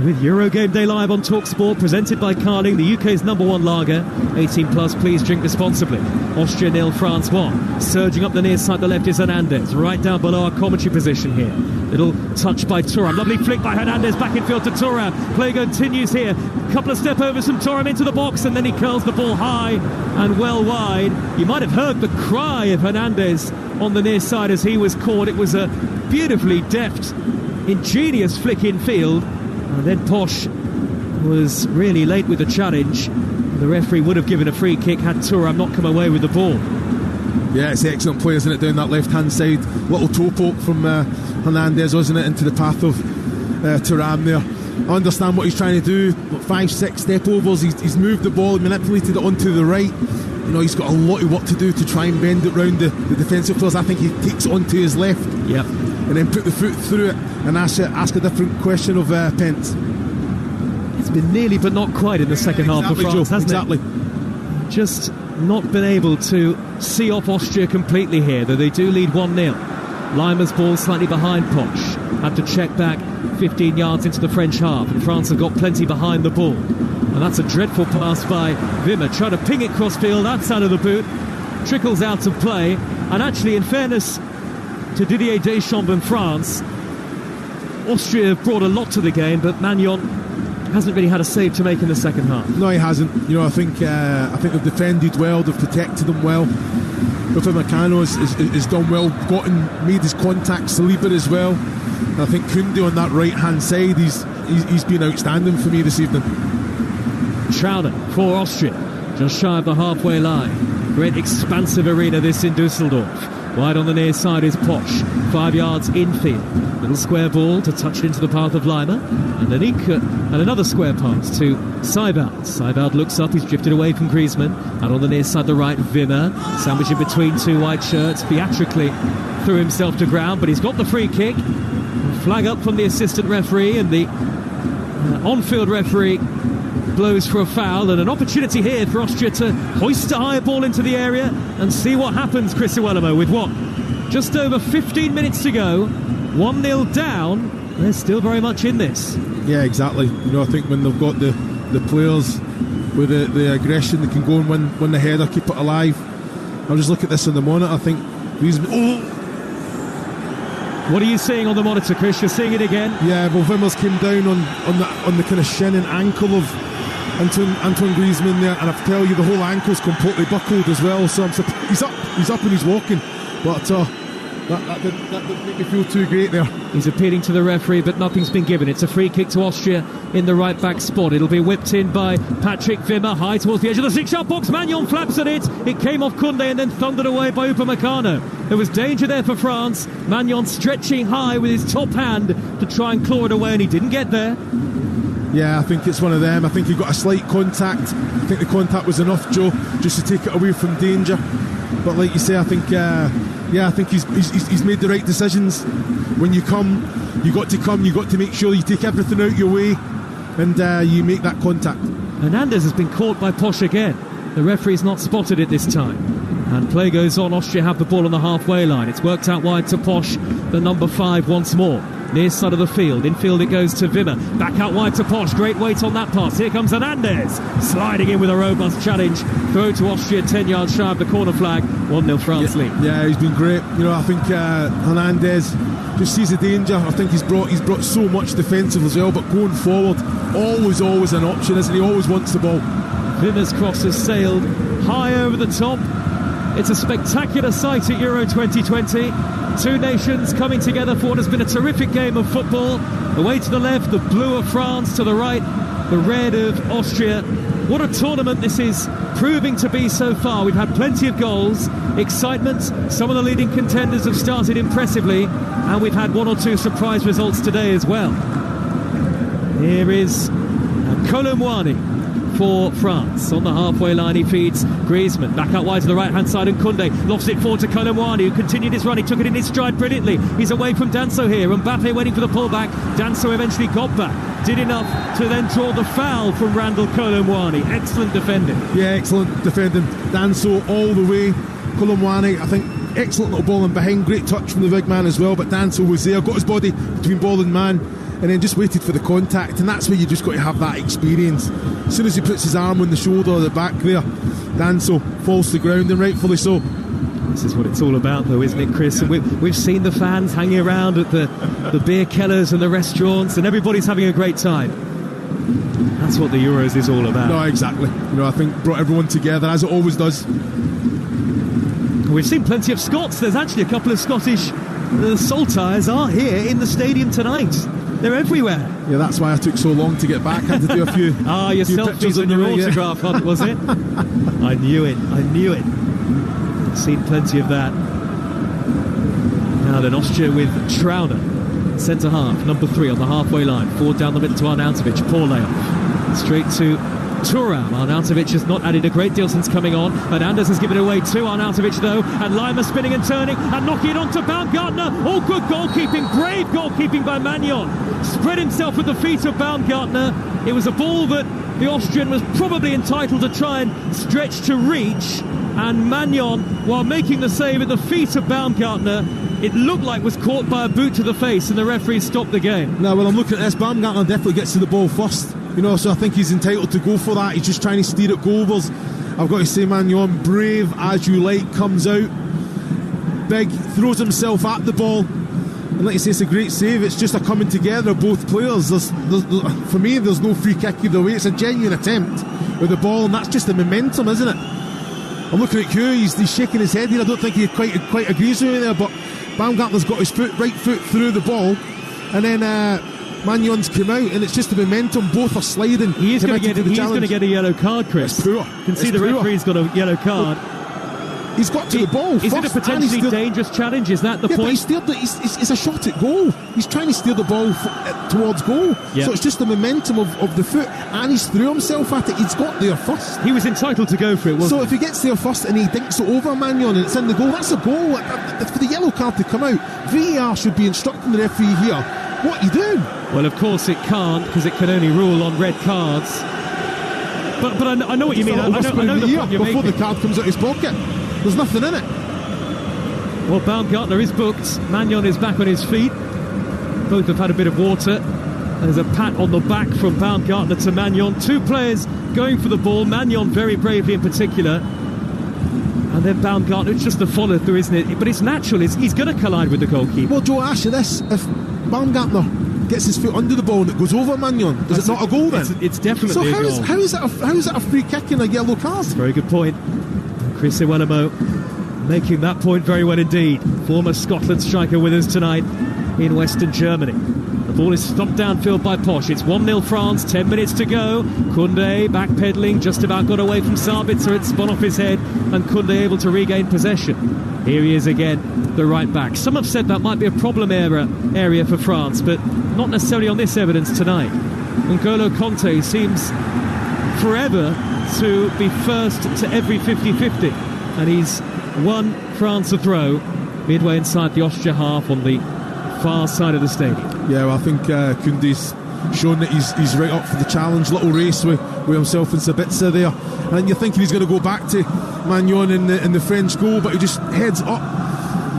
With Eurogame Day live on Talksport, presented by Carling, the UK's #1 lager. 18 plus, please drink responsibly. Austria 0, France 1. Surging up the near side, the left is Hernandez, right down below our commentary position here. Little touch by Thuram. Lovely flick by Hernandez, back in field to Thuram. Play continues here. Couple of step overs from Thuram into the box, and then he curls the ball high and well wide. You might have heard the cry of Hernandez on the near side as he was caught. It was a beautifully deft, ingenious flick in field. And then Posh was really late with the challenge. The referee would have given a free kick had Thuram not come away with the ball. Yeah, it's excellent play, isn't it, down that left-hand side. Little toe poke from Hernandez, wasn't it, into the path of Thuram there. I understand what he's trying to do. 5-6 step overs. He's moved the ball, manipulated it onto the right. You know, he's got a lot of work to do to try and bend it round the defensive players. I think he takes it onto his left. Yep. And then put the foot through it and ask a different question of Pence. It's been nearly but not quite in the second half for France, hasn't it? Just not been able to see off Austria completely here, though they do lead 1-0. Lima's ball slightly behind Posh. Had to check back 15 yards into the French half, and France have got plenty behind the ball. And that's a dreadful pass by Wimmer, trying to ping it cross-field, outside of the boot. Trickles out of play, and actually, in fairness to Didier Deschamps and France, Austria have brought a lot to the game, but Magnon hasn't really had a save to make in the second half. No, he hasn't. You know, I think they've defended well, they've protected them well. Upamecano has done well, made his contact Saliba as well. And I think Koundé on that right hand side, he's been outstanding for me this evening. Schauder for Austria, just shy of the halfway line. Great expansive arena this in Dusseldorf. Wide on the near side is Posh, 5 yards infield. Little square ball to touch it into the path of Lima. And and another square pass to Seibald. Seibald looks up, he's drifted away from Griezmann. And on the near side, the right, Wimmer. Sandwiched in between two white shirts, theatrically threw himself to ground, but he's got the free kick. Flag up from the assistant referee, and the on-field referee blows for a foul, and an opportunity here for Austria to hoist a high ball into the area and see what happens. Chris Iwelumo with what? Just over 15 minutes to go, 1-0 down. They're still very much in this. Yeah, exactly. You know, I think when they've got the players with the aggression, they can go and win the header, keep it alive. I'll just look at this on the monitor. I think What are you seeing on the monitor, Chris? You're seeing it again? Yeah, well, Wimmer's came down on the kind of shin and ankle of Antoine Griezmann there, and I tell you, the whole ankle's completely buckled as well. So I'm surprised he's up and he's walking, but that didn't make me feel too great there. He's appealing to the referee, but nothing's been given. It's a free kick to Austria in the right back spot. It'll be whipped in by Patrick Wimmer, high towards the edge of the 6-yard box. Magnon flaps at it. It came off Koundé and then thundered away by Upamecano. There was danger there for France. Magnon stretching high with his top hand to try and claw it away, and he didn't get there. Yeah, I think it's one of them. I think he got a slight contact. I think the contact was enough, Joe, just to take it away from danger. But like you say, I think he's made the right decisions. When you come, you got to make sure you take everything out your way and you make that contact. Hernandez has been caught by Posh again. The referee's not spotted it this time. And play goes on. Austria have the ball on the halfway line. It's worked out wide to Posh, the number 5 once more. Near side of the field. Infield it goes to Wimmer. Back out wide to Posh. Great weight on that pass. Here comes Hernandez. Sliding in with a robust challenge. Throw to Austria, 10 yards shy of the corner flag. 1-0 France lead. Yeah, he's been great. You know, I think Hernandez just sees the danger. I think he's brought so much defensive as well, but going forward, always an option, isn't he? Always wants the ball. Wimmer's cross has sailed high over the top. It's a spectacular sight at Euro 2020. Two nations coming together for what has been a terrific game of football. Away to the left, the blue of France. To the right, the red of Austria. What a tournament this is proving to be so far. We've had plenty of goals, excitement. Some of the leading contenders have started impressively, and we've had one or two surprise results today as well. Here is Colomboani for France. On the halfway line, he feeds Griezmann. Back out wide to the right-hand side, and Koundé lofts it forward to Colomboani, who continued his run. He took it in his stride brilliantly. He's away from Danso here. Mbappe waiting for the pullback. Danso eventually got back. Did enough to then draw the foul from Randall Colomboani. Excellent defending. Yeah, excellent defending. Danso all the way. Colomboani, I think, excellent little ball in behind. Great touch from the big man as well, but Danso was there, got his body between ball and man, and then just waited for the contact, and that's where you just got to have that experience. As soon as he puts his arm on the shoulder or the back there, Danso falls to the ground, and rightfully so. This is what it's all about, though, isn't it, Chris? And we've seen the fans hanging around at the beer kellers and the restaurants, and everybody's having a great time. That's what the Euros is all about. No, exactly. I think brought everyone together, as it always does. We've seen plenty of Scots. There's actually a couple of Scottish Saltires are here in the stadium tonight. They're everywhere. Yeah, that's why I took so long to get back. I had to do a few your few selfies and your autograph hunt, was it? I knew it. Seen plenty of that. Now then, Austria with Trauner, centre half, number 3 on the halfway line. Forward down the middle to Arnautovic. Poor layoff. Straight to Thuram. Arnautovic has not added a great deal since coming on. Hernandez has given it away to Arnautovic, though. And Lima spinning and turning and knocking it onto Baumgartner. Oh, good goalkeeping. Brave goalkeeping by Magnon. Spread himself at the feet of Baumgartner. It was a ball that the Austrian was probably entitled to try and stretch to reach. And Magnon, while making the save at the feet of Baumgartner, it looked like was caught by a boot to the face, and the referee stopped the game. No, well, I'm looking at this. Baumgartner definitely gets to the ball first. So I think he's entitled to go for that. He's just trying to steer it goalwards. I've got to say, Magnon, brave as you like, comes out big, throws himself at the ball, and like you say, it's a great save. It's just a coming together of both players. For me, there's no free kick either way. It's a genuine attempt with the ball, and that's just the momentum, isn't it? I'm looking at Hugh, he's shaking his head here. I don't think he quite agrees with me there, but Baumgartner's got his right foot through the ball, and then Magnon's come out, and it's just the momentum. Both are sliding. He's going to get a yellow card, Chris. It's poor. You can see the referee's got a yellow card. He's got to the ball Is first, it a potentially dangerous challenge? Is that the point? But it's a shot at goal. He's trying to steer the ball towards goal. Yep. So it's just the momentum of the foot, and he's threw himself at it. He's got there first. He was entitled to go for it, wasn't he? So if he gets there first and he dinks it over Magnon and it's in the goal, that's a goal. For the yellow card to come out, VAR should be instructing the referee here. What are you doing? Well, of course it can't, because it can only rule on red cards. But I know what you mean. I know the point you're making. Before the card comes out of his pocket, there's nothing in it. Well, Baumgartner is booked. Magnon is back on his feet. Both have had a bit of water. There's a pat on the back from Baumgartner to Magnon. Two players going for the ball. Magnon very bravely in particular. And then Baumgartner, it's just the follow through, isn't it? But it's natural. He's going to collide with the goalkeeper. Well, Joe, ask you this. If Baumgartner gets his foot under the ball and it goes over Magnon, is it not a goal then? It's definitely a goal. So how is it a free kick and a yellow card? Very good point. Chris Iwelumo making that point very well indeed. Former Scotland striker with us tonight in Western Germany. The ball is stomped downfield by Posch. It's 1-0 France, 10 minutes to go. Koundé backpedaling, just about got away from Sabitzer. It spun off his head, and Koundé able to regain possession. Here he is again, the right back. Some have said that might be a problem area for France, but not necessarily on this evidence tonight. N'Golo Kanté seems forever to be first to every 50-50, and he's won France a throw midway inside the Austria half on the far side of the stadium. Yeah, well, I think Koundé's shown that he's right up for the challenge. Little race with himself and Sabitzer there, and you're thinking he's going to go back to Magnon in the French goal, but he just heads up.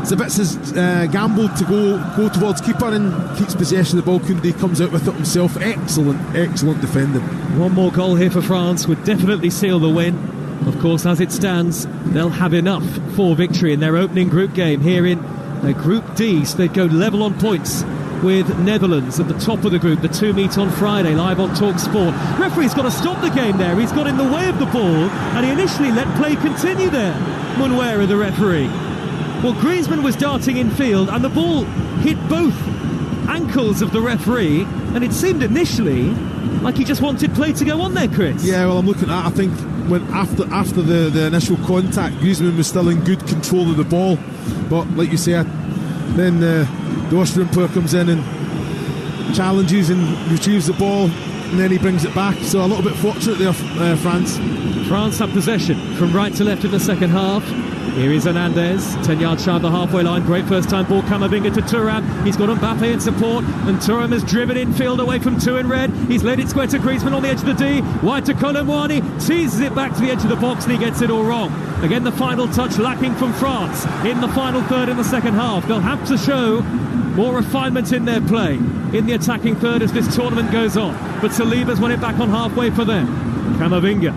Sabitzer's gambled to go towards keeper and keeps possession of the ball. Koundé comes out with it himself. Excellent defending. One more goal here for France would definitely seal the win. Of course, as it stands, they'll have enough for victory in their opening group game here in Group D. So they'd go level on points with Netherlands at the top of the group. The two meet on Friday, live on Talksport. Referee's got to stop the game there. He's got in the way of the ball, and he initially let play continue there. Munwera, the referee. Well, Griezmann was darting in field, and the ball hit both ankles of the referee, and it seemed initially like he just wanted play to go on there, Chris. Yeah, well, I'm looking at that. I think when after the initial contact, Griezmann was still in good control of the ball, but like you said, then the Austrian player comes in and challenges and retrieves the ball, and then he brings it back. So a little bit fortunate there, France. France have possession from right to left in the second half. Here is Hernandez, 10 yards shy of the halfway line. Great first time ball, Camavinga to Thuram. He's got Mbappe in support, and Thuram has driven infield away from two in red. He's led it square to Griezmann on the edge of the D. Wide to Colomwani, teases it back to the edge of the box, and he gets it all wrong. Again, the final touch lacking from France in the final third in the second half. They'll have to show More refinement in their play, in the attacking third as this tournament goes on. But Saliba's won it back on halfway for them. Camavinga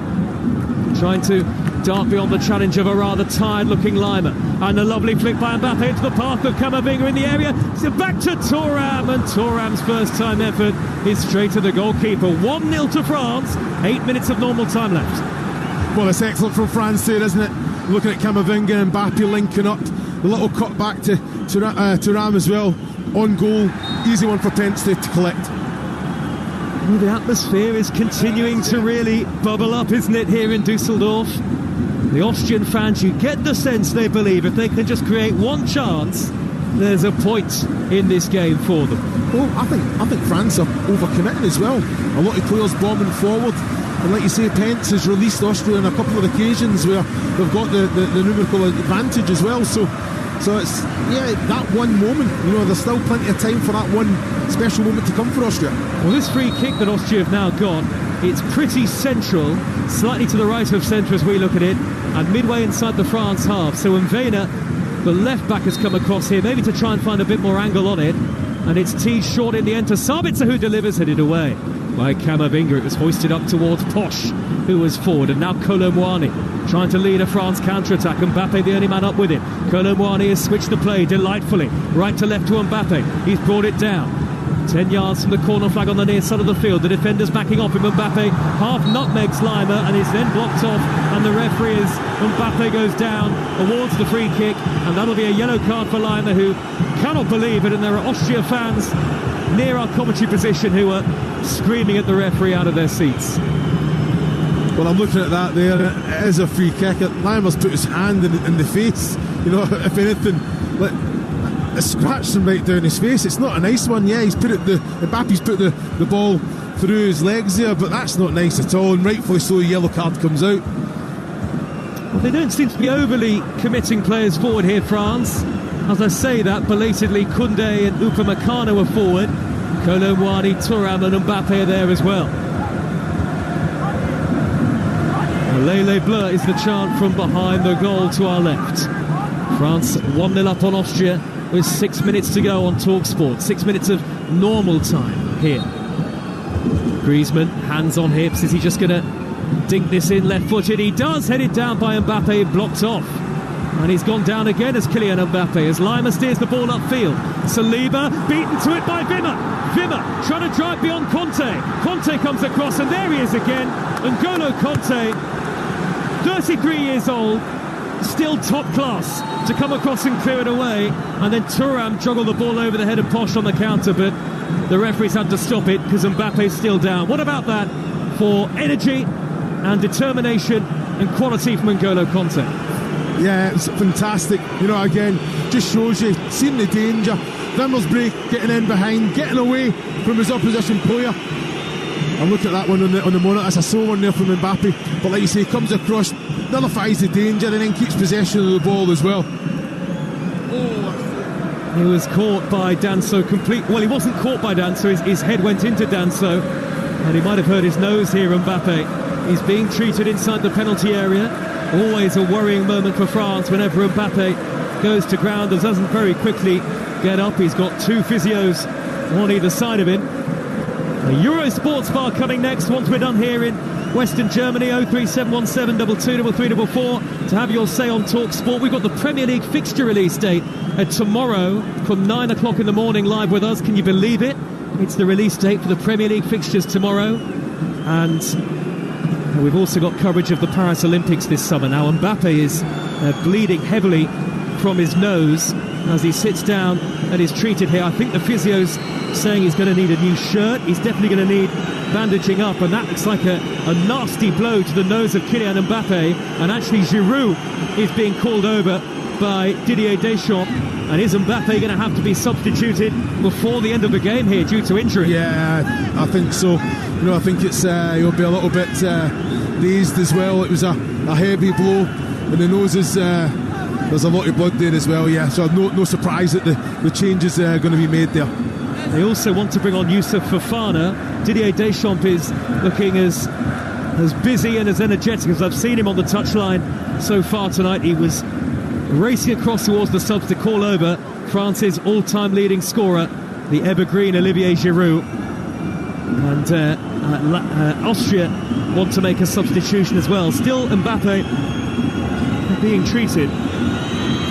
trying to dart beyond the challenge of a rather tired-looking Lima. And a lovely flick by Mbappe into the path of Camavinga in the area. So back to Thuram, and Thuram's first-time effort is straight to the goalkeeper. 1-0 to France, 8 minutes of normal time left. Well, it's excellent from France there, isn't it? Looking at Camavinga and Mbappe linking up. The little cut back to Thuram as well. On goal, easy one for Pence to collect. Well, the atmosphere is continuing to really bubble up, isn't it, here in Dusseldorf? The Austrian fans, you get the sense they believe if they can just create one chance, there's a point in this game for them. Well, I think France are overcommitting as well. A lot of players bombing forward. And like you say, Pence has released Austria on a couple of occasions where they've got the numerical advantage as well. So it's, that one moment, there's still plenty of time for that one special moment to come for Austria. Well, this free kick that Austria have now got, it's pretty central, slightly to the right of centre as we look at it, and midway inside the France half. So Mvena, the left back, has come across here, maybe to try and find a bit more angle on it, and it's teed short in the end to Sabitzer, who delivers, headed away by Camavinga. It was hoisted up towards Posch, who was forward, and now Kolo Muani trying to lead a France counter-attack. Mbappe the only man up with it. Kolo Muani has switched the play delightfully, right to left to Mbappe. He's brought it down 10 yards from the corner flag on the near side of the field. The defender's backing off him. Mbappe half nutmegs Lima and is then blocked off, and the referee is Mbappe goes down, awards the free kick, and that'll be a yellow card for Lima, who cannot believe it. And there are Austria fans near our commentary position who are screaming at the referee out of their seats. Well, I'm looking at that there. It is a free kick. Limer's put his hand in the face. If anything, it scratched him right down his face. It's not a nice one. Yeah, Mbappe's put the ball through his legs there, but that's not nice at all. And rightfully so, a yellow card comes out. Well, they don't seem to be overly committing players forward here, France. As I say that, belatedly, Koundé and Upamecano are forward. Kolo Muani, Thuram and Mbappe are there as well. Lele Bleu is the chant from behind the goal to our left. France 1-0 up on Austria with 6 minutes to go on Talksport. 6 minutes of normal time here. Griezmann, hands on hips. Is he just going to dink this in left-footed? He does, headed down by Mbappe, blocked off. And he's gone down again as Kylian Mbappe, as Lima steers the ball upfield. Saliba beaten to it by Wimmer. Wimmer trying to drive beyond Conte. Conte comes across, and there he is again. N'Golo Conte, 33 years old, still top class to come across and clear it away. And then Thuram juggled the ball over the head of Posch on the counter, but the referees had to stop it because Mbappe's still down. What about that for energy and determination and quality from N'Golo Conte? Yeah, it's fantastic. Again, just shows you, seeing the danger. Wimmer's break, getting in behind, getting away from his opposition player. I'm looking at that one on the monitor. It's a slow one there from Mbappe. But like you say, comes across, nullifies the danger, and then keeps possession of the ball as well. He was caught by Danso Well, he wasn't caught by Danso. His head went into Danso, and he might have hurt his nose here, Mbappe. He's being treated inside the penalty area. Always a worrying moment for France whenever Mbappe goes to ground and doesn't very quickly get up. He's got two physios on either side of him. A Euro Sports Bar coming next once we're done here in Western Germany. 03717 222344 to have your say on Talksport. We've got the Premier League fixture release date tomorrow from 9 o'clock in the morning live with us. Can you believe it? It's the release date for the Premier League fixtures tomorrow. And we've also got coverage of the Paris Olympics this summer. Now Mbappe is bleeding heavily from his nose as he sits down and is treated here. I think the physio's saying he's going to need a new shirt. He's definitely going to need bandaging up, and that looks like a nasty blow to the nose of Kylian Mbappe. And actually Giroud is being called over by Didier Deschamps. And is Mbappe going to have to be substituted before the end of the game here due to injury? Yeah, I think so. I think he'll be a little bit dazed as well. It was a heavy blow, and the nose is there's a lot of blood there as well. Yeah, so no surprise that the changes are going to be made there. They also want to bring on Youssouf Fofana. Didier Deschamps is looking as busy and as energetic as I've seen him on the touchline so far tonight. He was racing across towards the subs to call over France's all-time leading scorer, the evergreen Olivier Giroud. And Austria want to make a substitution as well. Still Mbappe being treated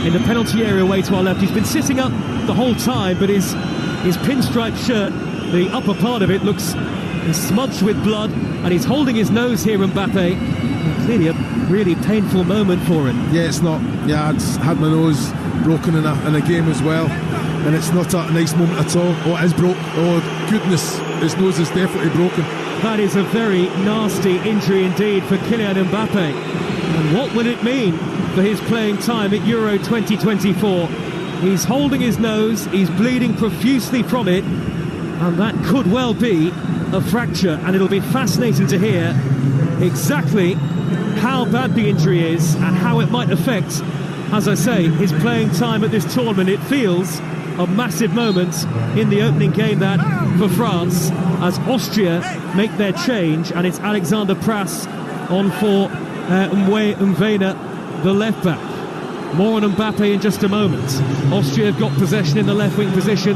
in the penalty area way to our left. He's been sitting up the whole time, but his pinstripe shirt, the upper part of it, looks smudged with blood, and he's holding his nose here, Mbappe. Clearly a really painful moment for him. Yeah, it's not. Yeah, I'd had my nose broken in a game as well, and it's not a nice moment at all. Oh, it is broke. Oh, goodness, his nose is definitely broken. That is a very nasty injury indeed for Kylian Mbappe. And what will it mean for his playing time at Euro 2024? He's holding his nose, he's bleeding profusely from it, and that could well be a fracture, and it'll be fascinating to hear exactly how bad the injury is and how it might affect, as I say, his playing time at this tournament. It feels a massive moment in the opening game that for France, as Austria make their change, and it's Alexander Prass on for Mwena, the left back. More on Mbappe in just a moment. Austria have got possession in the left wing position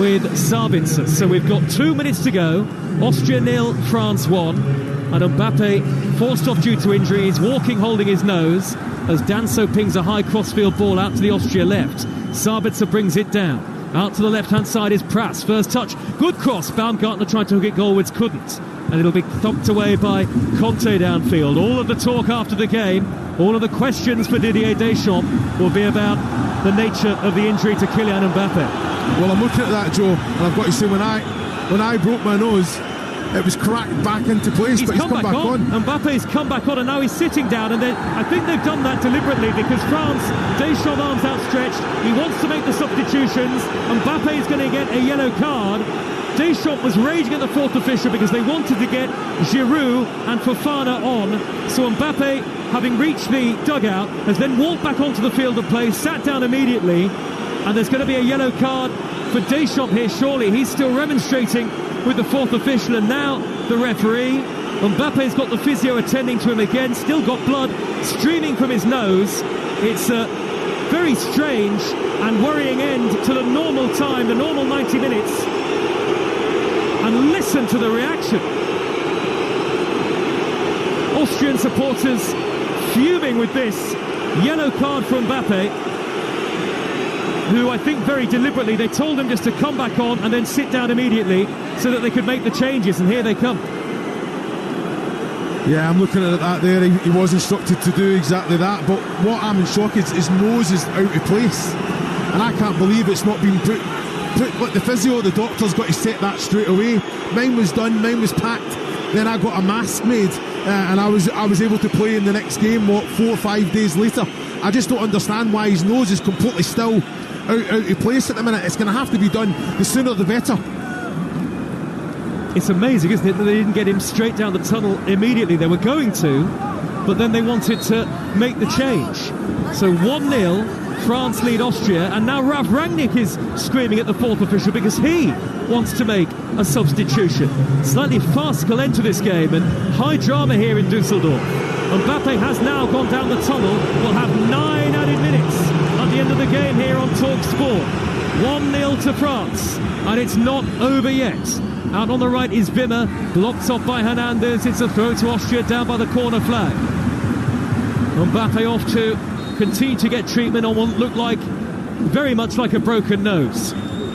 with Sabitzer. So we've got 2 minutes to go. Austria 0, France 1. And Mbappe forced off due to injury. He's walking, holding his nose, as Danso pings a high crossfield ball out to the Austria left. Sabitzer brings it down. Out to the left-hand side is Prass. First touch, good cross. Baumgartner tried to hook it goalwards, couldn't. And it'll be thumped away by Conte downfield. All of the talk after the game, all of the questions for Didier Deschamps will be about the nature of the injury to Kylian Mbappe. Well, I'm looking at that, Joe, and I've got to say, when I broke my nose, it was cracked back into place, but he's come back on. Mbappe's come back on, and now he's sitting down, and I think they've done that deliberately, because France, Deschamps arms outstretched, he wants to make the substitutions. Mbappe's going to get a yellow card. Deschamps was raging at the fourth official because they wanted to get Giroud and Fofana on. So Mbappe, having reached the dugout, has then walked back onto the field of play, sat down immediately, and there's going to be a yellow card for Deschamps here, surely. He's still remonstrating with the fourth official, and now the referee. Mbappe's got the physio attending to him again, still got blood streaming from his nose. It's a very strange and worrying end to the normal time, the normal 90 minutes. And listen to the reaction. Austrian supporters fuming with this yellow card for Mbappe, who I think very deliberately, they told him just to come back on and then sit down immediately so that they could make the changes, and here they come. Yeah, I'm looking at that there. He was instructed to do exactly that, but what I'm in shock is his nose is out of place, and I can't believe it's not been put like the physio, the doctor's got to set that straight away. Mine was done, mine was packed, then I got a mask made, and I was able to play in the next game, 4 or 5 days later. I just don't understand why his nose is completely still out of place at the minute. It's going to have to be done. The sooner the better. It's amazing, isn't it, that they didn't get him straight down the tunnel immediately. They were going to, but then they wanted to make the change. So 1-0, France lead Austria, and now Ralf Rangnick is screaming at the fourth official because he wants to make a substitution. Slightly farcical end to this game, and high drama here in Dusseldorf. Mbappe has now gone down the tunnel. We'll have 9 added minutes at the end of the game here on Talksport. 1-0 to France, and it's not over yet. Out on the right is Wimmer, blocked off by Hernandez. It's a throw to Austria down by the corner flag. Mbappe off to continue to get treatment on what looked like very much like a broken nose.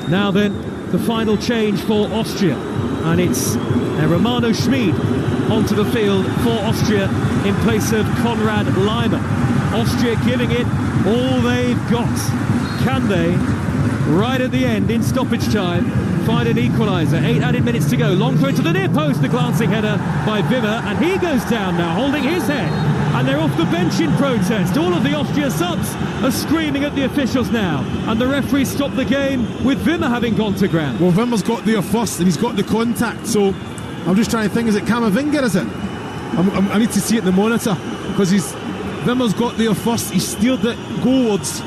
Now then, the final change for Austria, and it's Romano Schmid onto the field for Austria in place of Konrad Laimer. Austria giving it all they've got. Can they, right at the end in stoppage time, find an equaliser? 8 added minutes to go. Long throw to the near post, the glancing header by Wimmer, and he goes down now, holding his head. And they're off the bench in protest. All of the Austria subs are screaming at the officials now. And the referee stopped the game with Wimmer having gone to ground. Well, Wimmer's got there first and he's got the contact. So I'm just trying to think, is it Camavinga, is it? I need to see it in the monitor, because Wimmer's got there first. He steered it goalwards.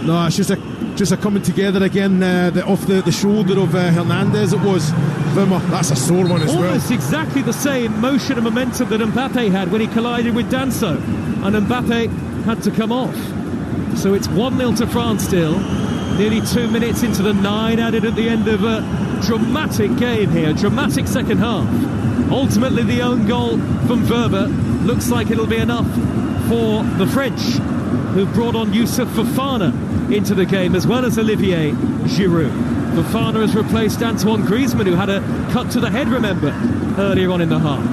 No, it's just a coming together again off the shoulder of Hernandez. It was Wimmer. That's a sore one as well. Almost exactly the same motion and momentum that Mbappe had when he collided with Danso, and Mbappe had to come off. So it's 1-0 to France still. Nearly 2 minutes into the 9 added at the end of a dramatic game here, dramatic second half. Ultimately, the own goal from Verba looks like it'll be enough for the French, who've brought on Youssouf Fofana into the game, as well as Olivier Giroud. Fofana has replaced Antoine Griezmann, who had a cut to the head, remember, earlier on in the half.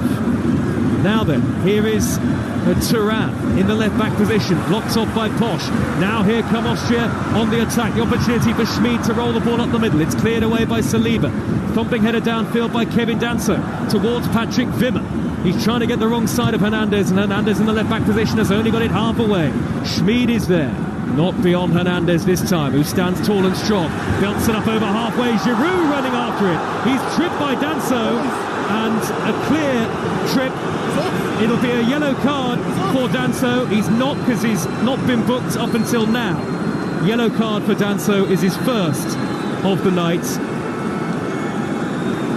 Now then, here is Thuram in the left-back position, blocked off by Posch. Now here come Austria on the attack. The opportunity for Schmid to roll the ball up the middle. It's cleared away by Saliba. Thumping header downfield by Kevin Danso towards Patrick Wimmer. He's trying to get the wrong side of Hernandez, and Hernandez in the left-back position has only got it half away. Schmid is there. Not beyond Hernandez this time, who stands tall and strong. Bouncing up over halfway. Giroud running after it. He's tripped by Danso, and a clear trip. It'll be a yellow card for Danso. He's not, because he's not been booked up until now. Yellow card for Danso is his first of the night.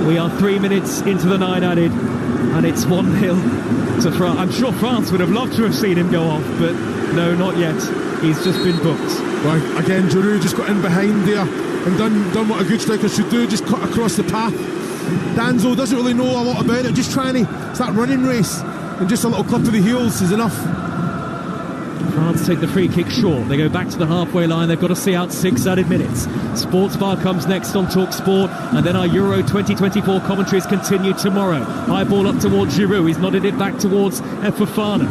We are 3 minutes into the 9 added, and it's 1-0 to France. I'm sure France would have loved to have seen him go off, but no, not yet. He's just been booked. Right, again, Giroud just got in behind there and done what a good striker should do, just cut across the path. Danso doesn't really know a lot about it, just trying to start running race, and just a little clip of the heels is enough. France take the free kick short. They go back to the halfway line. They've got to see out 6 added minutes. Sports Bar comes next on Talksport, and then our Euro 2024 commentaries continue tomorrow. High ball up towards Giroud. He's nodded it back towards Fofana.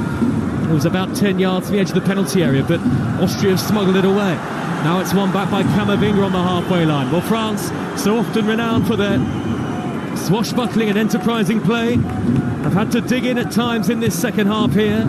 It was about 10 yards from the edge of the penalty area, but Austria have smuggled it away. Now it's won back by Camavinga on the halfway line. Well, France, so often renowned for their swashbuckling and enterprising play, have had to dig in at times in this second half here.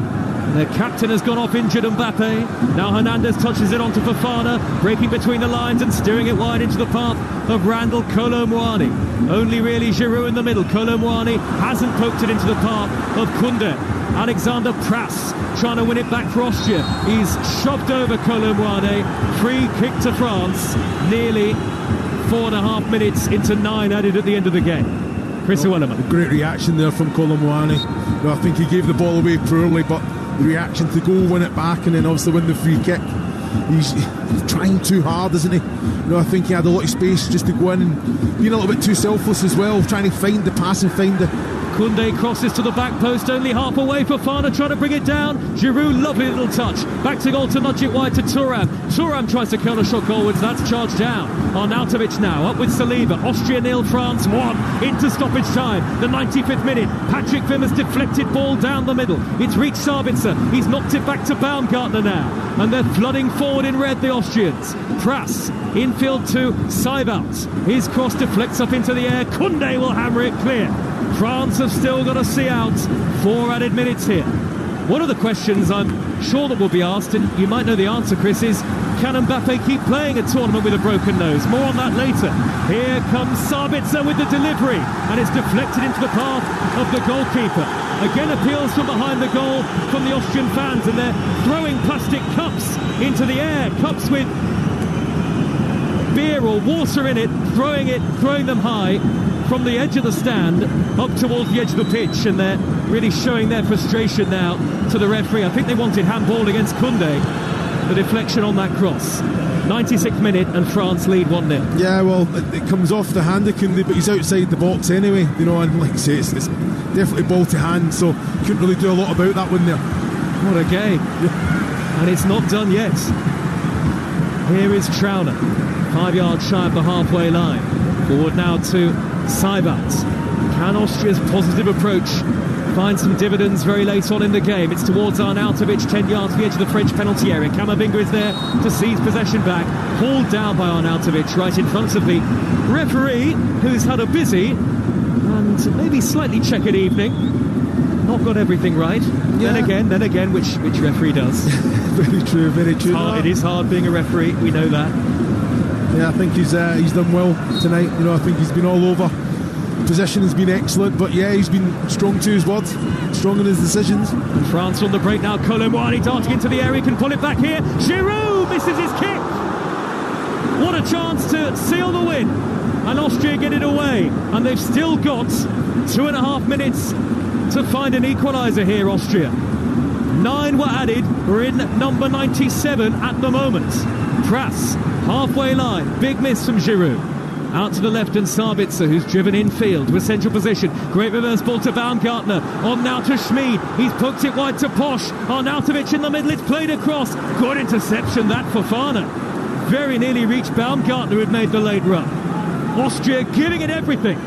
Their captain has gone off injured, Mbappe. Now Hernandez touches it onto Fofana, breaking between the lines and steering it wide into the path of Randall Kolo Muani. Only really Giroud in the middle. Kolo Muani hasn't poked it into the path of Koundé. Alexander Prass trying to win it back for Austria. He's shoved over Kolo Muani. Free kick to France. Nearly 4.5 minutes into 9 added at the end of the game. Chris Iwelumo. Great reaction there from Kolo Muani. I think he gave the ball away poorly, but the reaction to go win it back and then obviously win the free kick. He's trying too hard, isn't he? I think he had a lot of space just to go in and being a little bit too selfless as well, trying to find the pass and find the... Koundé crosses to the back post, only half away. Fofana trying to bring it down. Giroud, lovely little touch. Back to goal to nudge it wide to Thuram. Thuram tries to counter shot goalwards. That's charged down. Arnautovic now up with Saliba. Austria 0, France 1. Into stoppage time. The 95th minute. Patrick Wimmer's deflected ball down the middle. It's reached Sabitzer. He's knocked it back to Baumgartner now. And they're flooding forward in red, the Austrians. Prass, infield to Seibert. His cross deflects up into the air. Koundé will hammer it clear. France have still got to see out 4 added minutes here. One of the questions I'm sure that will be asked, and you might know the answer, Chris, is can Mbappe keep playing a tournament with a broken nose? More on that later. Here comes Sabitzer with the delivery, and it's deflected into the path of the goalkeeper. Again, appeals from behind the goal from the Austrian fans, and they're throwing plastic cups into the air, cups with beer or water in it, throwing them high from the edge of the stand up towards the edge of the pitch, and they're really showing their frustration now to the referee. I think they wanted handball against Koundé, the deflection on that cross. 96th minute and France lead 1-0. Yeah, well, it comes off the hand of Koundé, but he's outside the box anyway, and like I say, it's definitely ball to hand, so couldn't really do a lot about that one there. What a game. And it's not done yet. Here is Trauner, 5 yards shy of the halfway line. Forward now to Seibert. Can Austria's positive approach find some dividends very late on in the game? It's towards Arnautovic, 10 yards from the edge of the French penalty area. Camavinga is there to seize possession back. Hauled down by Arnautovic right in front of the referee, who's had a busy and maybe slightly checkered evening. Not got everything right. Yeah. Then again, which referee does. Very true, very true. It is hard being a referee, we know that. Yeah, I think he's done well tonight. I think he's been all over. Possession has been excellent, but yeah, he's been strong to his word, strong in his decisions. And France on the break now. Kolo Muani darting into the area, can pull it back here. Giroud misses his kick. What a chance to seal the win, and Austria get it away. And they've still got 2.5 minutes to find an equaliser here, Austria. 9 were added. We're in number 97 at the moment. Pras, halfway line. Big miss from Giroud. Out to the left, and Sabitzer, who's driven infield to a central position. Great reverse ball to Baumgartner. On now to Schmid. He's poked it wide to Posch. Arnautovic in the middle. It's played across. Good interception, that for Fofana. Very nearly reached Baumgartner, who'd made the late run. Austria giving it everything.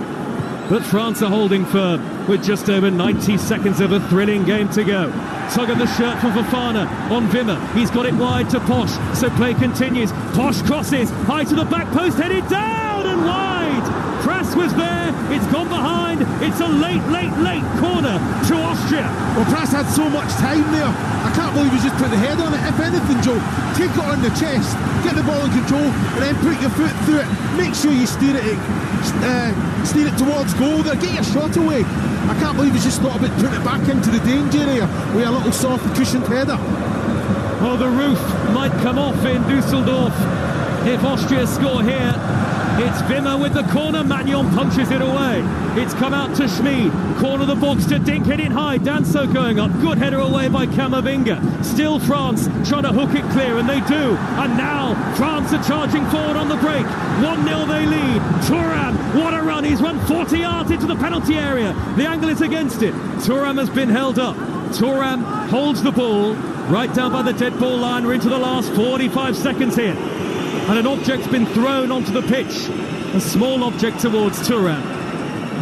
But France are holding firm with just over 90 seconds of a thrilling game to go. Tug of the shirt from Fofana on Wimmer. He's got it wide to Posch, so play continues. Posch crosses, high to the back post, headed down and wide. Pras was there, it's gone behind. It's a late corner to Austria. Well, Pras had so much time there. I can't believe he just put the head on it. If anything, Joe, take it on the chest, get the ball in control, and then put your foot through it. Make sure you steer it towards goal there. Get your shot away. I can't believe he's just thought about putting it back into the danger area with a little soft cushioned header. Well, the roof might come off in Dusseldorf if Austria score here. It's Wimmer with the corner. Magnon punches it away. It's come out to Schmid. Corner of the box to Dink, hit it high. Danso going up. Good header away by Camavinga. Still France trying to hook it clear, and they do. And now France are charging forward on the break. 1-0 they lead. Thuram, what a run. He's run 40 yards into the penalty area. The angle is against it. Thuram has been held up. Thuram holds the ball right down by the dead ball line. We're into the last 45 seconds here. And an object's been thrown onto the pitch. A small object towards Thuram.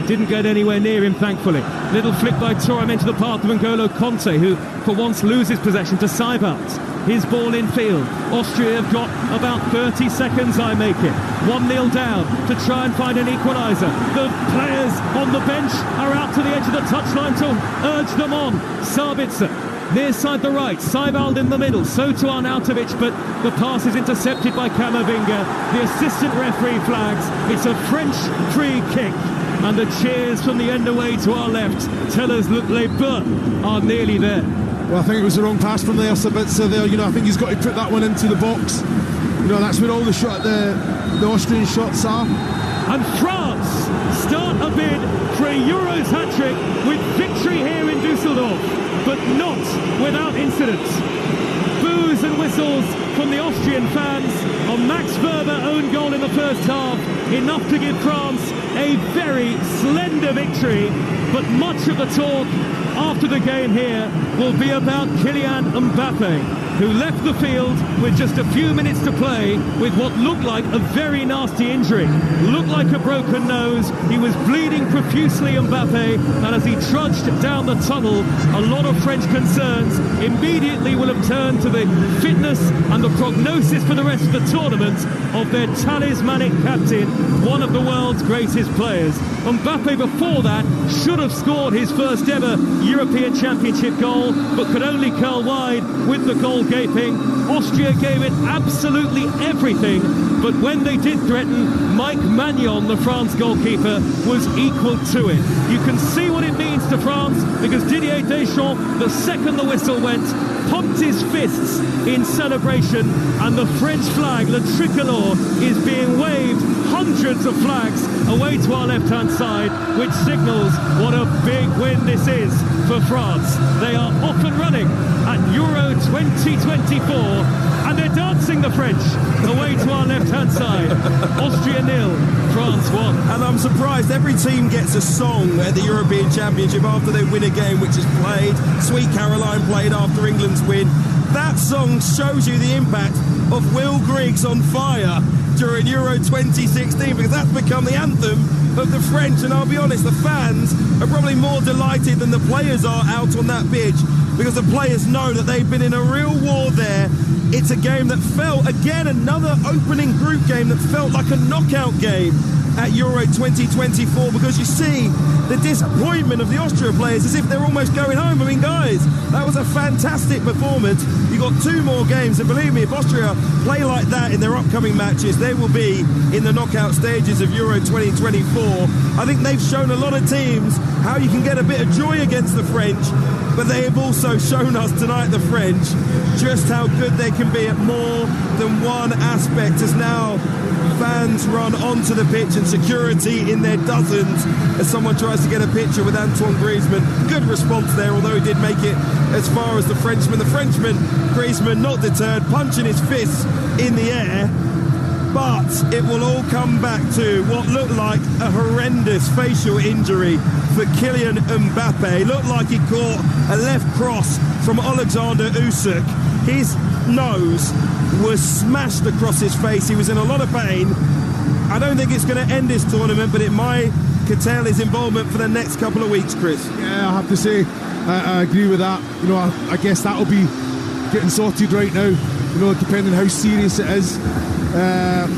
Didn't get anywhere near him, thankfully. Little flick by Thuram into the path of N'Golo Conte, who for once loses possession to Seibert. His ball in field. Austria have got about 30 seconds, I make it. 1-0 down to try and find an equaliser. The players on the bench are out to the edge of the touchline to urge them on. Sabitzer. Near side the right, Seibald in the middle, so to Arnautovic, but the pass is intercepted by Camavinga. The assistant referee flags. It's a French free kick, and the cheers from the end away to our left tell us that les Bleus are nearly there. Well, I think it was the wrong pass from there, Sabitzer there. I think he's got to put that one into the box. That's where all the Austrian shots are. And France start a bid for a Euros hat-trick with victory here in Dusseldorf. But not without incidents. Boos and whistles from the Austrian fans on Max Verber own goal in the first half, enough to give France a very slender victory. But much of the talk after the game here will be about Kylian Mbappe, who left the field with just a few minutes to play with what looked like a very nasty injury. Looked like a broken nose. He was bleeding profusely, Mbappe, and as he trudged down the tunnel, a lot of French concerns immediately will have turned to the fitness and the prognosis for the rest of the tournament of their talismanic captain, one of the world's greatest players. Mbappe before that should have scored his first ever European Championship goal, but could only curl wide with the goal gaping. Austria gave it absolutely everything, but when they did threaten, Mike Magnon, the France goalkeeper, was equal to it. You can see what it means to France, because Didier Deschamps, the second the whistle went, pumped his fists in celebration, and the French flag, le tricolore, is being waved hundreds of flags away to our left-hand side, which signals what a big win this is for France. They are off and running at Euro 2024, and they're dancing, the French, away to our left-hand side. Austria 0, France 1. And I'm surprised every team gets a song at the European Championship after they win a game, which is played. Sweet Caroline played after England's win. That song shows you the impact of Will Griggs on Fire during Euro 2016, because that's become the anthem of the French. And I'll be honest, the fans are probably more delighted than the players are out on that pitch, because the players know that they've been in a real war there. It's a game that felt, again, another opening group game that felt like a knockout game at Euro 2024, because you see the disappointment of the Austria players as if they're almost going home. I mean, guys, that was a fantastic performance. You got 2 more games, and believe me, if Austria play like that in their upcoming matches, they will be in the knockout stages of Euro 2024. I think they've shown a lot of teams how you can get a bit of joy against the French, but they have also shown us tonight, the French, just how good they can be at more than one aspect, as now fans run onto the pitch and security in their dozens as someone tries to get a picture with Antoine Griezmann. Good response there, although he did make it as far as the Frenchman. The Frenchman, Griezmann, not deterred, punching his fists in the air. But it will all come back to what looked like a horrendous facial injury for Kylian Mbappe. Looked like he caught a left cross from Alexander Usyk. His nose was smashed across his face. He was in a lot of pain. I don't think it's going to end this tournament, but it might curtail his involvement for the next couple of weeks, Chris. Yeah, I have to say, I agree with that. You know, I guess that'll be getting sorted right now, you know, depending how serious it is.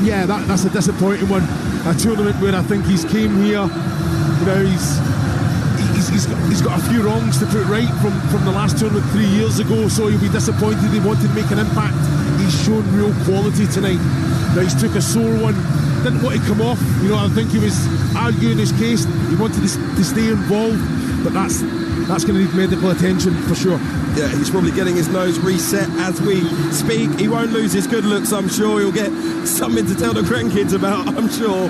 Yeah, that's a disappointing one. A tournament where I think he's came here, you know, he's got a few wrongs to put right from the last tournament 3 years ago, so he'll be disappointed. He wanted to make an impact. He's shown real quality tonight. Now he's took a sore one, didn't want to come off. You know, I think he was arguing his case. He wanted to stay involved, but that's going to need medical attention for sure. Yeah, he's probably getting his nose reset as we speak. He won't lose his good looks, I'm sure. He'll get something to tell the grandkids about, I'm sure,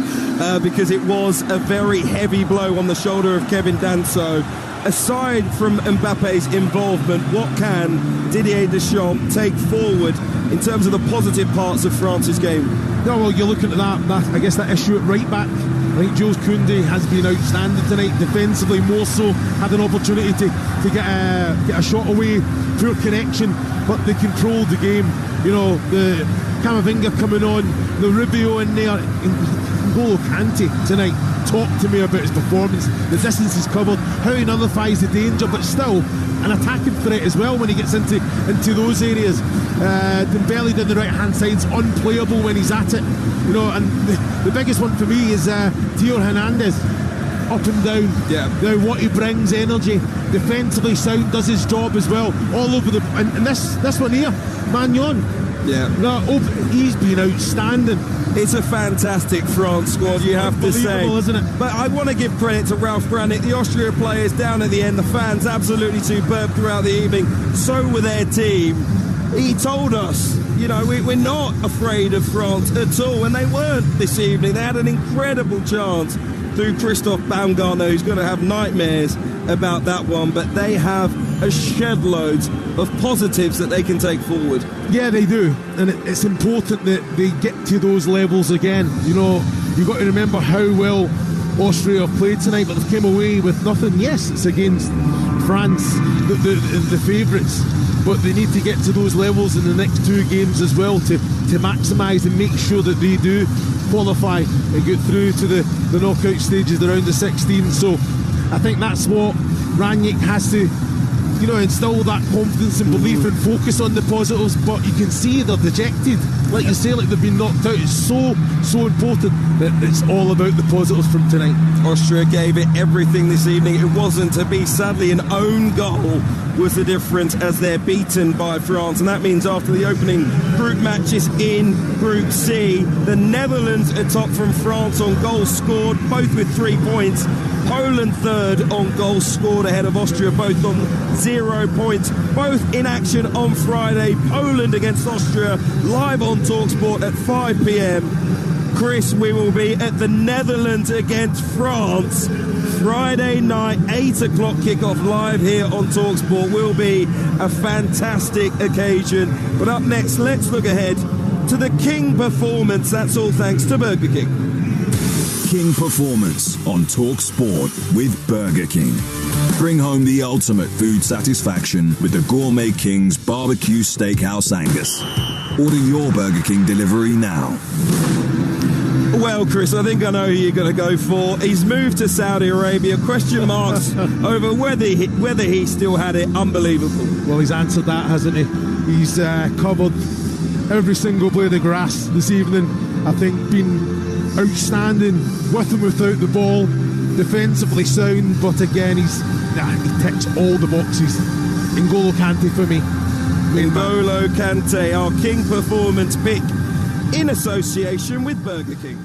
because it was a very heavy blow on the shoulder of Kevin Danso. Aside from Mbappe's involvement, what can Didier Deschamps take forward in terms of the positive parts of France's game? No, well, you're looking at that I guess that issue at right back. I think Jules Koundé has been outstanding tonight, defensively more so. Had an opportunity to get a shot away, poor connection, but they controlled the game. You know, the Camavinga coming on, the Rubio in there, N'Golo Kante tonight. Talk to me about his performance, the distance he's covered, how he nullifies the danger, but still an attacking threat as well when he gets into those areas. Dembele down the right hand side's unplayable when he's at it, you know. And the biggest one for me is Theo Hernandez, up and down. Yeah. Now what he brings, energy, defensively sound, does his job as well, all over the. And this one here, Magnon. Yeah. No, he's been outstanding. It's a fantastic France squad, you have to say. Isn't it? But I want to give credit to Ralf Rangnick. The Austria players down at the end, the fans absolutely superb throughout the evening. So were their team. He told us, you know, we're not afraid of France at all, and they weren't this evening. They had an incredible chance through Christoph Baumgartner, who's going to have nightmares about that one, but they have a shed loads of positives that they can take forward. Yeah, they do, and it's important that they get to those levels again. You know, you've got to remember how well Austria have played tonight, but they've came away with nothing. Yes, it's against France, the favourites, but they need to get to those levels in the next two games as well to maximise and make sure that they do qualify and get through to the knockout stages around the 16. So I think that's what Rangnick has to, you know, instill that confidence and belief and focus on the positives. But you can see they're dejected, like you say, like they've been knocked out. It's so important that it's all about the positives from tonight. Austria gave it everything this evening. It wasn't to be. Sadly, an own goal was the difference as they're beaten by France, and that means after the opening group matches in Group C, the Netherlands are top from France on goals scored, both with 3 points. Poland third on goals scored ahead of Austria, both on 0 points. Both in action on Friday. Poland against Austria, live on Talksport at 5 p.m. Chris, we will be at the Netherlands against France Friday night, 8 o'clock kickoff live here on Talksport. Will be a fantastic occasion. But up next, let's look ahead to the King performance. That's all thanks to Burger King. King Performance on Talksport with Burger King. Bring home the ultimate food satisfaction with the Gourmet King's Barbecue Steakhouse Angus. Order your Burger King delivery now. Well, Chris, I think I know who you're going to go for. He's moved to Saudi Arabia. Question marks over whether he still had it. Unbelievable. Well, he's answered that, hasn't he? He's covered every single blade of grass this evening. I think been outstanding with and without the ball, defensively sound, but again he ticks all the boxes. N'Golo Kante for me. N'Golo Kante, our King performance pick in association with Burger King.